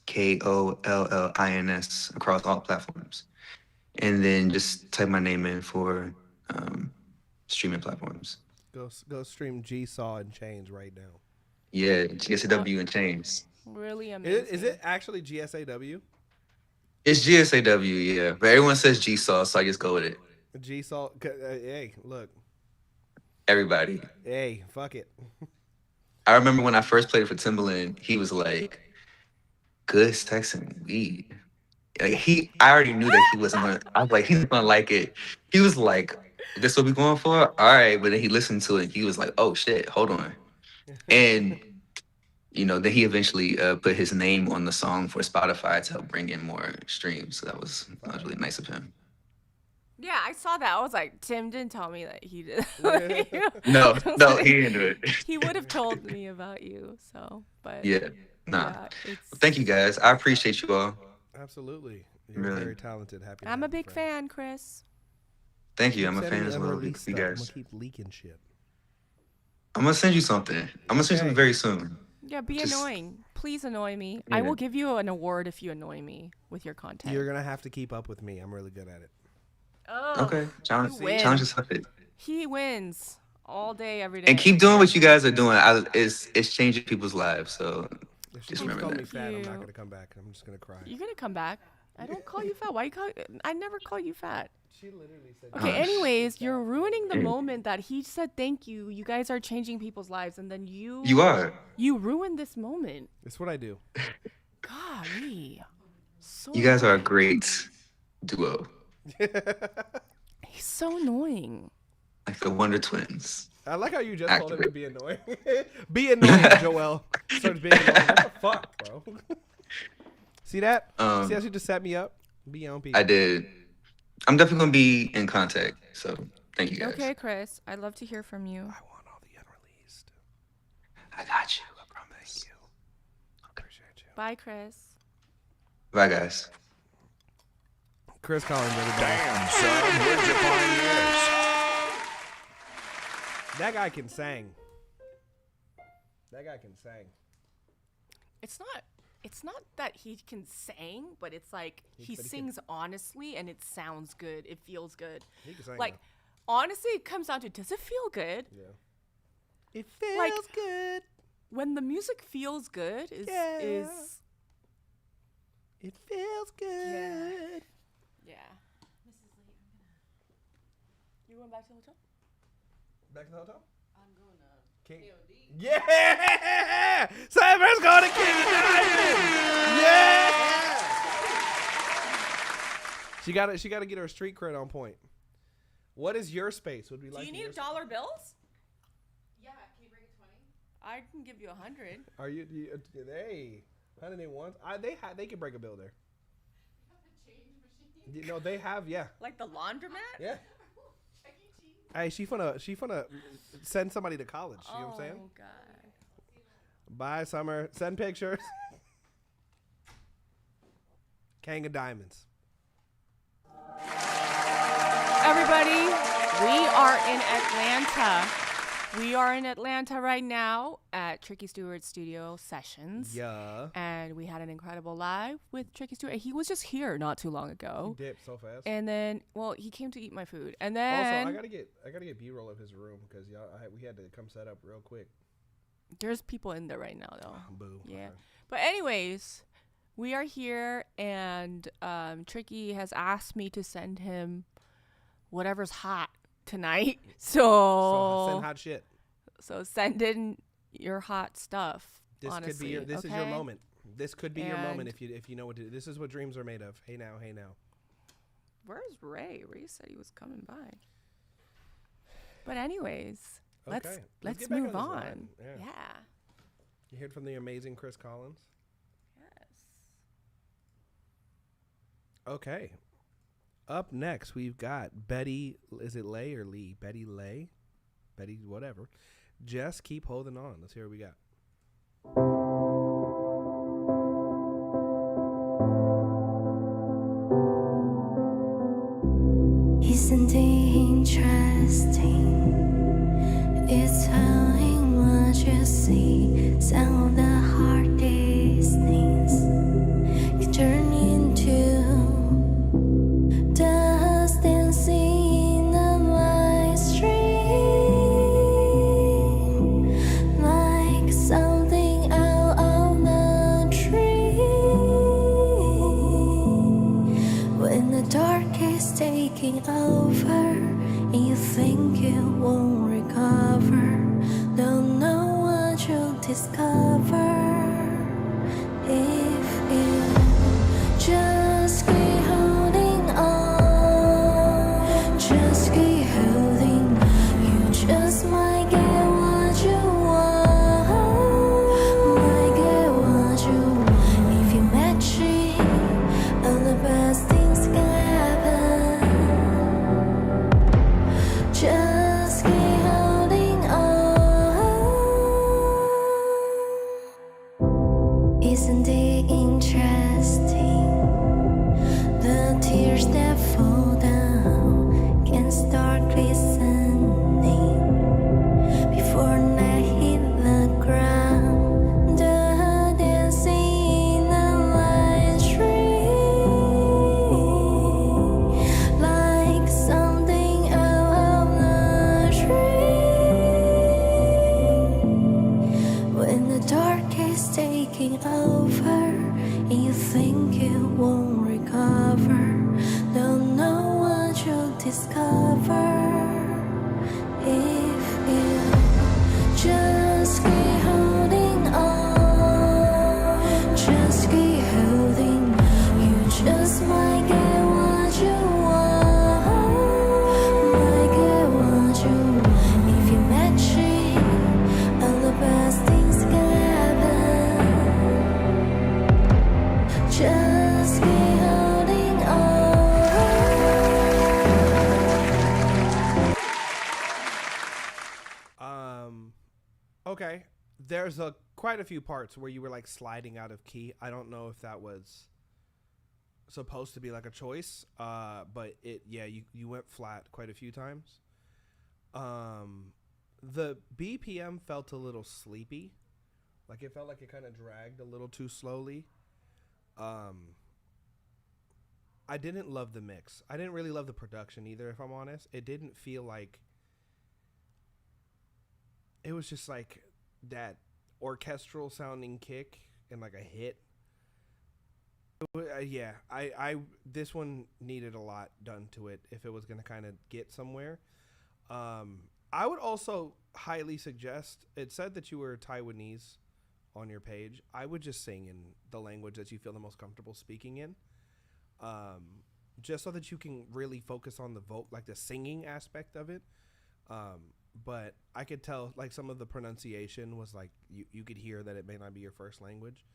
KOLLINS across all platforms. And then just type my name in for streaming platforms. Go stream G-Saw and Chains right now. Yeah, GSAW and Chains. Really amazing. Is it actually GSAW? It's GSAW, yeah. But everyone says G-Saw, so I just go with it. G-Saw. Hey, look. Everybody. Hey, fuck it. I remember when I first played for Timbaland, he was like, good sex and weed. Like I already knew that he wasn't gonna. I was like, he's gonna like it. He was like, "This what we going for? All right." But then he listened to it. And he was like, "Oh shit, hold on." And then he eventually put his name on the song for Spotify to help bring in more streams. So that was really nice of him. Yeah, I saw that. I was like, Tim didn't tell me that he did. No, he didn't do it. He would have told me about you. So, but yeah, nah. Yeah, Thank you guys. I appreciate you all. Absolutely. You're Really. very talented. Happy. I'm a big fan, Chris. Thank you. I'm a Send fan me as well. unreleased You stuff. I'm guys. gonna keep leaking shit. I'm gonna send you something. I'm gonna send you something very soon. Yeah, be Just- annoying. Please annoy me. I Yeah. will give you an award if you annoy me with your content. You're gonna have to keep up with me. I'm really good at it. Oh, Okay. Challenge you win. yourself. He wins all day, every day. And keep doing what you guys are doing. It's changing people's lives. So If she just keeps remember calling me that. fat, I'm not you. gonna come back. I'm just gonna cry. You're gonna come back. I don't call you fat. Why you call? I never call you fat. She literally said. Okay. Anyways, you're ruining the Yeah. moment that he said thank you. You guys are changing people's lives, and then you are. You ruined this moment. It's what I do. Golly. So You guys are a great duo, He's so annoying. like the Wonder Twins. I like how you just told him to Accurate. be annoying. Be annoying, Joel. Starts being annoying. What the fuck, bro? See that? See how she just set me up? Be on people. I did. I'm definitely gonna be in contact. So thank you guys. Okay, Chris. I'd love to hear from you. I want all the unreleased. I got you. I promise. Thank you. Appreciate you. Bye, Chris. Bye, guys. Chris Collins, everybody. Damn, son, where'd you find this? That guy can sing. That guy can sing. It's not that he can sing, but it's like he but he sings honestly and it sounds good. It feels good. He can sing, Like honestly, it comes down to does it feel good? Yeah. It feels Like, good. When the music feels good is It feels good. yeah. You going back to the hotel? Back to the hotel? I'm going to King. KOD. Yeah! Cyber's going to King of Diamonds! Yeah! She got to get her street cred on point. What is your space? Would we Do like you to need hear dollar bills? Yeah, can you bring a 20? I can give you 100. Are you hey, 101? They can break a bill there. No, they have, yeah. Like the laundromat? Yeah. Hey, she finna send somebody to college. You know what I'm saying? Oh god. Bye, Summer. Send pictures. King of Diamonds. Everybody, we are in Atlanta. We are in Atlanta right now at Tricky Stewart Studio Sessions. Yeah. And we had an incredible live with Tricky Stewart. He was just here not too long ago. He dipped so fast. And then, well, he came to eat my food. And then Also, I gotta get B-roll of his room because we had to come set up real quick. there's people in there right now though. Boo. Yeah. Okay. But anyways, we are here and Tricky has asked me to send him whatever's hot tonight. So send hot shit. So send in your hot stuff. This honestly, could be your. This is your moment. This could be your moment if you know what to do. This is what dreams are made of. Hey now, hey now. Where's Ray? Ray said he was coming by. But anyways, let's get back move on on. this line. Yeah. You heard from the amazing Chris Collins. Yes. Okay. Up next, we've got Betty. Is it Lei or Lee? Betty Lei? Betty, whatever. Just keep holding on. Let's hear what we got. Isn't it interesting? It's telling what you see. Some of the hardest things discover if you just keep holding on, just keep holding. You just might get what you want, might get what you want. If you match it, all the best things can happen. Just keep holding on. Isn't it interesting? The tears that fall down can start glistening before they hit the ground. The dancing in the light stream, like something out of the dream. When the dark is taking over and you think you won't recover, don't know what you'll discover if you just keep holding on, just keep holding. You just might get what you want, might get what you want. If you match it, all the best things can happen. Just keep holding on. Okay. There's quite a few parts where you were like sliding out of key. I don't know if that was supposed to be like a choice, but you went flat quite a few times. The BPM felt a little sleepy. Like it felt like it kind of dragged a little too slowly. I didn't love the mix. I didn't really love the production either, if I'm honest. It didn't feel like... It was just like that orchestral sounding kick and like a hit. This one needed a lot done to it if it was going to kind of get somewhere. I would also highly suggest, it said that you were Taiwanese on your page. I would just sing in the language that you feel the most comfortable speaking in, just so that you can really focus on the like the singing aspect of it. But I could tell like some of the pronunciation was like you could hear that it may not be your first language.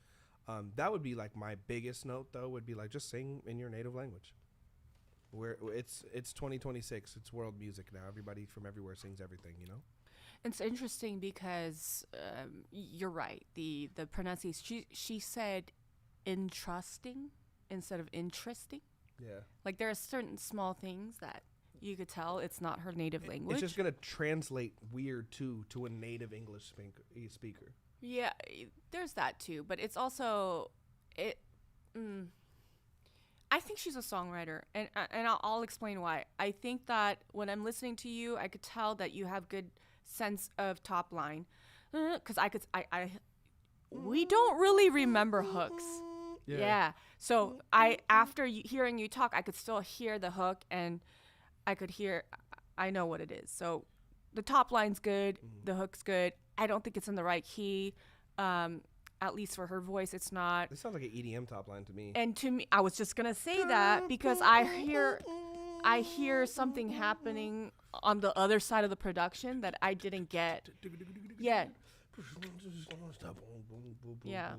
That would be like my biggest note though, would be like just sing in your native language. Where it's 2026, it's world music now. Everybody from everywhere sings everything, you know? It's interesting because you're right. The pronunciation, she said interesting instead of interesting. Yeah. Like there are certain small things that you could tell it's not her native language. It's just going to translate weird to a native English speaker. Yeah, there's that too. But it's also, I think she's a songwriter, and I'll explain why. I think that when I'm listening to you, I could tell that you have good sense of top line, because we don't really remember hooks. Yeah. So after hearing you talk, I could still hear the hook, and I know what it is. So the top line's good, the hook's good. I don't think it's in the right key. At least for her voice, it's not. This sounds like an EDM top line to me. And to me, I was just gonna say that because I hear something happening on the other side of the production that I didn't get. Yeah. Yeah.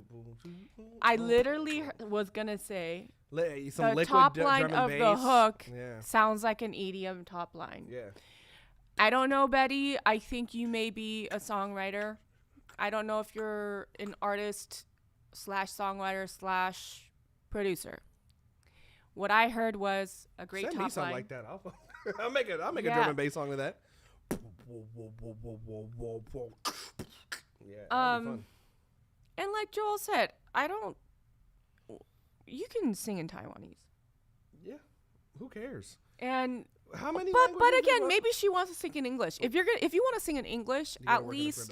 I literally was gonna say the top line of the hook sounds like an EDM top line. Yeah. I don't know, Betty. I think you may be a songwriter. I don't know if you're an artist / songwriter / producer. What I heard was a great top line. Send me something like that. I'll make a drum and bass song with that. Yeah, that'd be fun. And like Joel said, you can sing in Taiwanese. Yeah, who cares? And how many? But again, maybe she wants to sing in English. If you want to sing in English, at least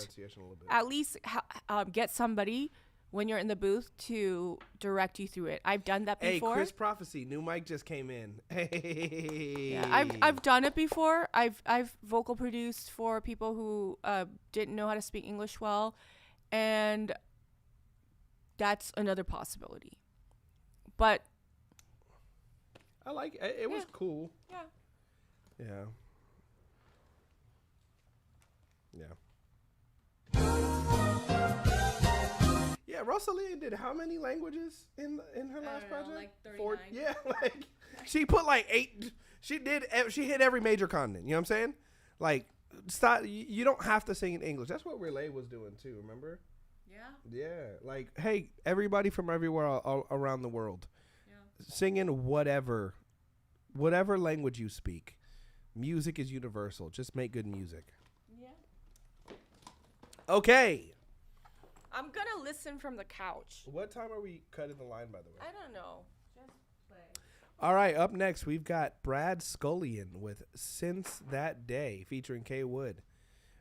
get somebody when you're in the booth to direct you through it. I've done that before. Hey, Chris Prophecy, new mic just came in. Hey. Yeah, I've done it before. I've vocal produced for people who didn't know how to speak English well, And that's another possibility. But I like it. It was cool. Yeah. Yeah. Yeah, Rosalia did how many languages in her last project? Like 39. Yeah, like she put like 8. She hit every major continent. You know what I'm saying? Like, stop. You don't have to sing in English. That's what Relay was doing too. Remember? Yeah. Yeah. Like, hey, everybody from everywhere all around the world, singing whatever language you speak. Music is universal. Just make good music. Yeah. Okay. I'm gonna listen from the couch. What time are we cutting the line, by the way? I don't know. Just play. All right, up next, we've got Brad Scolion with Since That Day, featuring K. Wood.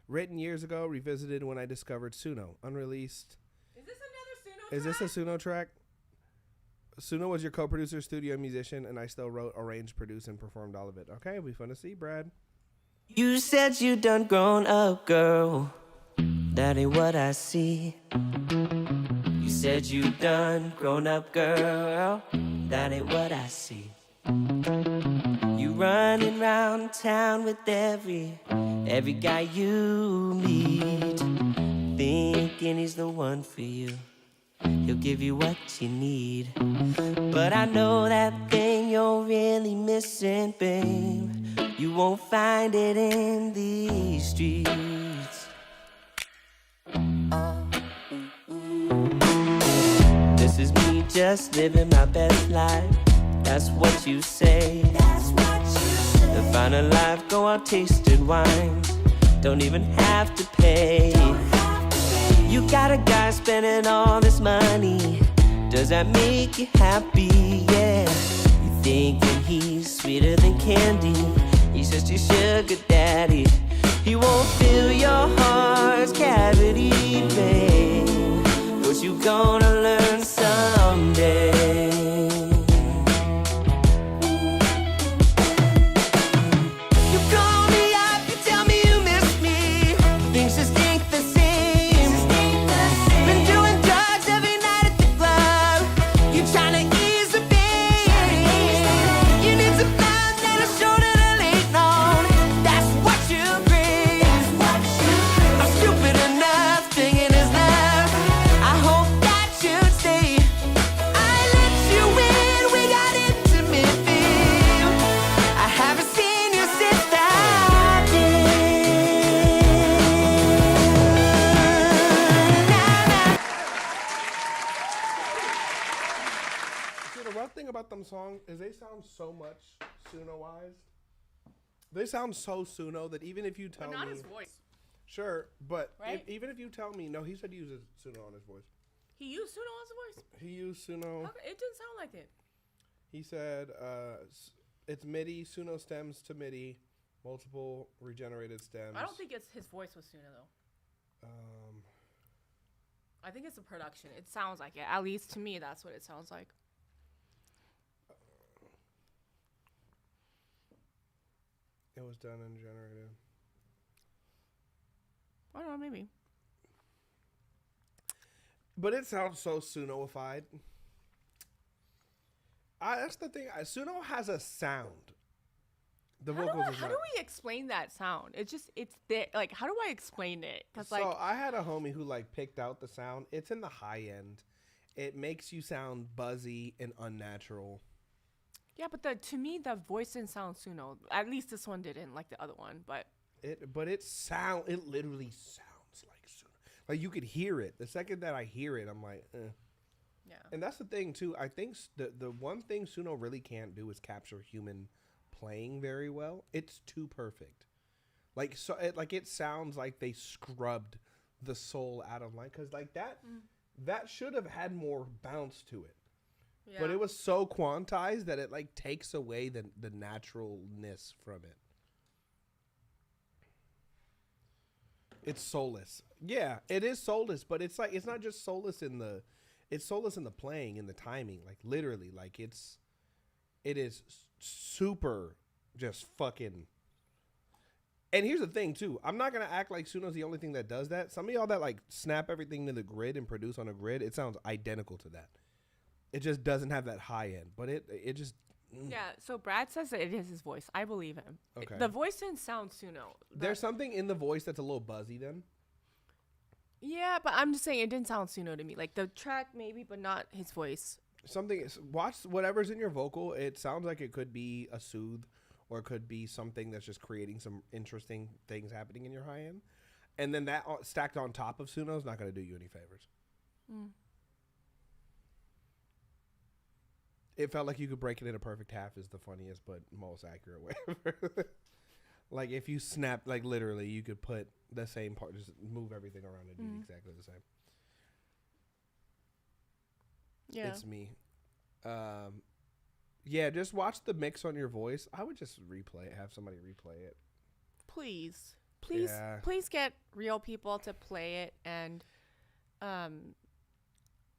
Written years ago, revisited when I discovered Suno. Unreleased. Is this another Suno track? Is this a Suno track? Suno was your co-producer, studio musician, and I still wrote, arranged, produced, and performed all of it. Okay, it'll be fun to see, Brad. You said you done grown up, girl. That ain't what I see. You said you done grown up, girl. That ain't what I see. You running round town with every guy you meet, thinking he's the one for you. He'll give you what you need. But I know that thing you're really missing, babe. You won't find it in these streets. This is me just living my best life. That's what you say. To find a life, go out tasting wines. Don't even have to pay. You got a guy spending all this money. Does that make you happy? Yeah. You thinking he's sweeter than candy. He's just your sugar daddy. He won't fill your heart's cavity, babe. But you gonna learn someday. You call me up, you tell me you miss me. Things just ain't the same. Been doing drugs every night at the club. You tryna ease the pain. You need some love that'll show that I ain't known. That's what you bring. I'm stupid enough, thinking it's love. I hope that you'd stay. I let you in, we got intimate, babe. I haven't seen you since that See, the rough thing about them songs is they sound so much Suno-wise. They sound so Suno that even if you tell But not me... his voice. Sure, but Right? even if you tell me... No, he said he uses Suno on his voice. He used Suno as a voice. He used Suno. It didn't sound like it. He said it's MIDI, Suno stems to MIDI, multiple regenerated stems. I don't think it's his voice was Suno though. I think it's the production. It sounds like it. At least to me, that's what it sounds like. It was done and generated. I don't know, maybe. But it sounds so Suno-ified. That's the thing. Suno has a sound. The vocals is How not. do we explain that sound? It's thick. Like, how do I explain it? Because So I had a homie who like picked out the sound. It's in the high end. It makes you sound buzzy and unnatural. yeah, but to me, the voice didn't sound Suno. At least this one didn't, like the other one. But It literally sounds like Suno. Like you could hear it. The second that I hear it, I'm like, eh. Yeah. And that's the thing too. I think the one thing Suno really can't do is capture human playing very well. It's too perfect. Like so, it sounds like they scrubbed the soul out of line because like that should have had more bounce to it. yeah. But it was so quantized that it like takes away the naturalness from it. It's soulless. Yeah, it is soulless, but it's like it's not just soulless in the playing, in the timing. Like literally, like it is super just fucking. And here's the thing too. I'm not gonna act like Suno's the only thing that does that. Some of y'all that like snap everything to the grid and produce on a grid, it sounds identical to that. It just doesn't have that high end, but it just. Yeah. So Brad says that it is his voice. I believe him. Okay. The voice didn't sound Suno. There's something in the voice that's a little buzzy then. Yeah, but I'm just saying it didn't sound Suno to me. Like the track maybe, but not his voice. Watch whatever's in your vocal. It sounds like it could be a soothe, or it could be something that's just creating some interesting things happening in your high end, and then that stacked on top of Suno is not going to do you any favors. It felt like you could break it in a perfect half is the funniest but most accurate way. Like if you snap, like literally, you could put the same part, just move everything around and do exactly the same. Yeah. It's me. Yeah, just watch the mix on your voice. I would just replay it, have somebody replay it. Please get real people to play it. And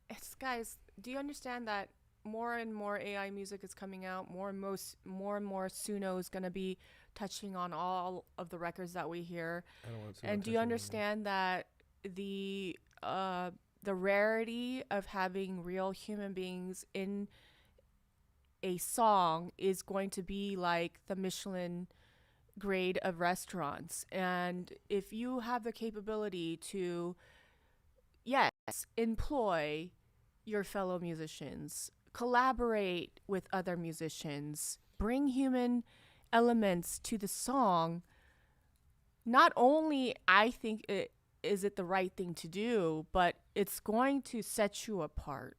it's, guys, do you understand that more and more AI music is coming out? More and more Suno is going to be touching on all of the records that we hear. I don't want Suno. And do you understand that the rarity of having real human beings in a song is going to be like the Michelin grade of restaurants? And if you have the capability to, yes, employ your fellow musicians, collaborate with other musicians, bring human elements to the song, not only I think is it the right thing to do, but it's going to set you apart.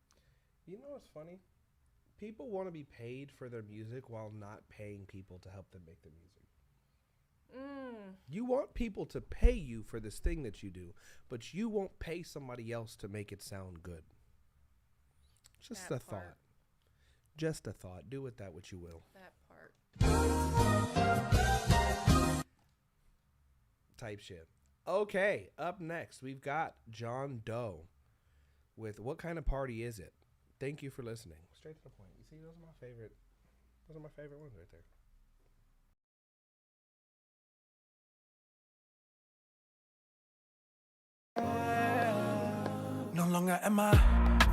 You know what's funny? People want to be paid for their music while not paying people to help them make the music. You want people to pay you for this thing that you do, but you won't pay somebody else to make it sound good. Just a thought. Just a thought. Do with that what you will. That part. Type shit. Okay, up next, we've got John Doe with What Kind of Party Is It? Thank you for listening. Straight to the point. You see, those are my favorite ones right there. No longer am I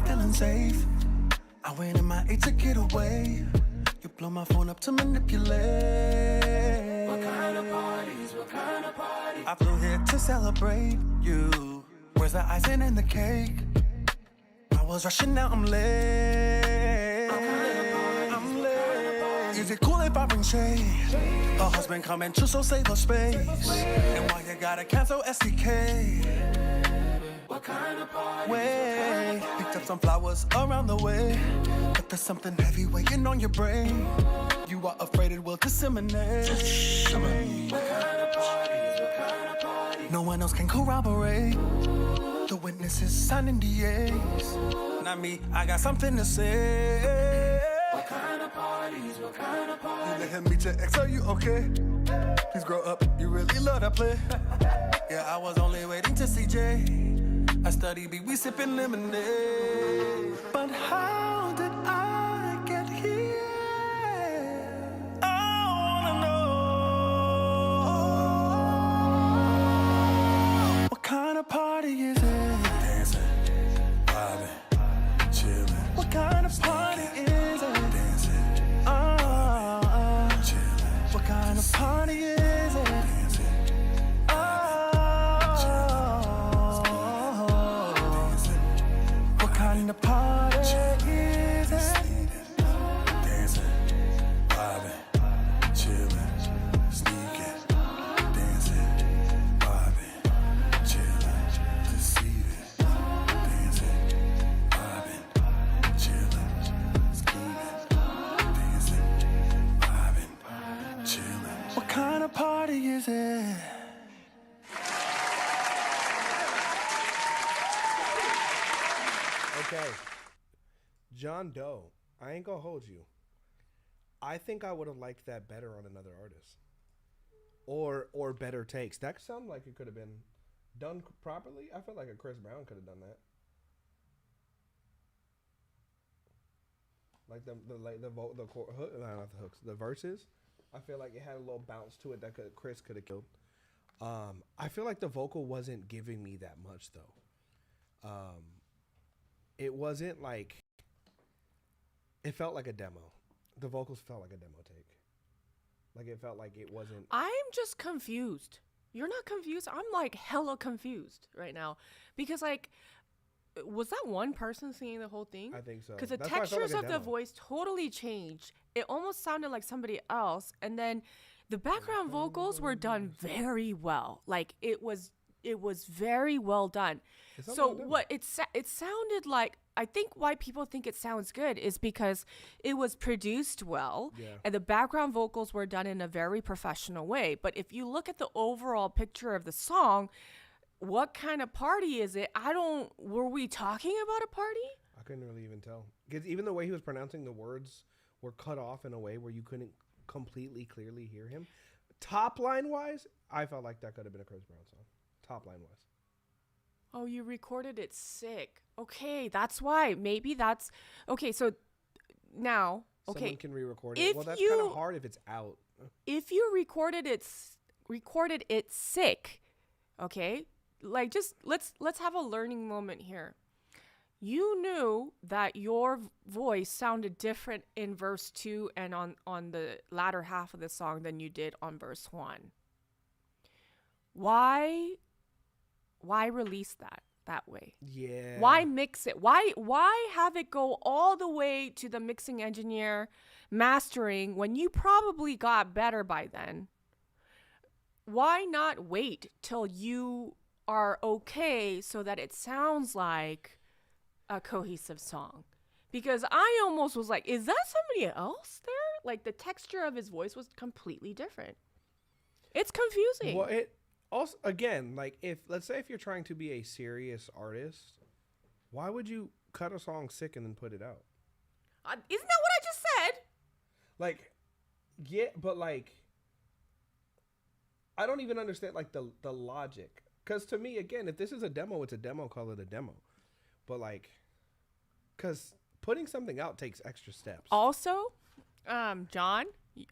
feeling safe. I went in my 8 to get away. You blow my phone up to manipulate. What kind of parties? What kind of parties? I flew here to celebrate you. Where's the icing and the cake? I was rushing, now I'm late. I'm late. Is it cool if I bring shade? A husband coming to, so save the space. And why you gotta cancel SDK? What kind of party? Wait, picked up some flowers around the way, but there's something heavy weighing on your brain. You are afraid it will disseminate. What kind of parties? What kind of parties? No one else can corroborate. The witnesses signing DAs. Not me, I got something to say. What kind of parties? What kind of parties? You let him meet your ex, are you okay? Please grow up, you really love that play. Yeah, I was only waiting to see Jay. I study B, we sipping lemonade. But how did I get here? I wanna know. What kind of party is it? Dancing, vibing, chilling. What kind of party is it? Dancing, chilling. What kind of party is it? The party is it? Dancing, vibing, chilling, sneaking, dancing, vibing, chilling, deceiving, dancing, vibing, chilling, scheming, dancing, vibing, chilling. What kind of party is it? Okay, John Doe. I ain't gonna hold you. I think I would have liked that better on another artist, or better takes. That sounded like it could have been done properly. I feel like a Chris Brown could have done that. Like the verses. I feel like it had a little bounce to it that Chris could have killed. I feel like the vocal wasn't giving me that much though. It wasn't like, it felt like a demo. The vocals felt like a demo take. Like it felt like it wasn't. I'm just confused. You're not confused? I'm like hella confused right now. Because like, was that one person singing the whole thing? I think so. Because the That's why it felt textures like a of the demo. voice totally changed. It almost sounded like somebody else. And then the background vocals were done very well. Like it was very well done. So what it sounded like, I think why people think it sounds good is because it was produced well and the background vocals were done in a very professional way. But if you look at the overall picture of the song, what kind of party is it? Were we talking about a party? I couldn't really even tell. Because even the way he was pronouncing the words were cut off in a way where you couldn't completely clearly hear him. Top line wise, I felt like that could have been a Chris Brown song. Top line wise. Oh, you recorded it sick. Okay, that's why. Maybe that's okay. So now, okay, Someone can re-record it. Well, that's kind of hard if it's out. If you recorded it sick, okay, like just let's have a learning moment here. You knew that your voice sounded different in verse 2 and on the latter half of the song than you did on verse 1. Why release that way? Yeah. Why mix it? Why have it go all the way to the mixing engineer mastering when you probably got better by then? Why not wait till you are okay so that it sounds like a cohesive song? Because I almost was like, is that somebody else there? Like the texture of his voice was completely different. It's confusing. Well, it also, again, like let's say if you're trying to be a serious artist, why would you cut a song sick and then put it out? Isn't that what I just said? Like, yeah, but like, I don't even understand like the logic. Because to me, again, if this is a demo, it's a demo. Call it a demo. But like, because putting something out takes extra steps. Also, John,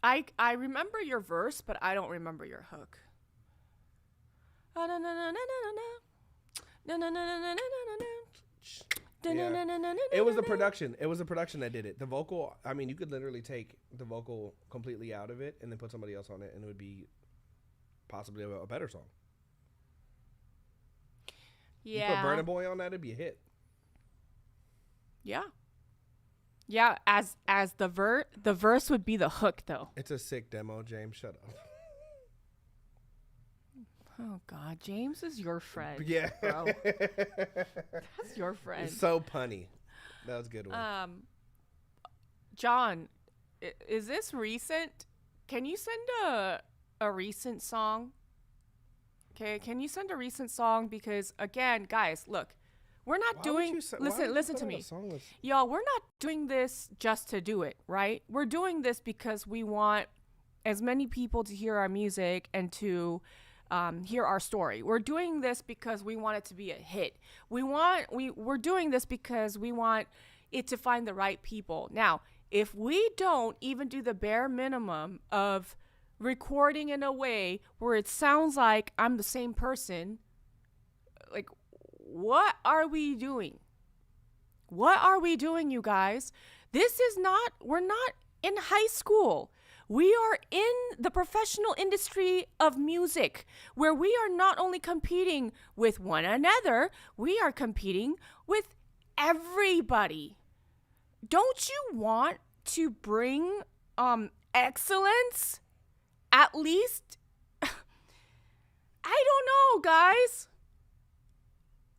I remember your verse, but I don't remember your hook. It was the production. It was the production that did it. The vocal, I mean, you could literally take the vocal completely out of it and then put somebody else on it, and it would be possibly a better song. Yeah. You put Burna Boy on that, it'd be a hit. Yeah. Yeah, as the verse would be the hook though. It's a sick demo, James. Shut up. Oh God, James is your friend. Yeah, bro. That's your friend. It's so punny. That was a good one. John, is this recent? Can you send a recent song? Okay, can you send a recent song? Because again, guys, look, we're not doing. Listen to me, y'all. We're not doing this just to do it, right? We're doing this because we want as many people to hear our music and to hear our story. We're doing this because we want it to be a hit. We're doing this because we want it to find the right people. Now, if we don't even do the bare minimum of recording in a way where it sounds like I'm the same person, like, what are we doing? What are we doing, you guys? We're not in high school. We are in the professional industry of music, where we are not only competing with one another, we are competing with everybody. Don't you want to bring excellence? At least, I don't know, guys.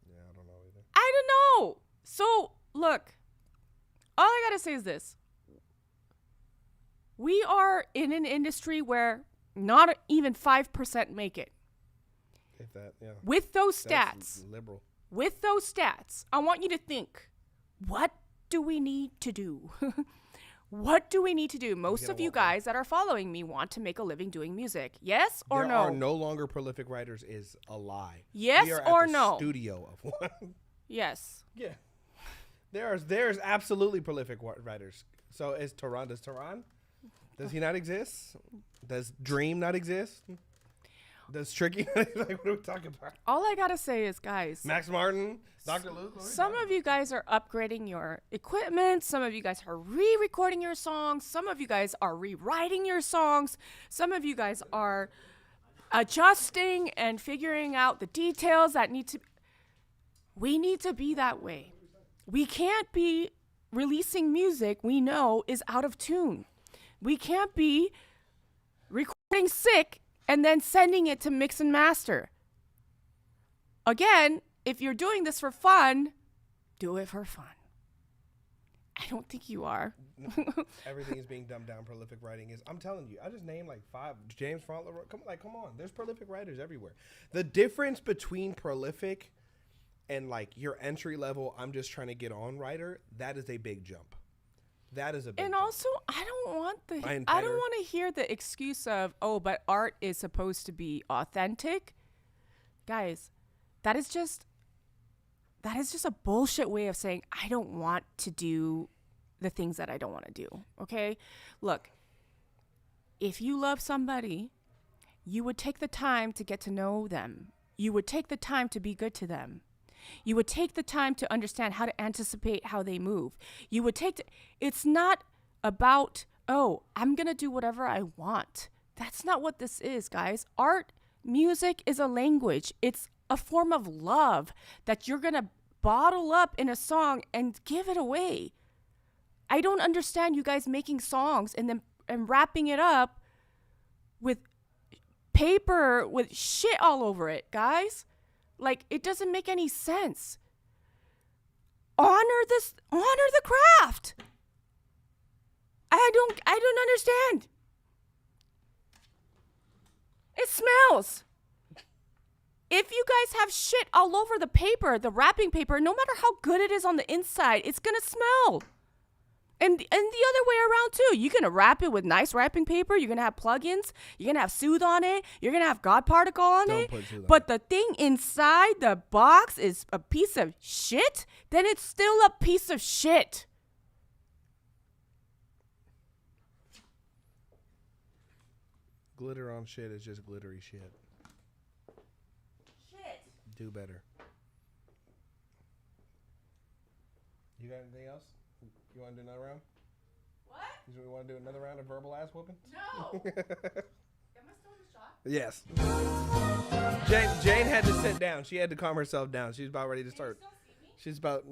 Yeah, I don't know either. I don't know. So, look, all I gotta say is this. We are in an industry where not even 5% make it. If that, yeah. With those stats, That's liberal. With those stats, I want you to think, what do we need to do? What do we need to do? Most of you guys that are following me want to make a living doing music. Yes or no? There are no longer prolific writers is a lie. Yes we are or at the no? Studio of one. Yes. Yeah. There's absolutely prolific writers. So does Tehran? Does he not exist? Does Dream not exist? That's tricky. Like, what are we talking about? All I gotta say is, guys, Max Martin, Dr. Luke. some of you guys are upgrading your equipment. Some of you guys are re-recording your songs. Some of you guys are rewriting your songs. Some of you guys are adjusting and figuring out the details that need to. We need to be that way. We can't be releasing music we know is out of tune. We can't be recording sick and then sending it to mix and master. Again, if you're doing this for fun, do it for fun. I don't think you are. Everything is being dumbed down. Prolific writing is. I'm telling you, I just named like 5. James Frontler. Come on. There's prolific writers everywhere. The difference between prolific and like your entry level, I'm just trying to get on writer, that is a big jump. That is a big And jump. also, I don't want Ryan I don't Tedder. want to hear the excuse of, oh, but art is supposed to be authentic. Guys, that is just a bullshit way of saying I don't want to do the things that I don't want to do. Okay? Look, if you love somebody, you would take the time to get to know them. You would take the time to be good to them. You would take the time to understand how to anticipate how they move. You would it's not about, oh, I'm going to do whatever I want. That's not what this is, guys. Art, music is a language. It's a form of love that you're going to bottle up in a song and give it away. I don't understand you guys making songs and wrapping it up with paper with shit all over it, guys. Like, it doesn't make any sense. Honor the craft. I don't understand. It smells. If you guys have shit all over the paper, the wrapping paper, no matter how good it is on the inside, it's gonna smell. And the other way around too. You're gonna wrap it with nice wrapping paper. You're gonna have plugins. You're gonna have Soothe on it. You're gonna have God Particle on it. But the thing inside the box is a piece of shit. Then it's still a piece of shit. Glitter on shit is just glittery shit. Shit. Do better. You got anything else? You want to do another round? What? You want to do another round of verbal ass whooping? No. Am I still in the shot? Yes. Jane had to sit down. She had to calm herself down. She's about ready to start. She's about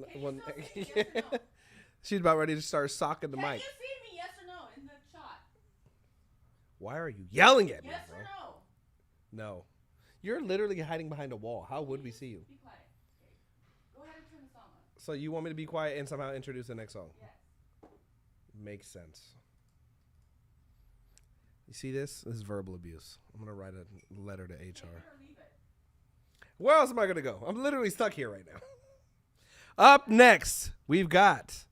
She's about ready to start socking the mic. Can you see me, yes or no, in the shot? Why are you yelling at me, Yes bro? or no? No. You're literally hiding behind a wall. How would we see you? Be quiet. Okay. Go ahead and turn the song on. So you want me to be quiet and somehow introduce the next song? Yes. Makes sense. You see this? This is verbal abuse. I'm going to write a letter to HR. Where else am I going to go? I'm literally stuck here right now. Up next, we've got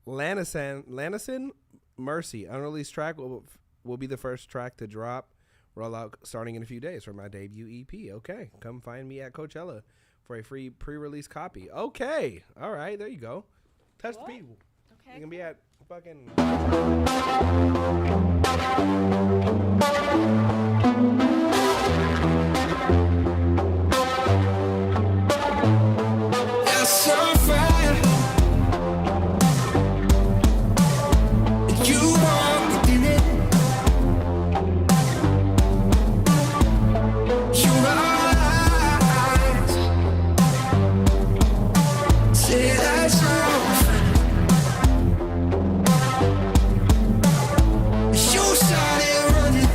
Lanison Mercy. Unreleased track will be the first track to drop. Roll out starting in a few days for my debut EP. Okay. Come find me at Coachella for a free pre-release copy. Okay. All right. There you go. Touch the people. Okay. You can be at fucking... You're so fine. You walk within it. Your eyes say that you're fine. You started running.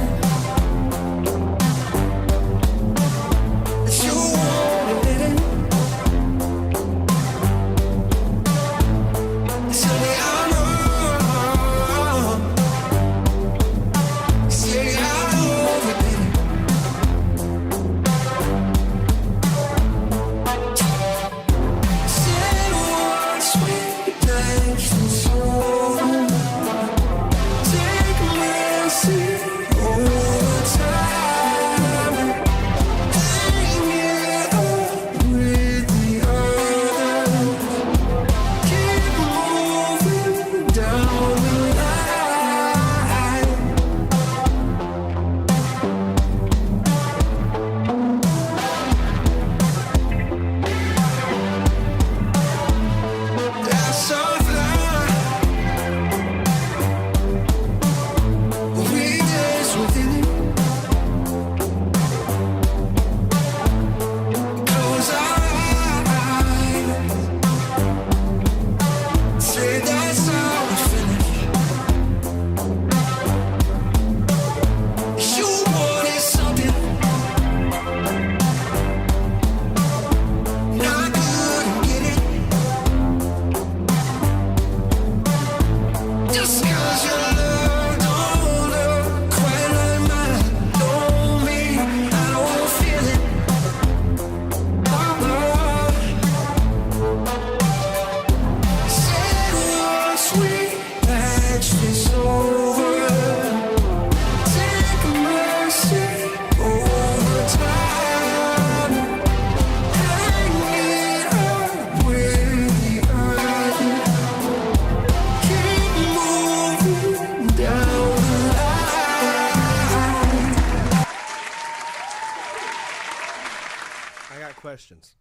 I got questions.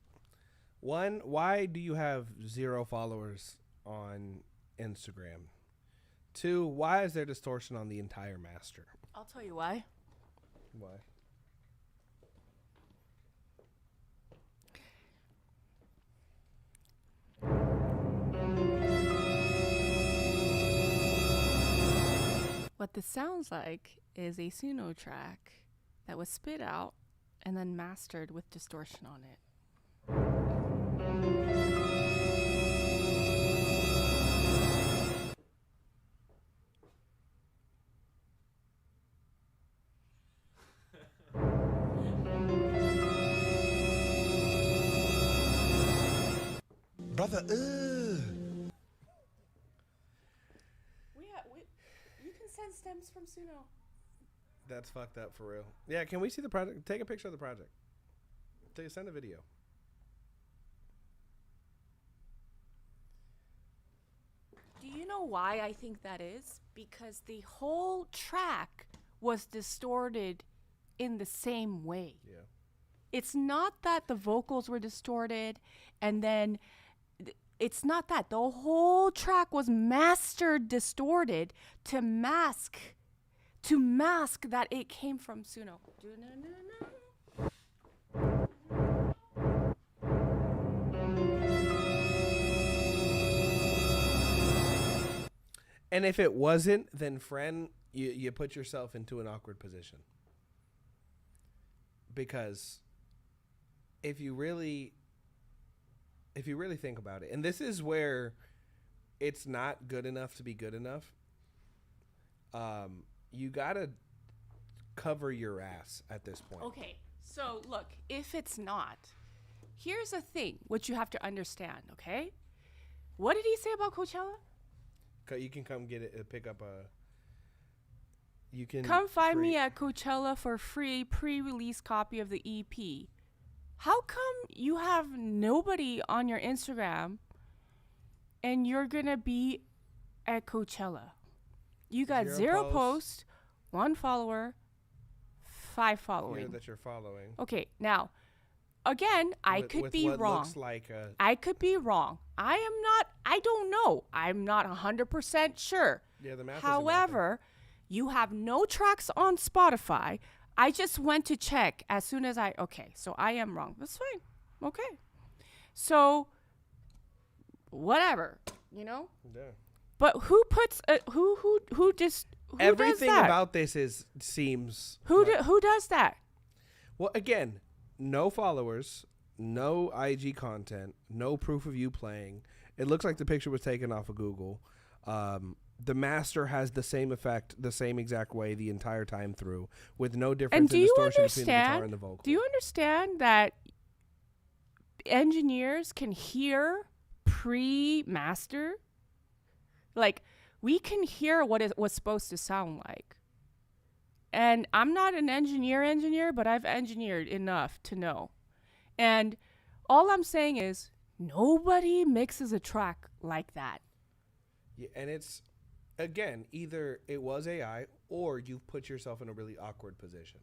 One, why do you have 0 followers on Instagram? 2, why is there distortion on the entire master? I'll tell you why. Why? What this sounds like is a Suno track that was spit out and then mastered with distortion on it. Brother, You can send stems from Suno. That's fucked up for real. Yeah, can we see the project? Take a picture of the project. Send a video. Do you know why I think that is? Because the whole track was distorted in the same way. Yeah. It's not that the vocals were distorted and then it's not that. The whole track was mastered distorted to mask that it came from Suno. And if it wasn't, then friend, you put yourself into an awkward position. Because if you really think about it, and this is where it's not good enough to be good enough, you gotta cover your ass at this point. Okay, so look, if it's not, here's the thing, what you have to understand, okay? What did he say about Coachella? You can come get it, pick up a... You can come find me at Coachella for free pre-release copy of the EP. How come you have nobody on your Instagram and you're gonna be at Coachella? You got 0 posts, 1 follower, 5 following. Here that you're following. Okay, now, again, I could be what wrong. Looks like a... I could be wrong. I don't know. I'm not 100% sure. Yeah, the math However, you have no tracks on Spotify. I just went to check as soon as okay, so I am wrong. That's fine. Okay. So, whatever, you know? Yeah. But who puts, who Everything does that? about this seems... Who does that? Well, again, no followers, no IG content, no proof of you playing. It looks like the picture was taken off of Google. The master has the same effect, the same exact way the entire time through, with no difference in distortion between the guitar and the vocal. Do you understand that engineers can hear pre-master? Like, we can hear what it was supposed to sound like. And I'm not an engineer, but I've engineered enough to know. And all I'm saying is, nobody mixes a track like that. Yeah, and it's, again, either it was AI or you've put yourself in a really awkward position.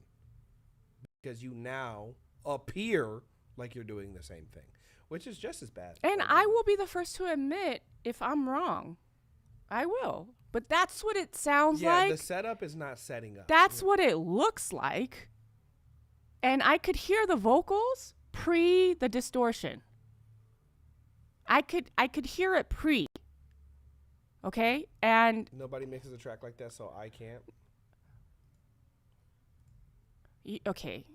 Because you now appear like you're doing the same thing, which is just as bad. And I will be the first to admit if I'm wrong. I will. But that's what it sounds like. Yeah, the setup is not setting up. That's what it looks like. And I could hear the vocals pre the distortion. I could hear it pre. Okay? And nobody mixes a track like that, so I can't. Okay.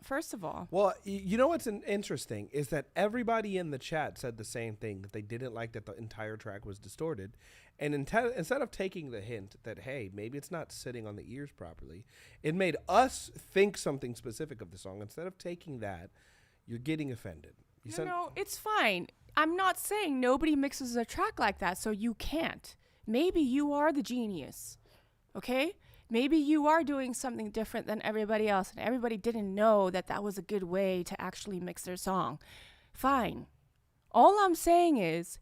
First of all. Well, you know what's interesting is that everybody in the chat said the same thing, that they didn't like that the entire track was distorted. And instead of taking the hint that, hey, maybe it's not sitting on the ears properly, it made us think something specific of the song. Instead of taking that, you're getting offended. No, it's fine. I'm not saying nobody mixes a track like that, so you can't. Maybe you are the genius, okay? Maybe you are doing something different than everybody else, and everybody didn't know that that was a good way to actually mix their song. Fine. All I'm saying is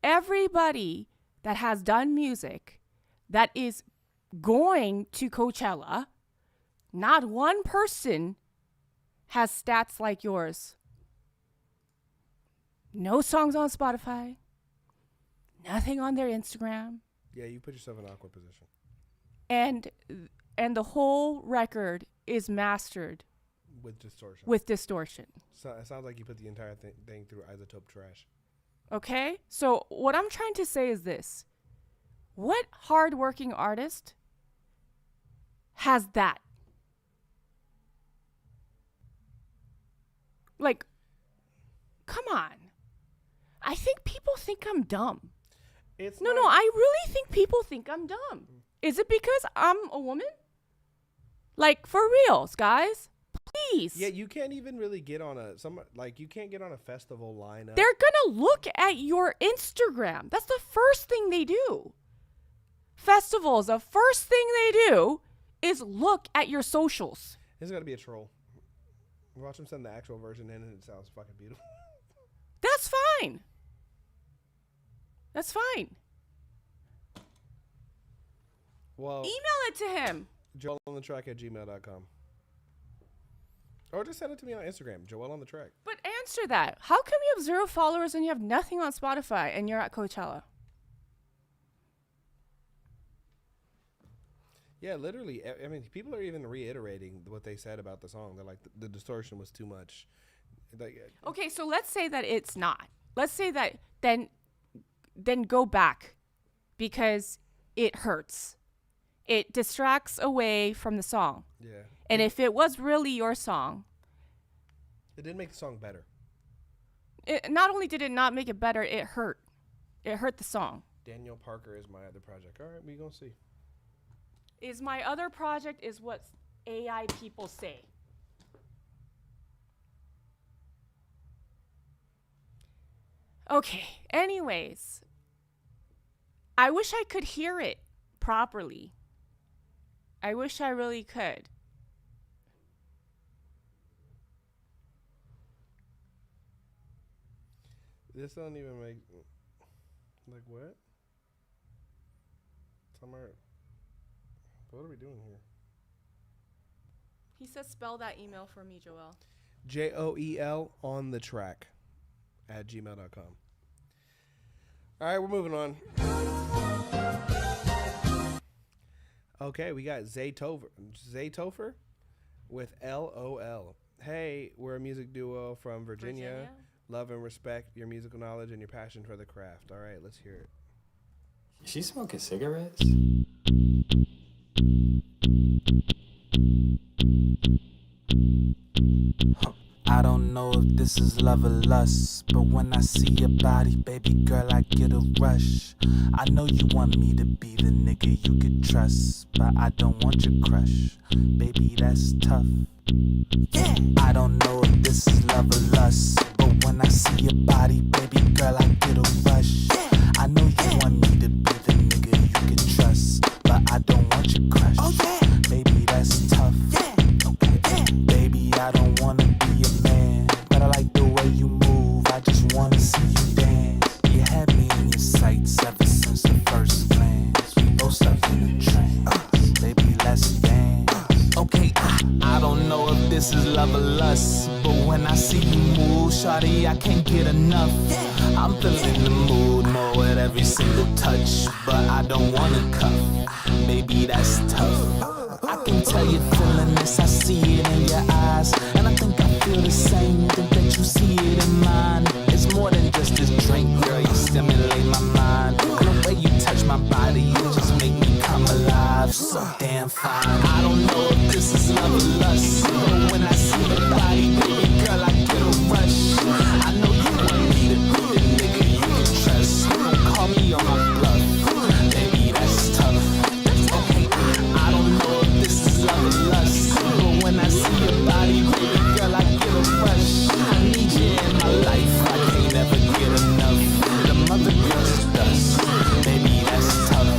everybody that has done music that is going to Coachella, not one person has stats like yours. No songs on Spotify. Nothing on their Instagram. Yeah, you put yourself in an awkward position. And the whole record is mastered with distortion. So it sounds like you put the entire thing through isotope trash. Okay? So what I'm trying to say is this. What hardworking artist has that? Like, come on. I think people think I'm dumb. No, I really think people think I'm dumb. Is it because I'm a woman? Like, for reals, guys. Please. Yeah, you can't even really get on you can't get on a festival lineup. They're gonna look at your Instagram. That's the first thing they do. Festivals, the first thing they do is look at your socials. It's gotta be a troll. Watch them send the actual version in and it sounds fucking beautiful. That's fine. That's fine. Well, email it to him. JOELONTHETRACK@gmail.com. Or just send it to me on Instagram, Joel on the Track. But answer that. How come you have 0 followers and you have nothing on Spotify and you're at Coachella? Yeah, literally. I mean, people are even reiterating what they said about the song. They're like, the distortion was too much. Okay, so let's say that it's not. Let's say that then go back because it hurts. It distracts away from the song. Yeah. And if it was really your song, it didn't make the song better. Not only did it not make it better, it hurt. It hurt the song. Daniel Parker is my other project. All right, we gonna see. Is my other project is what AI people say. Okay, anyways. I wish I could hear it properly. I wish I really could. This don't even make... Like, what? What are we doing here? He says spell that email for me, Joel. JOEL on the track @gmail.com. All right, we're moving on. Okay, we got Zaytofer with LOL. Hey, we're a music duo from Virginia. Love and respect your musical knowledge and your passion for the craft. All right, let's hear it. Is she smoking cigarettes? I don't know if this is love or lust, but when I see your body, baby girl, I get a rush. I know you want me to be the nigga you could trust, but I don't want your crush. Baby, that's tough. Yeah. I don't know if this is love or lust, but when I see your body, baby girl, I get a rush. Yeah. I know you want me to be the nigga you could trust, but I don't want your crush. Oh yeah. Baby, that's tough. Yeah. Okay. Yeah. Baby, I don't wanna be a man, but I like the way you move. I just wanna see you dance. You had me in your sights ever since the first glance. We both stuck in a trance. Baby, let's dance. Okay, I don't know if this is love or lust, but when I see you move, shawty, I can't get enough. I'm feeling the mood more with every single touch, but I don't wanna cuff. Baby, that's tough. I can tell you're feeling this, I see it in your eyes, and I think I feel the same, think that you see it in mine. It's more than just this drink, girl, you stimulate my mind, and the way you touch my body, you just make me come alive, so damn fine. I don't know if this is love or lust, but when I see your body, baby girl, I get a rush. I know you want me to be the nigga you can trust, don't call me on my bluff, baby, that's tough. Okay, I don't know if this is love or lust, but when I see your body, baby girl, I get a rush. I need you in my life, I can't ever get enough. The mother girl's dust, baby, that's tough.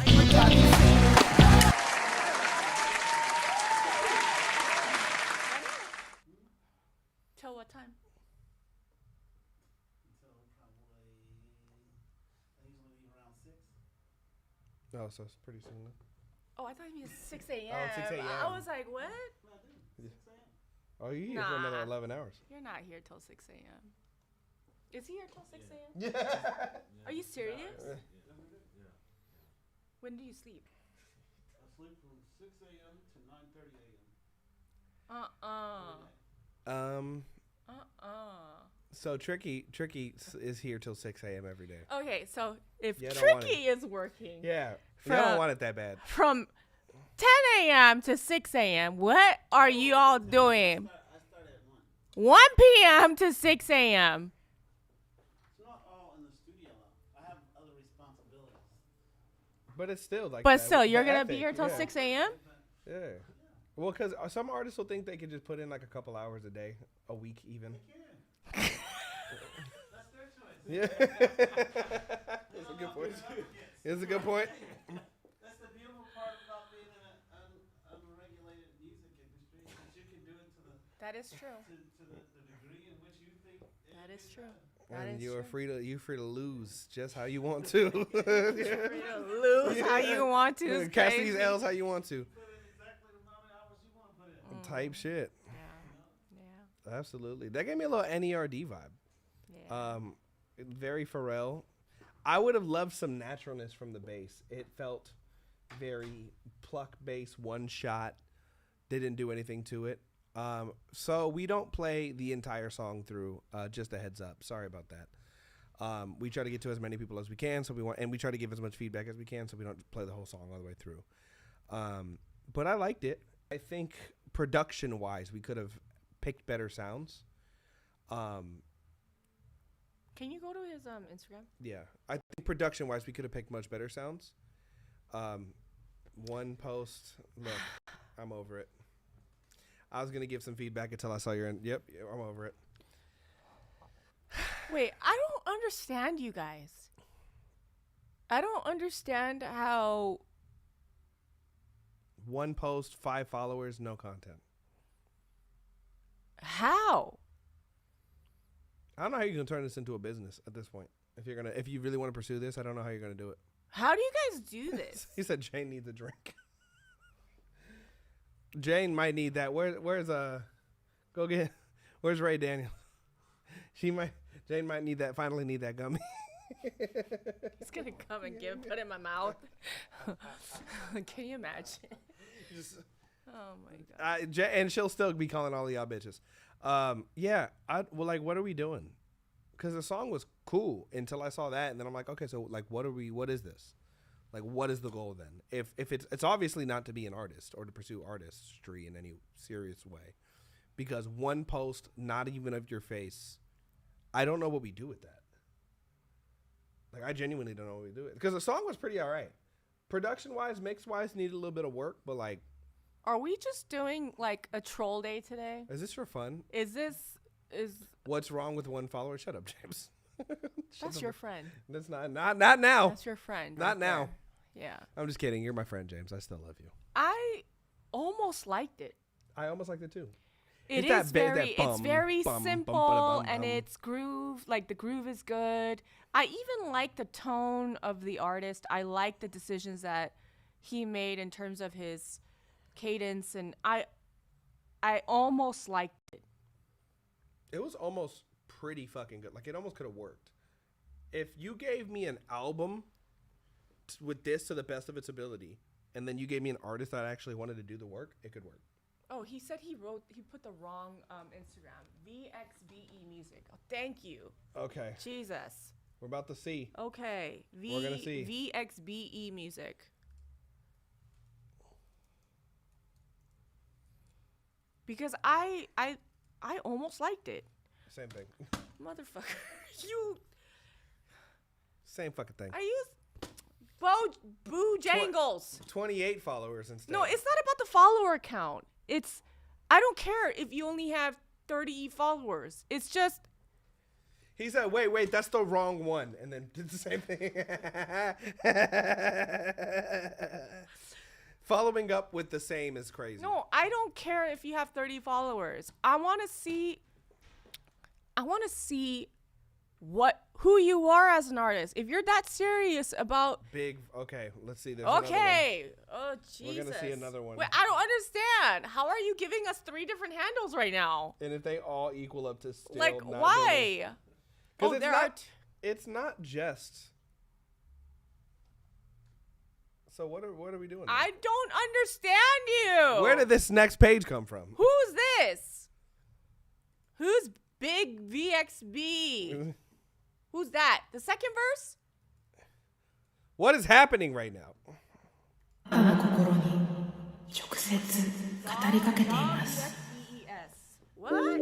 You got me. Till what time? Oh, so it's pretty soon. Oh, I thought it was 6 a.m. Oh, 6 a.m. I was like, what? Oh, you're here for another 11 hours. You're not here till 6 a.m. Is he here till 6 a.m.? Yeah. Are you serious? When do you sleep? I sleep from 6 a.m. to 9:30 a.m. So Tricky is here till 6 a.m. every day. Okay, so if You don't want Tricky is working, Yeah. You don't want it that bad. from 10 a.m. to 6 a.m., what are you all doing? I start at 1. 1 p.m. to 6 a.m. It's not all in the studio. I have other responsibilities. But it's still like But that still, with you're the going to be ethic, here till yeah. 6 a.m.? Yeah. Well, because some artists will think they can just put in like a couple hours a day, a week even. That's their choice. Yeah. That's a good point. It's a good point. That's the beautiful part about being in an unregulated music industry. That you can do it to the. That is true. To the degree in which you think. That is true. And you're free to lose just how you want to. Free to lose how you want to. It's Catch crazy. these L's how you want to. Put in exactly the amount of hours you want to put in. Type shit. Yeah. Absolutely. That gave me a little NERD vibe. Yeah. Very Pharrell. I would have loved some naturalness from the bass. It felt very pluck bass, one shot. Didn't do anything to it. So we don't play the entire song through. Just a heads up. Sorry about that. We try to get to as many people as we can, and we try to give as much feedback as we can, so we don't play the whole song all the way through. But I liked it. I think production-wise, we could have picked better sounds. Can you go to his Instagram? Yeah, I think production-wise, we could have picked much better sounds. One post. Look, I'm over it. I was gonna give some feedback until I saw your end. Yep, I'm over it. Wait, I don't understand you guys. I don't understand how. One post, 5 followers, no content. How? I don't know how you're gonna turn this into a business at this point. If you really want to pursue this, I don't know how you're gonna do it. How do you guys do this? He said Jane needs a drink. Jane might need that. Where's Ray Daniels? Jane might need that. Finally need that gummy. He's gonna come and put it in my mouth. Can you imagine? Oh my god. And she'll still be calling all of y'all bitches. What are we doing? Because the song was cool until I saw that, and then I'm like, okay, so like, what is this? Like, what is the goal then? If it's obviously not to be an artist or to pursue artistry in any serious way, because one post, not even of your face, I don't know what we do with that. Like, I genuinely don't know what we do with it. Because the song was pretty all right. Production-wise, mix-wise, needed a little bit of work, but like. Are we just doing like a troll day today? Is this for fun? What's wrong with one follower? Shut up, James. That's your friend. That's not now. That's your friend. Not now. Yeah. I'm just kidding. You're my friend, James. I still love you. I almost liked it. I almost liked it too. It's very simple and it's groove. Like the groove is good. I even like the tone of the artist. I like the decisions that he made in terms of his cadence, and I almost liked it. It was almost pretty fucking good. Like, it almost could have worked. If you gave me an album with this to the best of its ability, and then you gave me an artist that actually wanted to do the work, it could work. Oh, he said he put the wrong Instagram. VXBE Music. Oh, thank you. Okay. Jesus. We're about to see. Okay. We're going to see. VXBE Music. Because I almost liked it. Same thing. Motherfucker. You. Same fucking thing. I use Boo Jangles. 28 followers instead. No, it's not about the follower count. I don't care if you only have 30 followers. It's just. He said, wait, that's the wrong one. And then did the same thing. Following up with the same is crazy. No, I don't care if you have 30 followers. I want to see who you are as an artist. If you're that serious about okay, let's see. Okay. Oh, Jesus. We're gonna see another one. Wait, I don't understand. How are you giving us 3 different handles right now? And if they all equal up to still like, not why? Oh, it's not just. So what are we doing now? I don't understand you. Where did this next page come from? Who's this? Who's Big VXB? Who's that? The second verse? What is happening right now? What?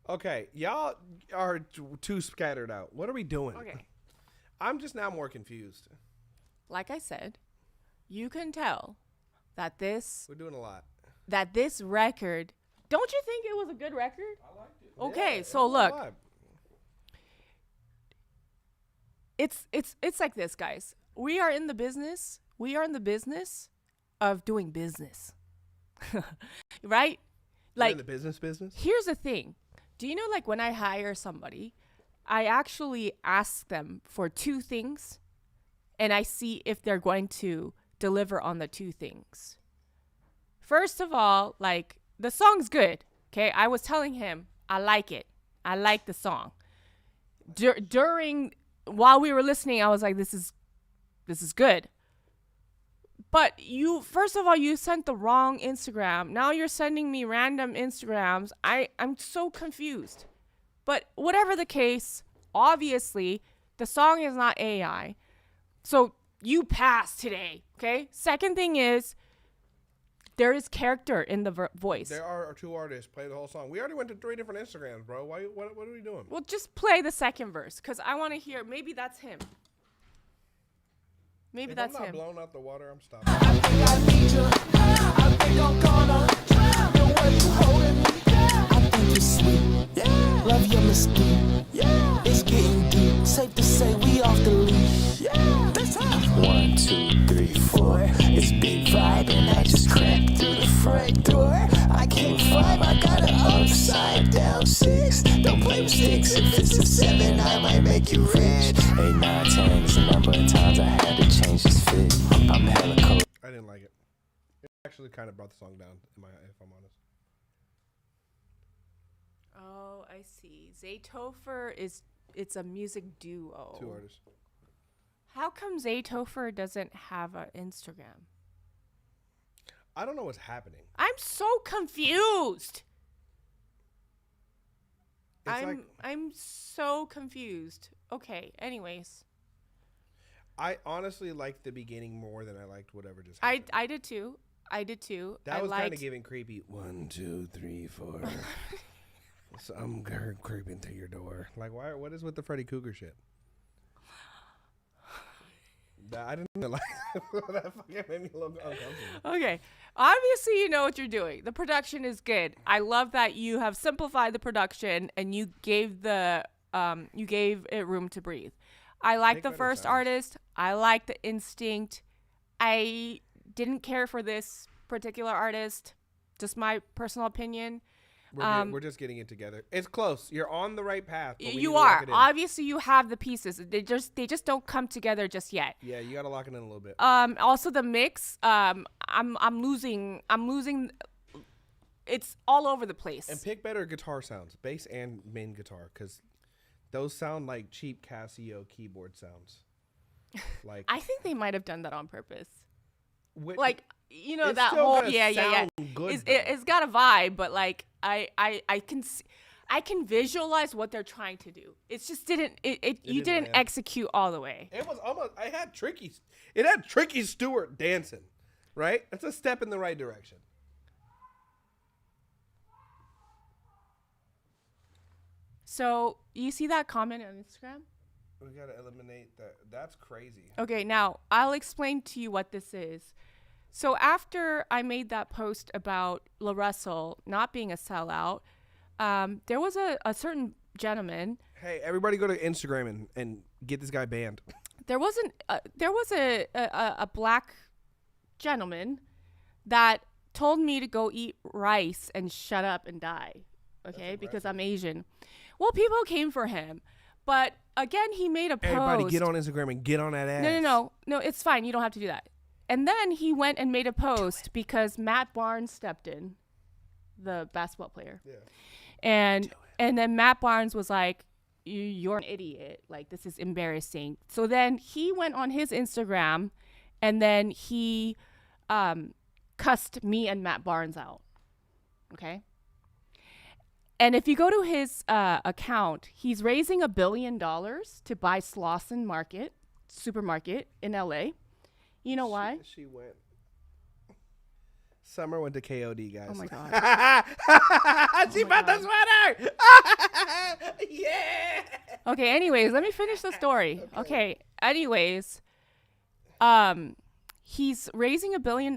Okay, y'all are too scattered out. What are we doing? Okay. I'm just now more confused. Like I said, you can tell that We're doing a lot. this record, don't you think it was a good record? I liked it. Okay, so look. It's like this, guys. We are in the business of doing business. Right? You're in the business? Here's the thing. Do you know, like, when I hire somebody, I actually ask them for 2 things, and I see if they're going to deliver on the 2 things. First of all, like, the song's good, okay? I was telling him, I like it. I like the song. While we were listening, I was like, this is good. But first of all, you sent the wrong Instagram. Now you're sending me random Instagrams. I'm so confused. But whatever the case, obviously, the song is not AI. So you pass today, okay? Second thing is, there is character in the voice. There are 2 artists play the whole song. We already went to 3 different Instagrams, bro. What are we doing? Well, just play the second verse, because I want to hear. Maybe that's him. Maybe If that's I'm not him. blown out the water, I'm stopping. I need you. I think I'm gonna drown the way you holding me. I think you're sweet. Yeah. Love your mystique. Yeah. It's getting deep. Safe to say we off the leash. Yeah. That's how. 1, 2, 3, 4. It's big vibe and I just cracked through the front door. I can't vibe. I got an upside down 6. Don't play with sticks. If it's a 7, I might make you rich. 8, 9, 10 is the number of times I had to change this fit. I'm hella cold. I didn't like it. It actually kind of brought the song down, if I'm honest. Oh, I see. Zaytofer it's a music duo. 2 artists. How come Zaytofer doesn't have an Instagram? I don't know what's happening. I'm so confused. It's I'm so confused. Okay, anyways. I honestly liked the beginning more than I liked whatever just happened. I did too. That was kind of giving creepy. 1, 2, 3, 4. So I'm creeping to your door. Like, why? What is with the Freddy Cougar shit? I didn't like that. Fucking made me a little uncomfortable. Okay, obviously you know what you're doing. The production is good. I love that you have simplified the production and you gave it room to breathe. I like the first artist. I like the instinct. I didn't care for this particular artist. Just my personal opinion. We're just getting it together. It's close. You're on the right path. But you are. Obviously, you have the pieces. They just don't come together just yet. Yeah, you gotta lock it in a little bit. Also the mix. I'm losing. It's all over the place. And pick better guitar sounds, bass and main guitar, because those sound like cheap Casio keyboard sounds. Like I think they might have done that on purpose. Like that whole good, it's got a vibe, but like I can visualize what they're trying to do. It's just didn't execute all the way. It was almost it had Tricky Stewart dancing, right? That's a step in the right direction. So you see that comment on Instagram? We gotta eliminate that. That's crazy. Okay, now I'll explain to you what this is. So after I made that post about La Russell not being a sellout, there was a certain gentleman. Hey, everybody go to Instagram and get this guy banned. There was a black gentleman that told me to go eat rice and shut up and die. Okay, because I'm Asian. Well, people came for him. But again, he made a post. Everybody get on Instagram and get on that ass. No, it's fine. You don't have to do that. And then he went and made a post because Matt Barnes stepped in, the basketball player. Yeah. And then Matt Barnes was like, you're an idiot. Like, this is embarrassing. So then he went on his Instagram and then he cussed me and Matt Barnes out. Okay. And if you go to his account, he's raising $1 billion to buy Slauson Supermarket in LA. You know why? She went. Summer went to KOD, guys. Oh my God. She bought the sweater. Yeah. Okay, anyways, let me finish the story. Okay. Anyways, he's raising $1 billion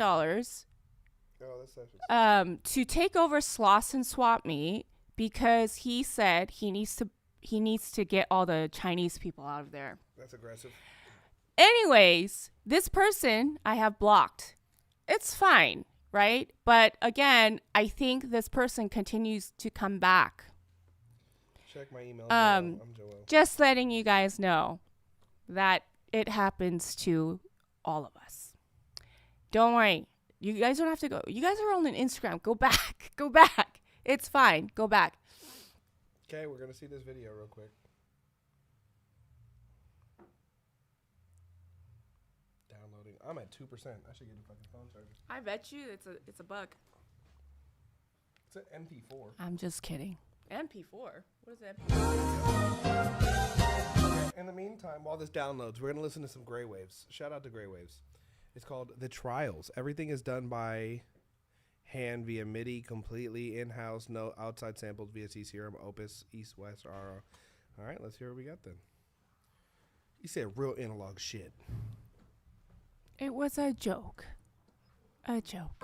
to take over Slauson Swap Meet because he said he needs to get all the Chinese people out of there. That's aggressive. Anyways, this person I have blocked. It's fine, right? But again, I think this person continues to come back. Check my email. I'm Joel. Just letting you guys know that it happens to all of us. Don't worry. You guys don't have to go. You guys are on Instagram. Go back. Go back. It's fine. Go back. Okay, we're going to see this video real quick. Downloading. I'm at 2%. I should get a fucking phone charger. I bet you it's a bug. It's an MP4. I'm just kidding. MP4? What is MP4? In the meantime, while this downloads, we're going to listen to some Grey Waves. Shout out to Grey Waves. It's called The Trials. Everything is done by hand via MIDI, completely in-house, no outside samples via C-Serum, Opus, East, West, RO. All right, let's hear what we got then. You said real analog shit. It was a joke. A joke.